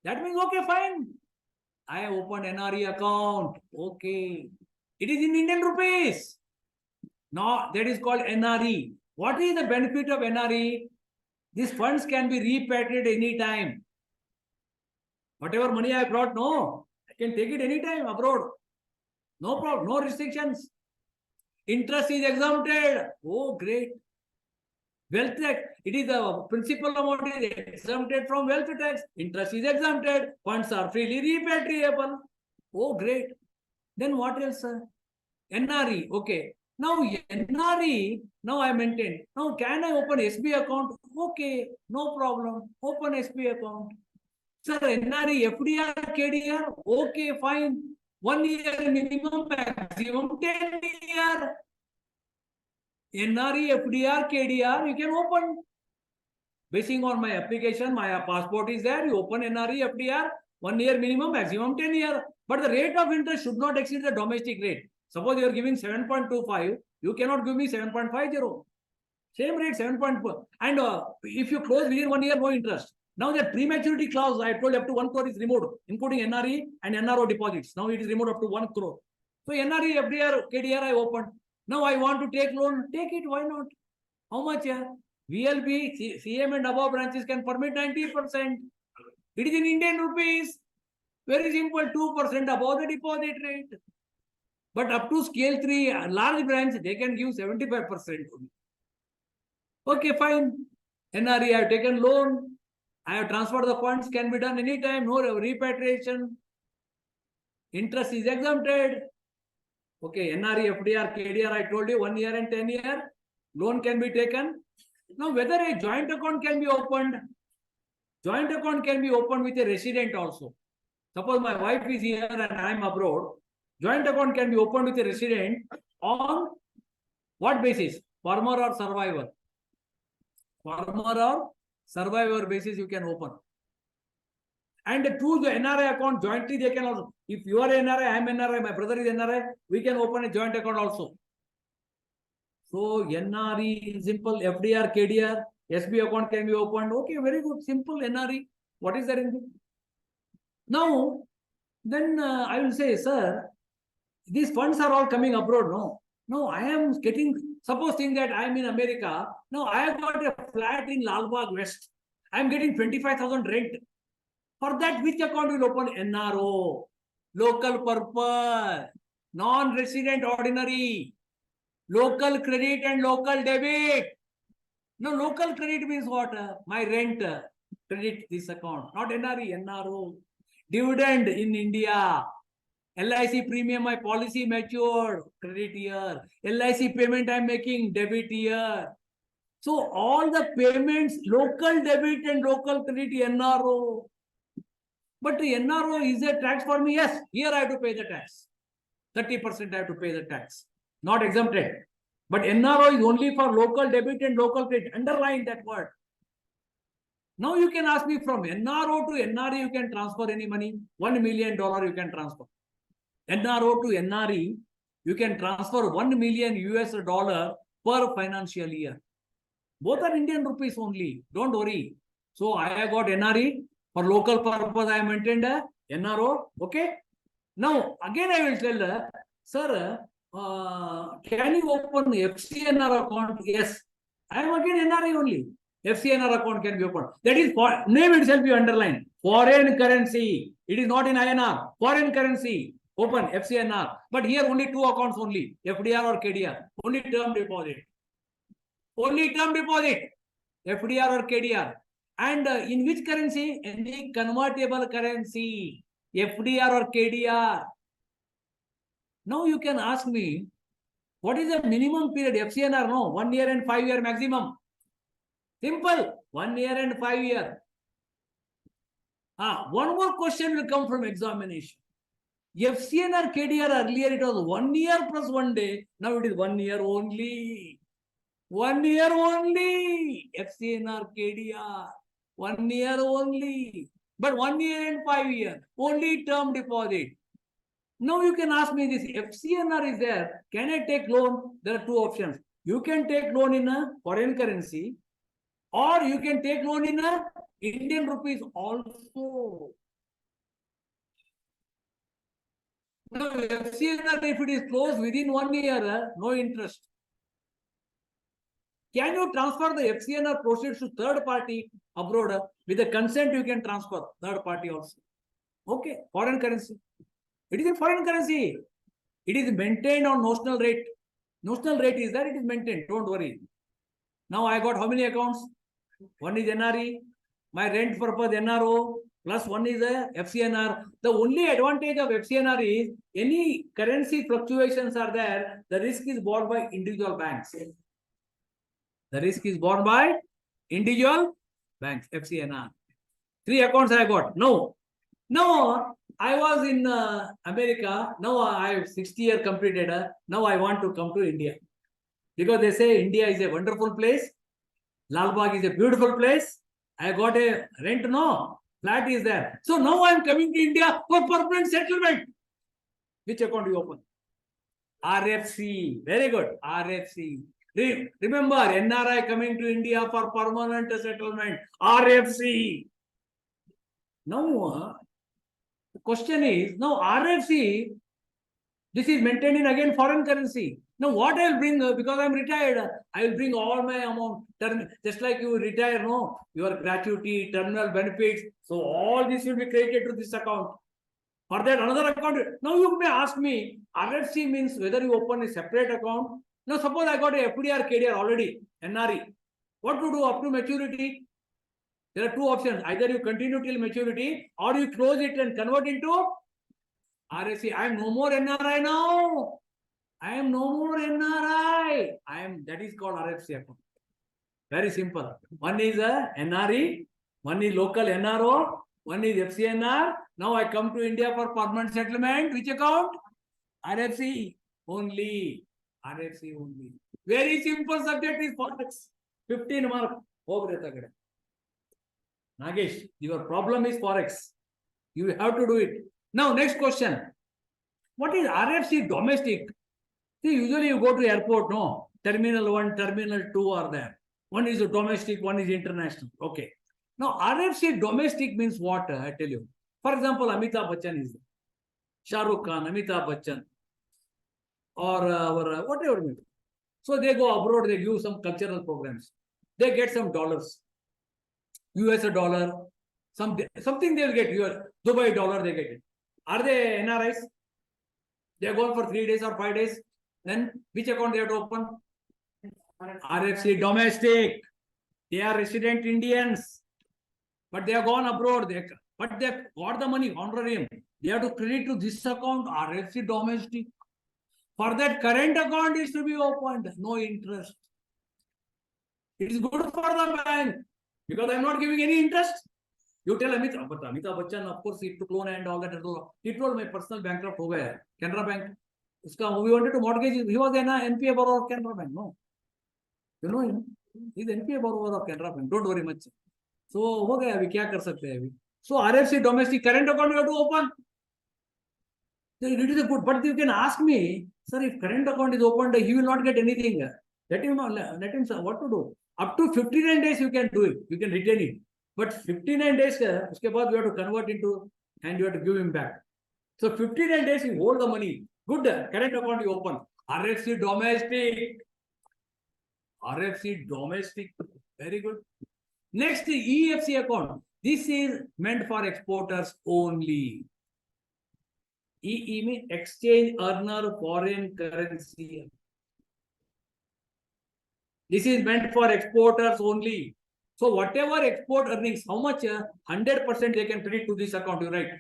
That means, okay, fine. I have opened NRE account. Okay. It is in Indian rupees. Now, that is called NRE. What is the benefit of NRE? These funds can be repatriated anytime. Whatever money I brought, no. I can take it anytime abroad. No problem, no restrictions. Interest is exempted. Oh, great. Wealth tax, it is the principal amount is exempted from wealth tax. Interest is exempted. Funds are freely repatriable. Oh, great. Then what else, sir? NRE, okay. Now, NRE, now I maintain. Now, can I open SB account? Okay, no problem. Open SB account. Sir, NRE, FDR, KDR? Okay, fine. 1 year minimum, maximum 10 years. NRE, FDR, KDR, you can open. Basing on my application, my passport is there. You open NRE, FDR, 1 year minimum, maximum 10 years. But the rate of interest should not exceed the domestic rate. Suppose you are giving 7.25, you cannot give me 7.50. Same rate, 7.4. And if you close within 1 year, no interest. Now that prematurity clause, I told up to 1 crore is removed, including NRE and NRO deposits. Now it is removed up to 1 crore. So NRE, FDR, KDR I opened. Now I want to take loan. Take it. Why not? How much? VLB, CM and above branches can permit 90%. It is in Indian rupees. Very simple. 2% above the deposit rate. But up to scale 3, large branch, they can give 75% only. Okay, fine. NRE, I have taken loan. I have transferred the funds, can be done anytime, no repatriation. Interest is exempted. Okay, NRE, FDR, KDR, I told you 1 year and 10 year. Loan can be taken. Now, whether a joint account can be opened, joint account can be opened with a resident also. Suppose my wife is here and I am abroad. Joint account can be opened with a resident on what basis? Farmer or survivor? Farmer or survivor basis you can open. And through the NRI account jointly they can also. If you are NRI, I am NRI, my brother is NRI, we can open a joint account also. So NRE is simple, FDR, KDR, SB account can be opened. Okay, very good, simple NRE. What is there in it? Now, then I will say, sir, these funds are all coming abroad, no? No, I am getting, supposing that I am in America. Now, I have got a flat in Lalbagh West. I am getting 25,000 rent. For that, which account will open? NRO, local purpose, non-resident ordinary, local credit and local debit. Now, local credit means what? My rent, credit this account, not NRE, NRO. Dividend in India. LIC premium, my policy matured, credit here. LIC payment I am making, debit here. So all the payments, local debit and local credit, NRO. But the NRO is a tax for me? Yes, here I have to pay the tax. 30% I have to pay the tax. Not exempted. But NRO is only for local debit and local credit. Underline that word. Now you can ask me from NRO to NRE, you can transfer any money. $1 million you can transfer. NRO to NRE, you can transfer $1 million US per financial year. Both are Indian rupees only. Don't worry. So I have got NRE. For local purpose, I maintained a NRO. Okay. Now, again, I will tell, sir, can you open FCNR account? Yes. I am again NRE only. FCNR account can be opened. That is, for name itself you underline. Foreign currency. It is not in INR. Foreign currency. Open FCNR. But here only 2 accounts only. FDR or KDR. Only term deposit. Only term deposit. FDR or KDR. And in which currency? Any convertible currency. FDR or KDR. Now you can ask me, what is the minimum period? FCNR, no. 1 year and 5 year maximum. Simple. 1 year and 5 year. One more question will come from examination. FCNR, KDR, earlier it was 1 year plus 1 day. Now it is 1 year only. 1 year only. FCNR, KDR. 1 year only. But 1 year and 5 years. Only term deposit. Now you can ask me this. FCNR is there. Can I take loan? There are 2 options. You can take loan in a foreign currency. Or you can take loan in a Indian rupees also. Now, FCNR, if it is closed within 1 year, no interest. Can you transfer the FCNR proceeds to third party abroad? With the consent, you can transfer third party also. Okay, foreign currency. It is in foreign currency. It is maintained on notional rate. Notional rate is there, it is maintained. Don't worry. Now I got how many accounts? One is NRE, my rent purpose NRO, plus one is a FCNR. The only advantage of FCNR is any currency fluctuations are there, the risk is borne by individual banks. The risk is borne by individual banks, FCNR. 3 accounts I got. No. Now, I was in America. Now I have 60 years completed. Now I want to come to India. Because they say India is a wonderful place. Lalbagh is a beautiful place. I got a rent, no. Flat is there. So now I am coming to India for permanent settlement. Which account you open? RFC. Very good. RFC. Remember, NRI coming to India for permanent settlement. RFC. Now, the question is, now RFC, this is maintained in again foreign currency. Now what I will bring, because I am retired, I will bring all my amount, just like you retire, no, your gratuity, terminal benefits. So all this will be credited to this account. For that, another account. Now you may ask me, RFC means whether you open a separate account. Now suppose I got a FDR, KDR already, NRE. What to do up to maturity? There are two options. Either you continue till maturity or you close it and convert into RFC. I am no more NRI now. I am no more NRI. That is called RFC account. Very simple. One is a NRE, one is local NRO, one is FCNR. Now I come to India for permanent settlement. Which account? RFC only. RFC only. Very simple subject is Forex. 15 mark. Nagesh, your problem is Forex. You have to do it. Now, next question. What is RFC domestic? See, usually you go to airport, no? Terminal 1, Terminal 2 are there. One is domestic, one is international. Okay. Now, RFC domestic means what? I tell you. For example, Amitabh Bachchan is there. Shah Rukh Khan, Amitabh Bachchan, or whatever. So they go abroad, they give some cultural programs. They get some dollars. US dollar, something they will get. Dubai dollar they get it. Are they NRIs? They are going for 3 days or 5 days. Then which account they have to open? RFC domestic. They are resident Indians, but they have gone abroad. But they got the money, honorarium. They have to credit to this account, RFC domestic. For that, current account is to be opened, no interest. It is good for the bank because I am not giving any interest. You tell Amitabh Bachchan, of course, he took loan and all that. He told my personal bankrupt ho gaya. Canara Bank. We wanted to mortgage. He was an NPA borrower of Canara Bank. No. You know him. He is NPA borrower of Canara Bank. Don't worry much. So, ho gaya. Abhi kya kar sakte hai abhi? So, RFC domestic current account you have to open. So, it is a good. But you can ask me, sir, if current account is opened, he will not get anything. Let him what to do. Up to 59 days you can do it. You can retain it. But 59 days, uske baad you have to convert into and you have to give him back. So 59 days you hold the money. Good. Current account you open. RFC domestic. RFC domestic. Very good. Next, the EFC account. This is meant for exporters only. EE means exchange earner foreign currency. This is meant for exporters only. So whatever export earnings, how much 100% they can credit to this account, you write.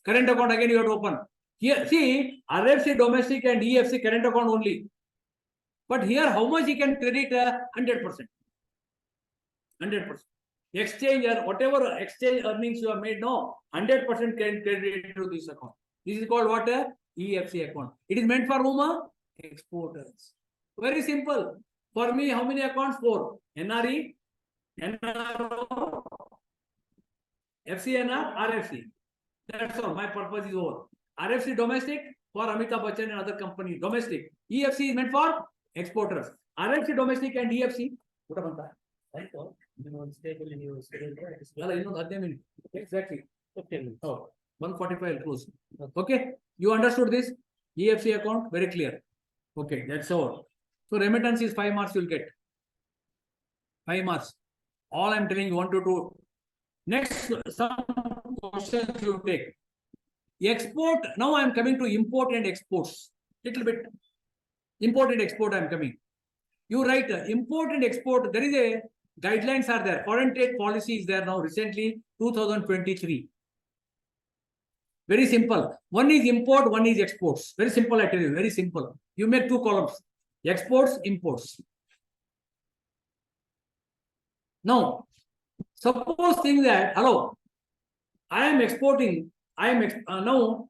Current account again you have to open. Here, see, RFC domestic and EFC current account only. But here, how much he can credit? 100%. 100%. Exchange, whatever exchange earnings you have made, no, 100% can credit to this account. This is called what? EFC account. It is meant for whom? Exporters. Very simple. For me, how many accounts? 4. NRE, NRO, FCNR, RFC. That's all. My purpose is over. RFC domestic for Amitabh Bachchan and other company. Domestic. EFC is meant for exporters. RFC domestic and EFC. Exactly. Oh, 145 close. Okay. You understood this? EFC account, very clear. Okay, that's all. So remittance is 5 marks you'll get. 5 marks. All I'm telling you, 1 to 2. Next, some questions you take. Export. Now I'm coming to import and exports. Little bit. Import and export I'm coming. You write import and export. There is a guidelines are there. Foreign trade policy is there now recently, 2023. Very simple. One is import, one is exports. Very simple, I tell you. Very simple. You make 2 columns. Exports, imports. Now, suppose think that, hello, I am exporting. Now,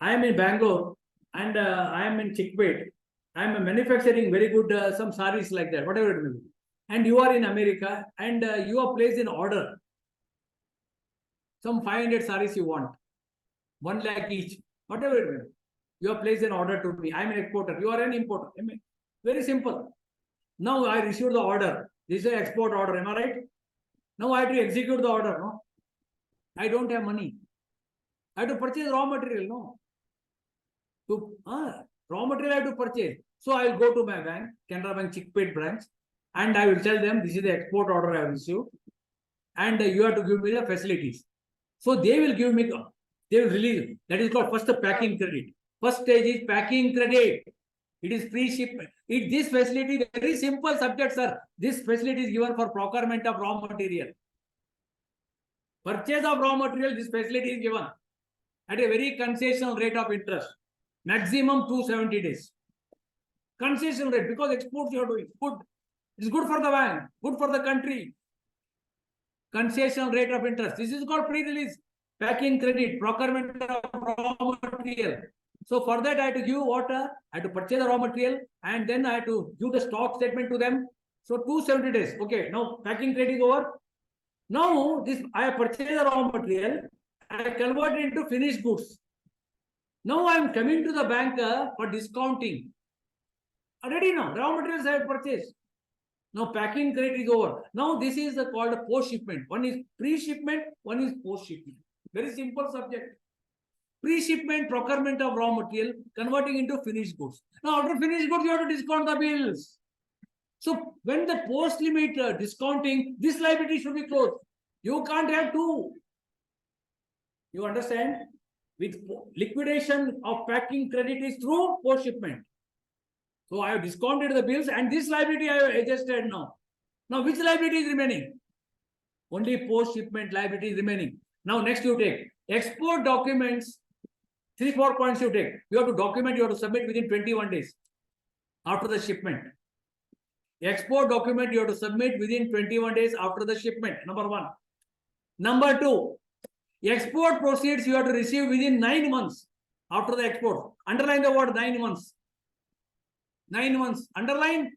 I am in Bangalore and I am in Chickpet. I am manufacturing very good some sarees like that, whatever it may be. And you are in America and you are placed in order. Some 500 sarees you want. 1 lakh each, whatever it may be. You are placed in order to me. I am an exporter. You are an importer. Very simple. Now I received the order. This is an export order. Am I right? Now I have to execute the order. No, I don't have money. I have to purchase raw material. No, raw material I have to purchase. So I will go to my bank, Canara Bank Chickpet branch, and I will tell them this is the export order I have received, and you have to give me the facilities. So they will give me They will release. That is called first the packing credit. First stage is packing credit. It is free shipment. This facility, very simple subject, sir. This facility is given for procurement of raw material. Purchase of raw material, this facility is given at a very concessional rate of interest. Maximum 270 days. Concession rate, because exports you are doing. Good. It's good for the bank, good for the country. Concession rate of interest. This is called pre-release. Packing credit, procurement of raw material. So for that, I have to give water, I have to purchase the raw material, and then I have to give the stock statement to them. So 270 days. Okay, now packing credit is over. Now this I have purchased the raw material, I convert it into finished goods. Now I am coming to the bank for discounting. Already now, raw materials I have purchased. Now packing credit is over. Now this is called a post shipment. One is pre-shipment, one is post shipment. Very simple subject. Pre-shipment, procurement of raw material, converting into finished goods. Now after finished goods, you have to discount the bills. So when the post limit discounting, this liability should be closed. You can't have two. You understand? With liquidation of packing credit is through post shipment. So I have discounted the bills and this liability I have adjusted now. Now which liability is remaining? Only post shipment liability is remaining. Now next you take export documents. 3-4 points you take. You have to document, you have to submit within 21 days after the shipment. Export document you have to submit within 21 days after the shipment. Number 1. Number 2, export proceeds you have to receive within 9 months after the export. Underline the word 9 months. 9 months. Underline.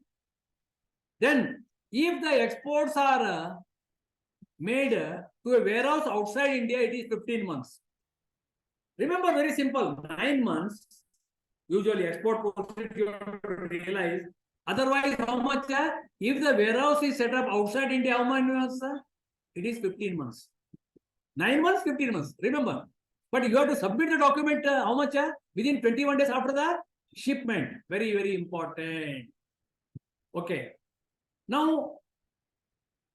Then, if the exports are made to a warehouse outside India, it is 15 months. Remember, very simple. 9 months. Usually, export proceeds you have to realize. Otherwise, how much? If the warehouse is set up outside India, how many months? It is 15 months. 9 months, 15 months. Remember. But you have to submit the document, how much? Within 21 days after the shipment. Very, very important. Okay. Now,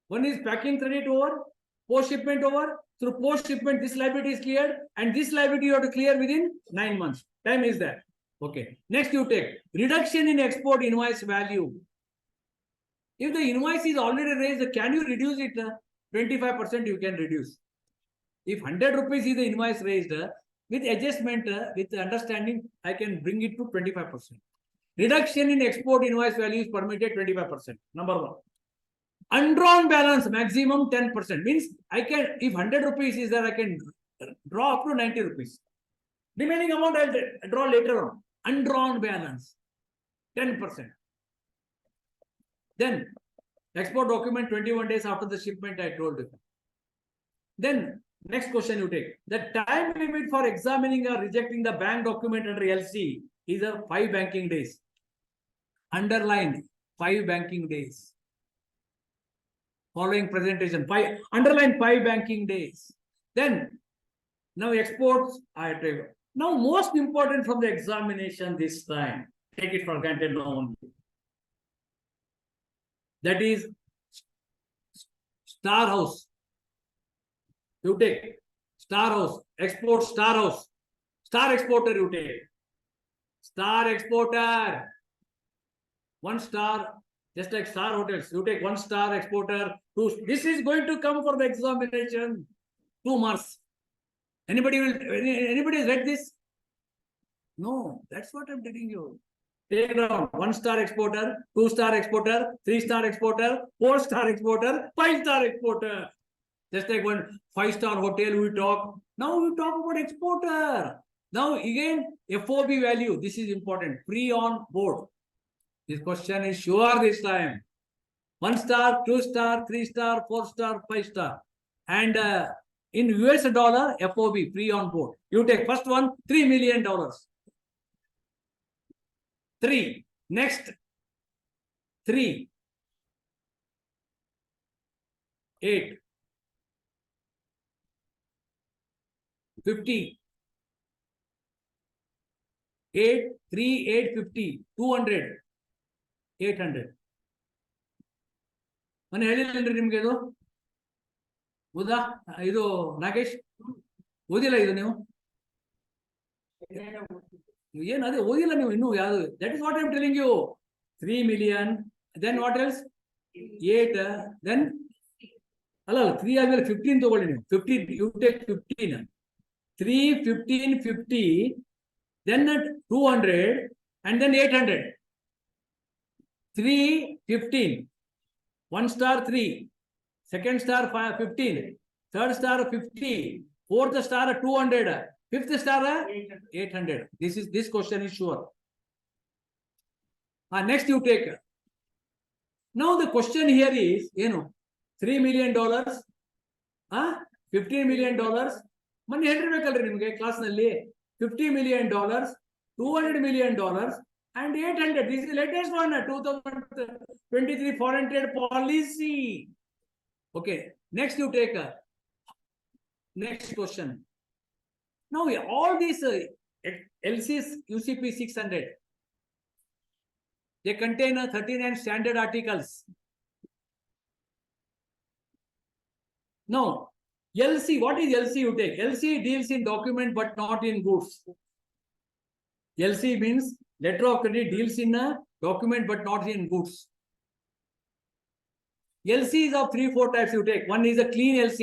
one is packing credit over, post shipment over. Through post shipment, this liability is cleared, and this liability you have to clear within 9 months. Time is there. Okay. Next, you take reduction in export invoice value. If the invoice is already raised, can you reduce it? 25% you can reduce. If 100 rupees is the invoice raised, with adjustment, with understanding, I can bring it to 25%. Reduction in export invoice value is permitted 25%. Number 1. Undrawn balance maximum 10%. Means I can, if 100 rupees is there, I can draw up to 90 rupees. Remaining amount I will draw later on. Undrawn balance 10%. Then export document 21 days after the shipment I told you. Then next question you take. The time limit for examining or rejecting the bank document under LC is 5 banking days. Underline 5 banking days. Following presentation, underline 5 banking days. Then now exports I take. Now most important from the examination this time, take it for granted now only. That is Star House. You take Star House, export Star House, Star Exporter you take. Star Exporter, 1 star, just like Star Hotels, you take 1 star exporter, 2. This is going to come for the examination. 2 marks. Anybody has read this? No, that's what I'm telling you. Take it down. 1 star exporter, 2 star exporter, 3 star exporter, 4 star exporter, 5 star exporter. Just like one 5-star hotel we talk. Now we talk about exporter. Now again, FOB value. This is important. Free on board. This question is sure this time. 1 star, 2 star, 3 star, 4 star, 5 star. And in US dollar, FOB, free on board. You take first one, $3 million. 3. Next. 3. 8. 50. 8, 3, 8, 50. 200. 800. ಮನೆ ಹೇಳಿಲ್ಲ ನಿಮ್ಗೆ ಇದು ಓದಾ ಇದು ನಾಗೇಶ್ ಓದಿಲ್ಲ ಇದು ನೀವು ಏನದು ಓದಿಲ್ಲ ನೀವು ಇನ್ನೂ ಯಾವುದು? That is what I am telling you. 3 million, then what else? 8, then ಅಲ್ಲ 3 ಆದ್ಮೇಲೆ 15 ತಗೊಳ್ಳಿ ನೀವು. 15, you take 15. 3, 15, 50, then 200, and then 800. 3, 15. 1 star 3, second star 15, third star 50, fourth star 200, fifth star 800. This question is sure. Next you take. Now the question here is, $3 million, $15 million. Money ಹೇಳಿರ್ಬೇಕಲ್ರಿ ನಿಮಗೆ class ನಲ್ಲಿ. $50 million, $200 million, and 800. This is the latest one, 2023 foreign trade policy. Okay, next you take next question. Now all these LCs, UCP 600, they contain 39 standard articles. Now LC, what is LC you take? LC deals in document but not in goods. LC means letter of credit deals in a document but not in goods. LC is of 3-4 types you take. One is a clean LC.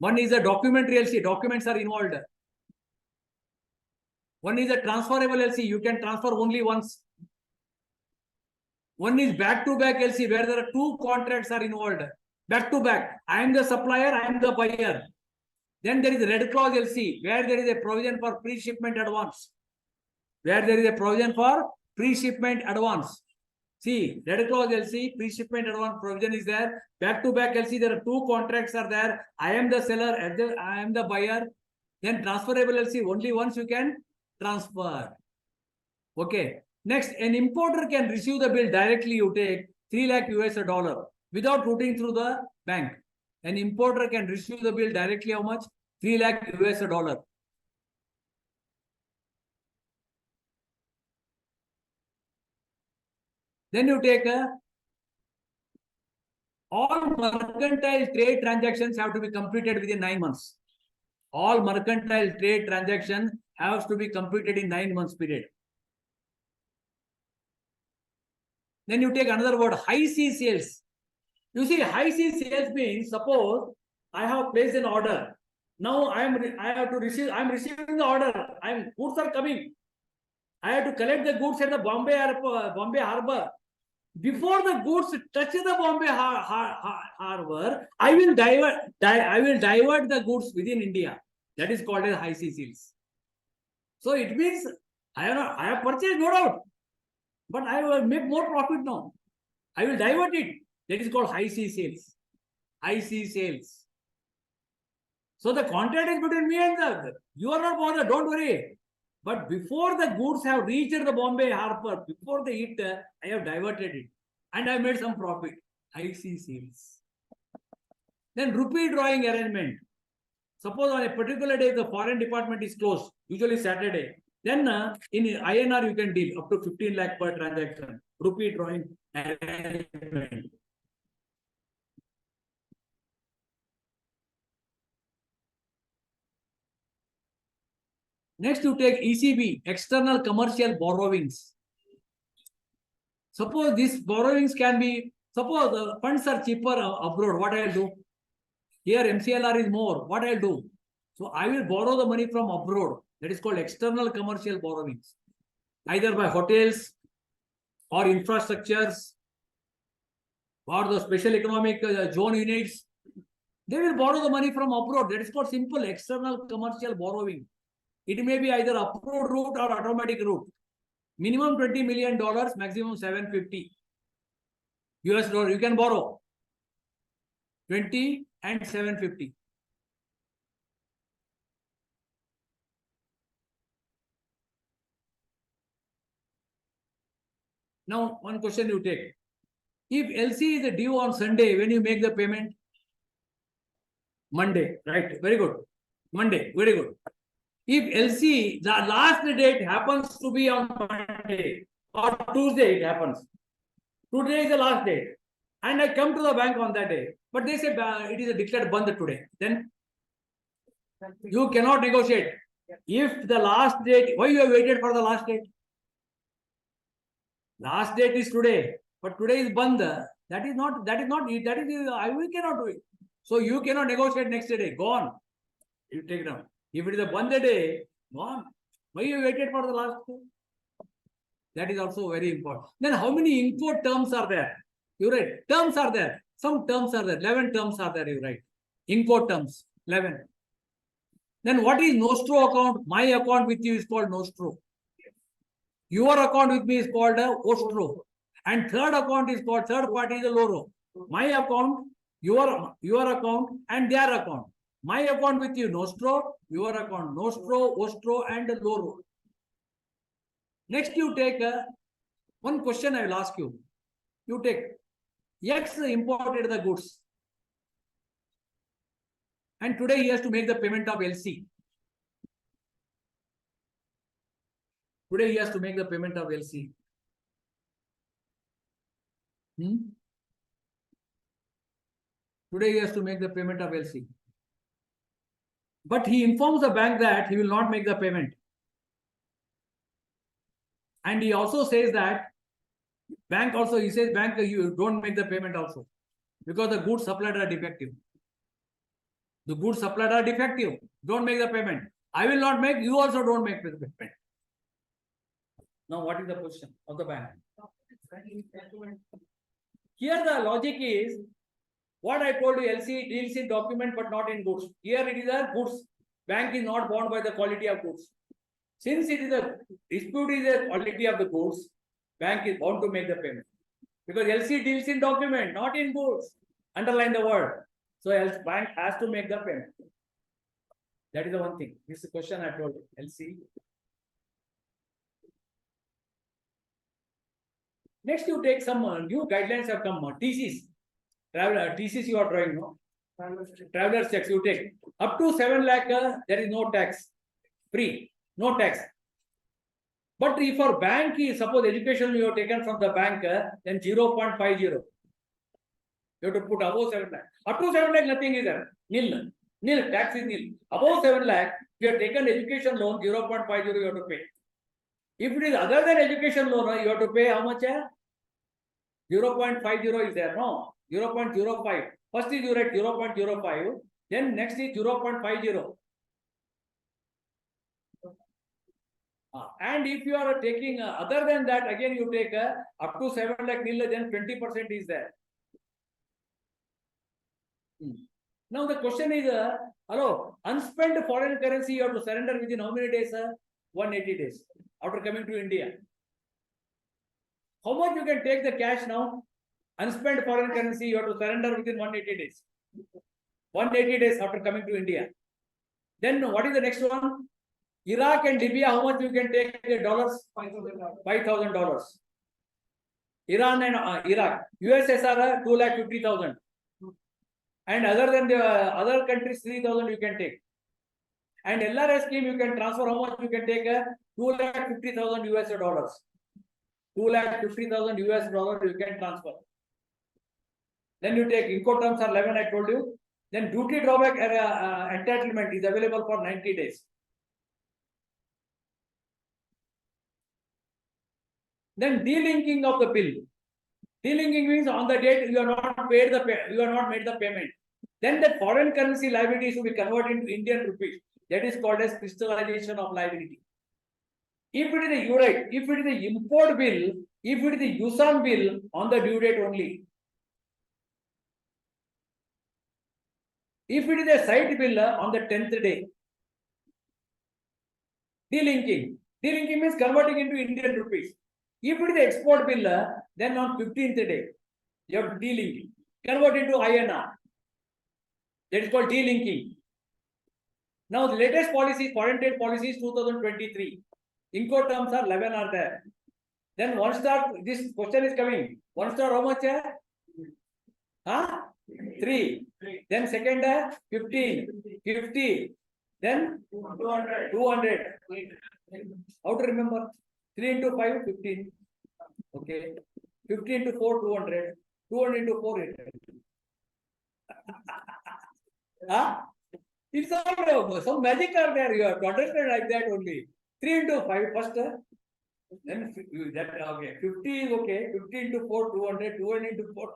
One is a documentary LC. Documents are involved. One is a transferable LC. You can transfer only once. One is back-to-back LC where there are 2 contracts are involved. Back-to-back. I am the supplier, I am the buyer. Then there is a red clause LC where there is a provision for pre-shipment advance. Where there is a provision for pre-shipment advance. See, red clause LC, pre-shipment advance provision is there. Back-to-back LC, there are 2 contracts are there. I am the seller, I am the buyer. Then transferable LC, only once you can transfer. Okay. Next, an importer can receive the bill directly. You take 3 lakh US dollar without routing through the bank. An importer can receive the bill directly. How much? 3 lakh US dollar. Then you take all mercantile trade transactions have to be completed within 9 months. All mercantile trade transaction has to be completed in 9 months period. Then you take another word, high C sales. You see, high C sales means, suppose I have placed an order. Now I am receiving the order. Goods are coming. I have to collect the goods at the Bombay Harbor. Before the goods touch the Bombay Harbor, I will divert the goods within India. That is called as high C sales. So it means I have purchased, no doubt, but I will make more profit now. I will divert it. That is called high C sales. High C sales. So the contract is between me and you are not bothered, don't worry. But before the goods have reached the Bombay Harbor, before they hit, I have diverted it. And I made some profit. High C sales. Then rupee drawing arrangement. Suppose on a particular day, the foreign department is closed, usually Saturday. Then in INR, you can deal up to 15 lakh per transaction. Rupee drawing arrangement. Next, you take ECB, external commercial borrowings. Suppose these borrowings can be, suppose the funds are cheaper abroad, what I will do? Here MCLR is more, what I will do? So I will borrow the money from abroad. That is called external commercial borrowings. Either by hotels or infrastructures or the special economic zone units. They will borrow the money from abroad. That is called simple external commercial borrowing. It may be either approved route or automatic route. Minimum $20 million, maximum 750 US dollar. You can borrow 20 and 750. Now, one question you take. If LC is due on Sunday, when you make the payment? Monday, right? Very good. Monday, very good. If LC, the last date happens to be on Monday or Tuesday, it happens. Today is the last date. And I come to the bank on that day. But they say it is declared bandh today. Then You cannot negotiate. If the last date, why you have waited for the last date? Last date is today, but today is band. That is we cannot do it. So you cannot negotiate next day. Gone. You take it down. If it is a band day, gone. Why you waited for the last day? That is also very important. Then how many import terms are there? You write terms are there. Some terms are there. 11 terms are there. You write import terms 11. Then what is nostro account? My account with you is called nostro. Your account with me is called a ostro. And third account is called, third party is a loro. My account, your account and their account. My account with you nostro, your account nostro, ostro and loro. Next you take one question I will ask you. You take X imported the goods. And today he has to make the payment of LC. Today he has to make the payment of LC. Today he has to make the payment of LC. But he informs the bank that he will not make the payment. And he also says that bank also, he says bank, you don't make the payment also. Because the goods supplied are defective. The goods supplied are defective. Don't make the payment. I will not make, you also don't make the payment. Now, what is the position of the bank? Here the logic is, what I told you, LC deals in document but not in goods. Here it is a goods. Bank is not bound by the quality of goods. Since it is a dispute is the quality of the goods, bank is bound to make the payment. Because LC deals in document, not in goods. Underline the word. So bank has to make the payment. That is the one thing. This is the question I told you. LC. Next, you take some new guidelines have come. TCs. TCs you are drawing. No? Traveler's checks you take. Up to 7 lakh, there is no tax. Free. No tax. But if for bank, suppose education you have taken from the bank, then 0.50. You have to put above 7 lakh. Up to 7 lakh, nothing is there. Nil. Nil. Tax is nil. Above 7 lakh, if you have taken education loan, 0.50 you have to pay. If it is other than education loan, you have to pay how much? 0.50 is there, no? 0.05. First is you write 0.05, then next is 0.50. And if you are taking other than that, again you take up to 7 lakh nil, then 20% is there. Now the question is, hello, unspent foreign currency you have to surrender within how many days? 180 days after coming to India. How much you can take the cash now? Unspent foreign currency you have to surrender within 180 days. 180 days after coming to India. Then what is the next one? Iraq and Libya, how much you can take dollars? $5,000. Iran and Iraq. USSR, 2,50,000. And other than the other countries, 3,000 you can take. And LRS scheme, you can transfer how much you can take? 2,50,000 US dollars. 2,50,000 US dollars you can transfer. Then you take inco terms are 11, I told you. Then duty drawback entitlement is available for 90 days. Then delinking of the bill. Delinking means on the date you are not paid you are not made the payment. Then the foreign currency liability should be converted into Indian rupees. That is called as crystallization of liability. If it is a Eurate, if it is a import bill, if it is a USAN bill on the due date only. If it is a site bill on the 10th day. Delinking. Delinking means converting into Indian rupees. If it is the export bill, then on 15th day, you have to delinking. Convert into INR. That is called delinking. Now the latest policy, foreign trade policy is 2023. Inco terms are 11 are there. Then 1 star, this question is coming. 1 star how much? 3. Then second 15, 50. Then 200. How to remember? 3 into 5, 15. Okay. 50 into 4, 200. 200 into 4, 800. It's all some magic are there. You have to understand like that only. 3 into 5 first. Then that okay. 50 is okay. 50 into 4, 200. 200 into 4.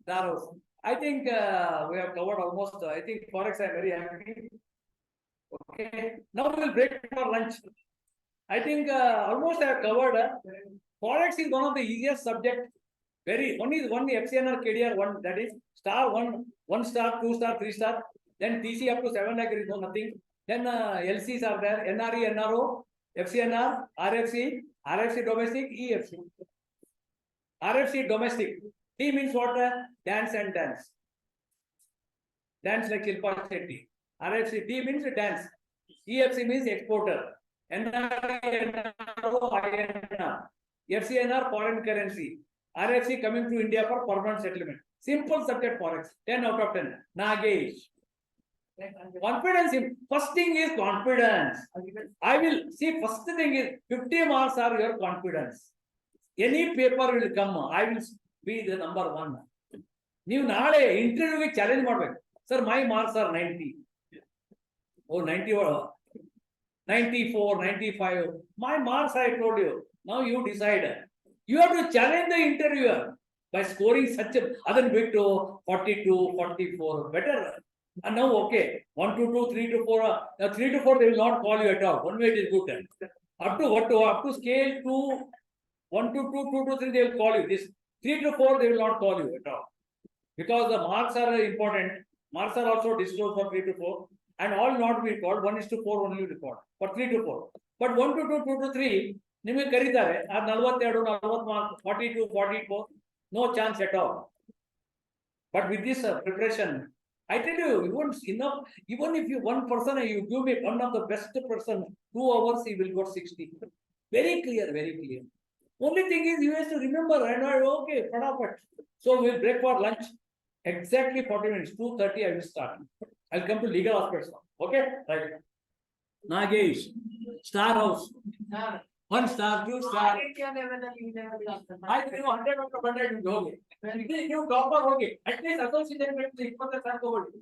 Narrows. I think we have covered almost. I think Forex I'm very happy. Okay. Now we will break for lunch. I think almost I have covered. Forex is one of the easiest subject. One is FCNR KDR one, that is star 1 star, 2 star, 3 star. Then TC up to 7 lakh is nothing. Then LCs are there. NRE, NRO, FCNR, RFC, RFC domestic, EFC. RFC domestic. D means what? Dance and dance. Dance like Shilpa Shetty. RFC D means dance. EFC means exporter. NRE, NRO, INR. FCNR foreign currency. RFC coming to India for permanent settlement. Simple subject Forex. 10 out of 10. Nagesh. Confidence. First thing is confidence. I will see. First thing is 50 marks are your confidence. Any paper will come. I will be the number 1. You naale interview challenge ಮಾಡಬೇಕು. Sir, my marks are 90. Oh, 90 or 94, 95. My marks I told you. Now you decide. You have to challenge the interviewer by scoring such a other bit to 42, 44. Better. And now okay, 1 to 2, 3 to 4. 3 to 4 they will not call you at all. One way it is good. Up to what? Up to scale 2, 1 to 2, 2 to 3 they will call you. This 3 to 4 they will not call you at all. Because the marks are important. Marks are also disclosed for 3 to 4. And all not be called. 1:4 only record for 3 to 4. But 1 to 2, 2 to 3. ನಿಮಗೆ ಕರೀತಾರೆ ಆ 42 40 mark 42 44 no chance at all. But with this preparation, I tell you, you won't enough. Even if you one person, you give me one of the best person 2 hours, he will got 60. Very clear, very clear. Only thing is you have to remember and okay, fatapat. So we will break for lunch. Exactly 40 minutes. 2:30 I will start. I'll come to legal aspects now. Okay, right. Nagesh, Star House. 1 star, 2 star. I think 100 out of 100 you ಹೋಗಿ. ನೀವು topper ಹೋಗಿ. At least associate 20 ಸಾಕು ಹೋಗಿ.